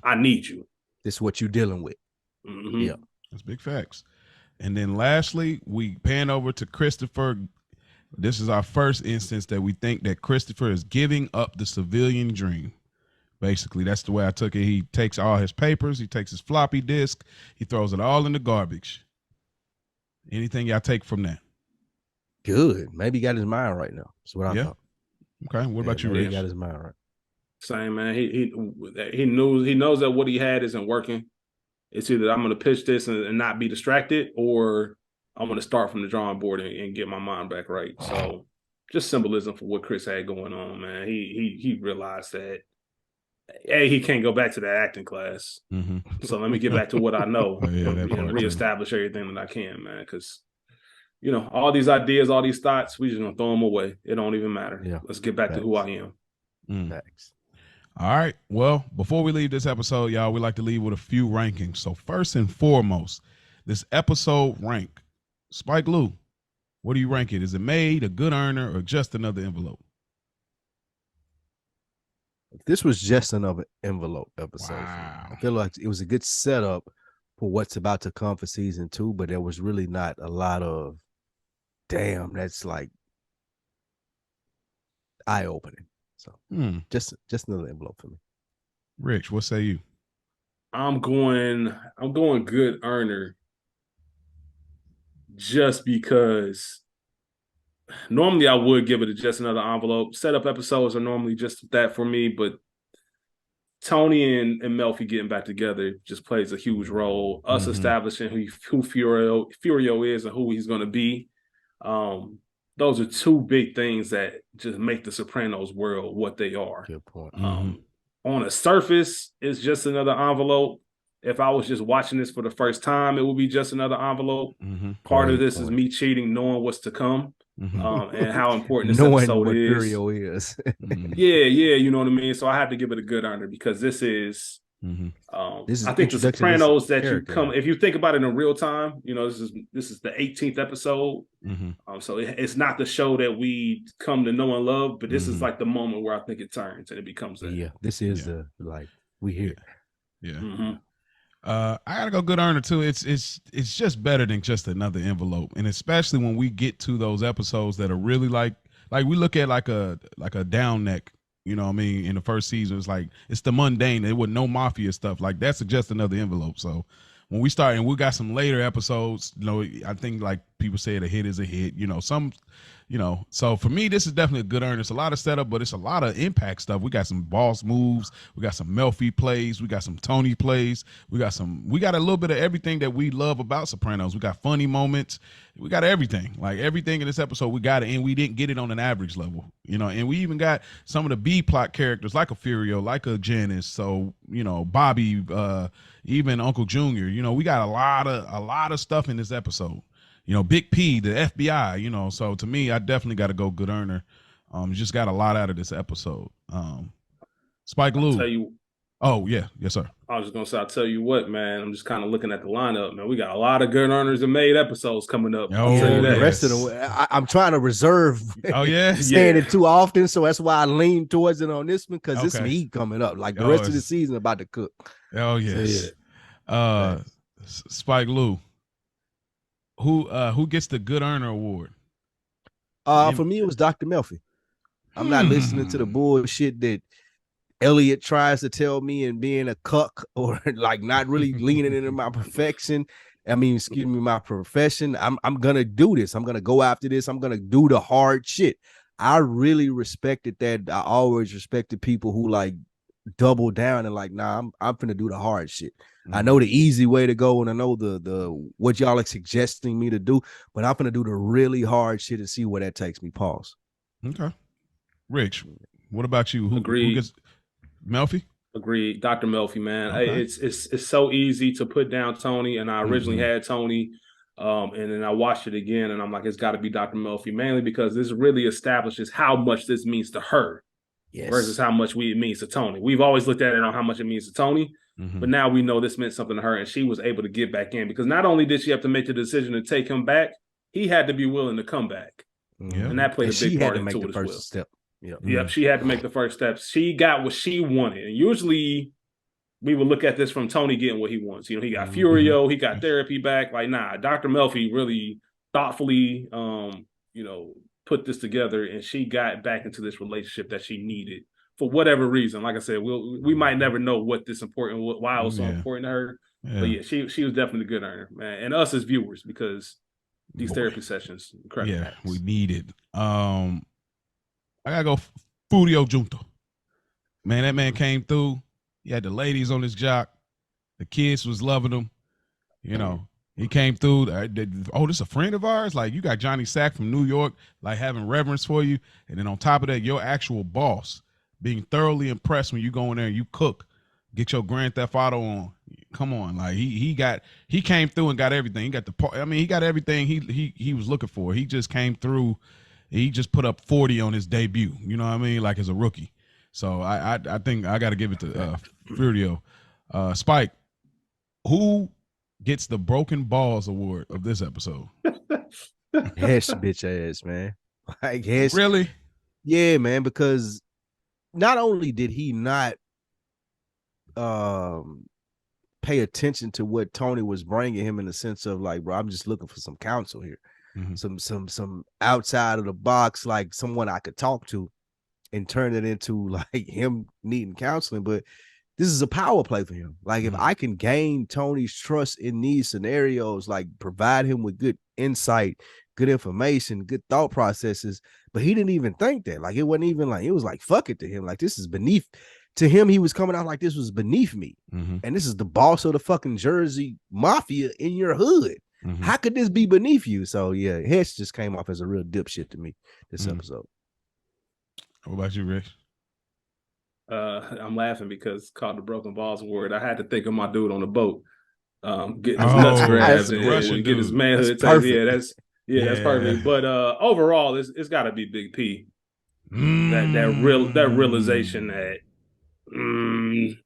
I need you. This is what you're dealing with. Yeah, that's big facts. And then lastly, we pan over to Christopher. This is our first instance that we think that Christopher is giving up the civilian dream Basically, that's the way I took it. He takes all his papers, he takes his floppy disk, he throws it all in the garbage. Anything y'all take from that? Good. Maybe he got his mind right now. That's what I thought. Okay. What about you, Rich? Rich? He got his mind right. Same, man. He knows that what he had isn't working. It's either I'm going to pitch this and not be distracted, or I'm going to start from the drawing board and get my mind back right. So just symbolism for what Chris had going on, man. He realized that, hey, he can't go back to that acting class. Mm-hmm. So let me get back to what I know and reestablish everything that I can, man. Because, all these ideas, all these thoughts, we just going to throw them away. It don't even matter. Yeah. Let's get back to who I am. Thanks. All right. Well, before we leave this episode, y'all, we like to leave with a few rankings. So first and foremost, this episode rank. Spike Lou, what do you rank it? Is it made, a good earner, or just another envelope? This was just another envelope episode. Wow. I feel like it was a good setup for what's about to come for season 2, but there was really not a lot of, damn, that's like eye-opening. So just another envelope for me. Rich, what say you? I'm going good earner, just because normally I would give it just another envelope. Setup episodes are normally just that for me, but Tony and Melfi getting back together just plays a huge role. Us establishing who Furio is and who he's going to be. Those are two big things that just make the Sopranos world what they are. Good point. On the surface, it's just another envelope. If I was just watching this for the first time, it would be just another envelope. Part of this is me cheating, knowing what's to come, and how important this episode what is. Furio is. Yeah, you know what I mean? So I have to give it a good earner, because this is I think the Sopranos that you come, if you think about it in real time, this is the 18th episode. So it's not the show that we come to know and love, but this is like the moment where I think it turns and it becomes that. Yeah, this is the we hear. Yeah. I gotta go good earner too. It's just better than just another envelope, and especially when we get to those episodes that are really like we look at like a down neck. You know what I mean? In the first season, it's the mundane. There was no mafia stuff. Like, that's just another envelope. So when we start, and we got some later episodes, I think like people say a hit is a hit, so for me, this is definitely a good earner. It's a lot of setup, but it's a lot of impact stuff. We got some boss moves. We got some Melfi plays. We got some Tony plays. We got a little bit of everything that we love about Sopranos. We got funny moments. We got everything. Like, everything in this episode, we got it, and we didn't get it on an average level, and we even got some of the B plot characters like a Furio, like a Janice. So, Bobby, even Uncle Junior, we got a lot of stuff in this episode. Big P, the FBI, so to me, I definitely got to go good earner. Just got a lot out of this episode. Spike Lou. Oh, yeah. Yes, sir. I was just going to say, I'll tell you what, man, I'm just kind of looking at the lineup, man. We got a lot of good earners and made episodes coming up. Oh, yeah, the rest of I'm trying to reserve saying it too often, so that's why I lean towards it on this one, because it's me coming up. Like, the rest of the season about to cook. Oh, yes. So, Spike Lou. Who gets the good earner award? For me, it was Dr. Melfi. I'm not listening to the bullshit that Elliot tries to tell me and being a cuck, or like not really leaning into my perfection. My profession. I'm gonna do this. I'm gonna go after this. I'm gonna do the hard shit. I really respected that. I always respected people who like double down and like, nah, I'm finna do the hard shit. I know the easy way to go, and I know the what y'all are suggesting me to do, but I'm finna do the really hard shit and see where that takes me. Pause. Okay. Rich, what about you? Agreed. Who gets Melfi? Agreed. Dr. Melfi, man. Okay. It's so easy to put down Tony, and I originally had Tony, and then I watched it again, and I'm like, it's got to be Dr. Melfi, mainly because this really establishes how much this means to her versus how much it means to Tony. We've always looked at it on how much it means to Tony, but now we know this meant something to her, and she was able to get back in, because not only did she have to make the decision to take him back, he had to be willing to come back. And that played a big part into it as well. Step. Yep, she had to make the first steps. She got what she wanted. And usually we would look at this from Tony getting what he wants. He got Furio, he got therapy back. Like, nah, Dr. Melfi really thoughtfully, put this together, and she got back into this relationship that she needed for whatever reason. Like I said, we might never know what this important, why it was so important to her. Yeah. But yeah, she was definitely a good earner, man, and us as viewers, because these therapy sessions, incredible. Yeah, we need it. I gotta go Furio Junto. Man, that man came through. He had the ladies on his jock. The kids was loving him. You know, he came through. Oh, this is a friend of ours? Like, you got Johnny Sack from New York, like, having reverence for you. And then on top of that, your actual boss being thoroughly impressed when you go in there and you cook. Get your Grand Theft Auto on. Come on. Like, he came through and got everything. He got he got everything he was looking for. He just came through. He just put up 40 on his debut. You know what I mean? Like, as a rookie. So I think I got to give it to Furio. Spike, who gets the Broken Balls Award of this episode? Hesh bitch ass, man. Like, Hesh. Really? Yeah, man, because not only did he not pay attention to what Tony was bringing him in the sense of, like, bro, I'm just looking for some counsel here. Mm-hmm. Some outside of the box, like someone I could talk to, and turn it into like him needing counseling. But this is a power play for him. Like, if I can gain Tony's trust in these scenarios, like provide him with good insight, good information, good thought processes, but he didn't even think that. Like, it wasn't even like, it was like, fuck it to him. Like, this is beneath. To him, he was coming out like this was beneath me. Mm-hmm. And this is the boss of the fucking Jersey Mafia in your hood. Mm-hmm. How could this be beneath you? So yeah, Hesh just came off as a real dipshit to me this episode. What about you, Rich? I'm laughing because called the Broken Balls Award. I had to think of my dude on the boat, getting his nuts grabbed and get his manhood. That's perfect. But overall, it's got to be Big P. That realization that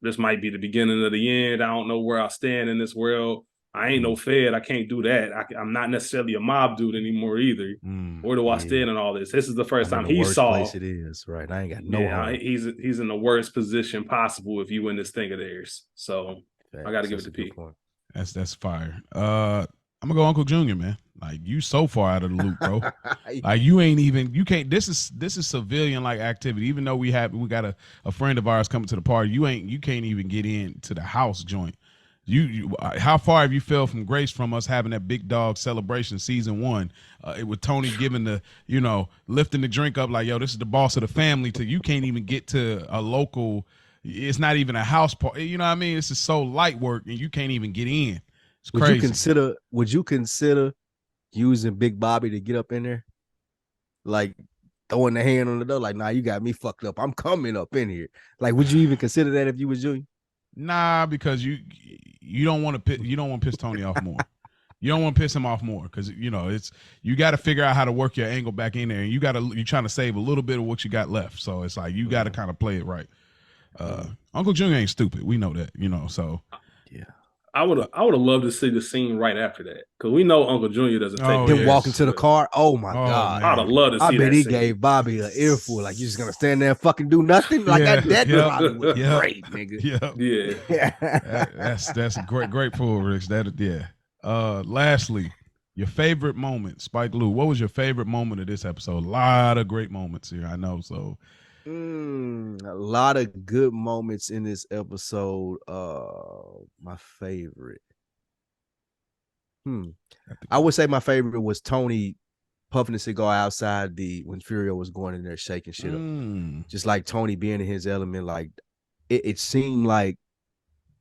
this might be the beginning of the end. I don't know where I stand in this world. I ain't no Fed. I can't do that. I'm not necessarily a mob dude anymore either. Where do I stand in all this? This is the first time he saw. Place it is right. I ain't got no. Yeah, he's in the worst position possible if you win this thing of theirs. So I got to give it to P. That's fire. I'm gonna go Uncle Junior, man. Like, you so far out of the loop, bro. Like, you can't. This is civilian like activity. Even though we got a friend of ours coming to the party, you can't even get into the house joint. You how far have you fell from grace from us having that big dog celebration season 1? It was Tony giving the, lifting the drink up like, yo, this is the boss of the family, to you can't even get to a local. It's not even a house party. You know what I mean? This is so light work and you can't even get in. It's crazy. Would you consider using Big Bobby to get up in there? Like, throwing the hand on the door, like, nah, you got me fucked up. I'm coming up in here. Like, would you even consider that if you was Junior? Nah, because you don't want to piss Tony off more. You don't want to piss him off more because you got to figure out how to work your angle back in there, and you're trying to save a little bit of what you got left. So it's like you got to kind of play it right. Uncle Junior ain't stupid. We know that, So yeah, I would have loved to see the scene right after that because we know Uncle Junior doesn't take him walking to the car. Oh my God, I'd have loved to see. I bet he gave Bobby an earful. Like, you just gonna stand there and fucking do nothing? Like, that Bobby was great, nigga. Yeah. That's a great pull, Rich. Lastly, your favorite moment, Spike Lee. What was your favorite moment of this episode? A lot of great moments here, I know. So. A lot of good moments in this episode. My favorite. I would say my favorite was Tony puffing a cigar outside when Furio was going in there shaking shit up. Just like Tony being in his element. Like, it seemed like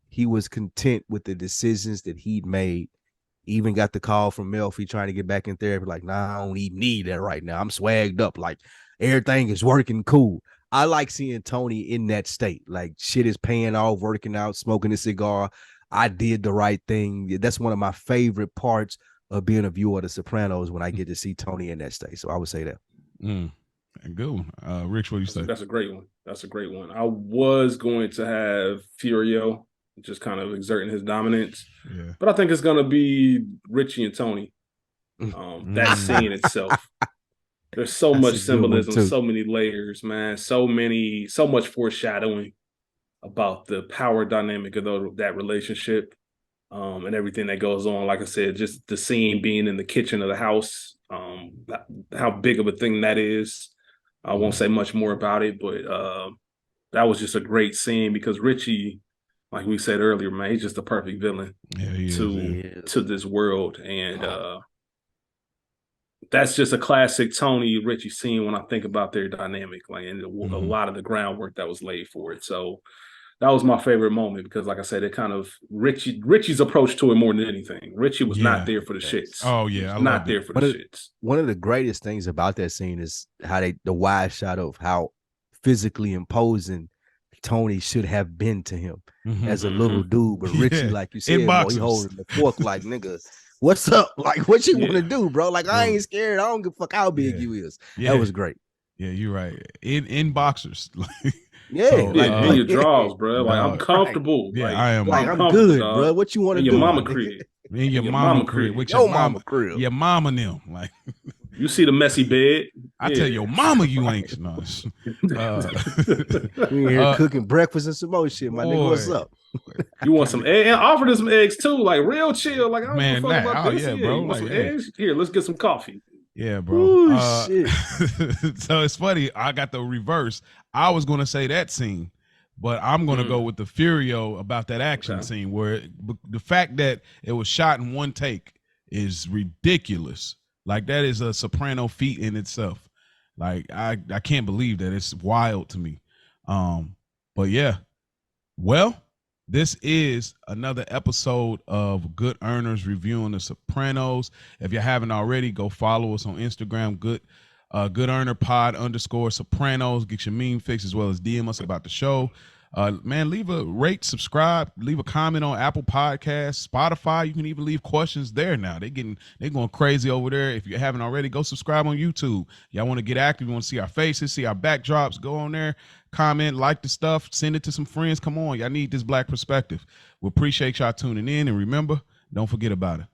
he was content with the decisions that he'd made. Even got the call from Melfi trying to get back in therapy. Like, nah, I don't even need that right now. I'm swagged up. Like, everything is working cool. I like seeing Tony in that state. Like, shit is paying off, working out, smoking a cigar. I did the right thing. That's one of my favorite parts of being a viewer of The Sopranos, when I get to see Tony in that state. So I would say that. Good one. Rich, what do you say? That's a great one. I was going to have Furio just kind of exerting his dominance. Yeah. But I think it's going to be Richie and Tony. That scene itself. There's so much symbolism, so many layers, man. So much foreshadowing about the power dynamic of that relationship, and everything that goes on. Like I said, just the scene being in the kitchen of the house, how big of a thing that is. I won't say much more about it, but that was just a great scene because Richie, like we said earlier, man, he's just the perfect villain to this world. And that's just a classic Tony Richie scene when I think about their dynamic, like, and a lot of the groundwork that was laid for it. So that was my favorite moment because, like I said, it kind of Richie's approach to it more than anything. Richie was not there for the shits. Oh yeah, not there for the shits. One of the greatest things about that scene is how the wide shot of how physically imposing Tony should have been to him as a little dude, but Richie, like you said, boy, he holding the fork like, nigga, what's up? Like, what you want to do, bro? Like, I ain't scared. I don't give a fuck how big you is. That was great. Yeah, you're right. In boxers. Yeah, so, in your drawers, bro. Like, I'm comfortable. Yeah, like, I am. Like, I'm good, bro. What you want to do? Your mama crib. In your mama crib. With your mama crib. Your mama and them. Like, you see the messy bed. I tell your mama you ain't. No. We here cooking breakfast and some more shit, my nigga. What's up? You want some eggs? And offer us some eggs too, like real chill. Like, I don't man, give a fuck about this. Yeah, bro. You want some eggs? Here, let's get some coffee. Yeah, bro. Ooh, shit. So it's funny. I got the reverse. I was gonna say that scene, but I'm gonna go with the Furio about that action scene where the fact that it was shot in one take is ridiculous. Like, that is a Soprano feat in itself. Like, I can't believe that. It's wild to me. But yeah, well, this is another episode of Good Earners reviewing The Sopranos. If you haven't already, go follow us on Instagram, Good Earner Pod _Sopranos. Get your meme fix as well as DM us about the show. Man, leave a rate, subscribe, leave a comment on Apple Podcasts, Spotify. You can even leave questions there now. They're going crazy over there. If you haven't already, go subscribe on YouTube. Y'all want to get active, you want to see our faces, see our backdrops, go on there, comment, like the stuff, send it to some friends. Come on, y'all need this black perspective. We appreciate y'all tuning in, and remember, don't forget about it.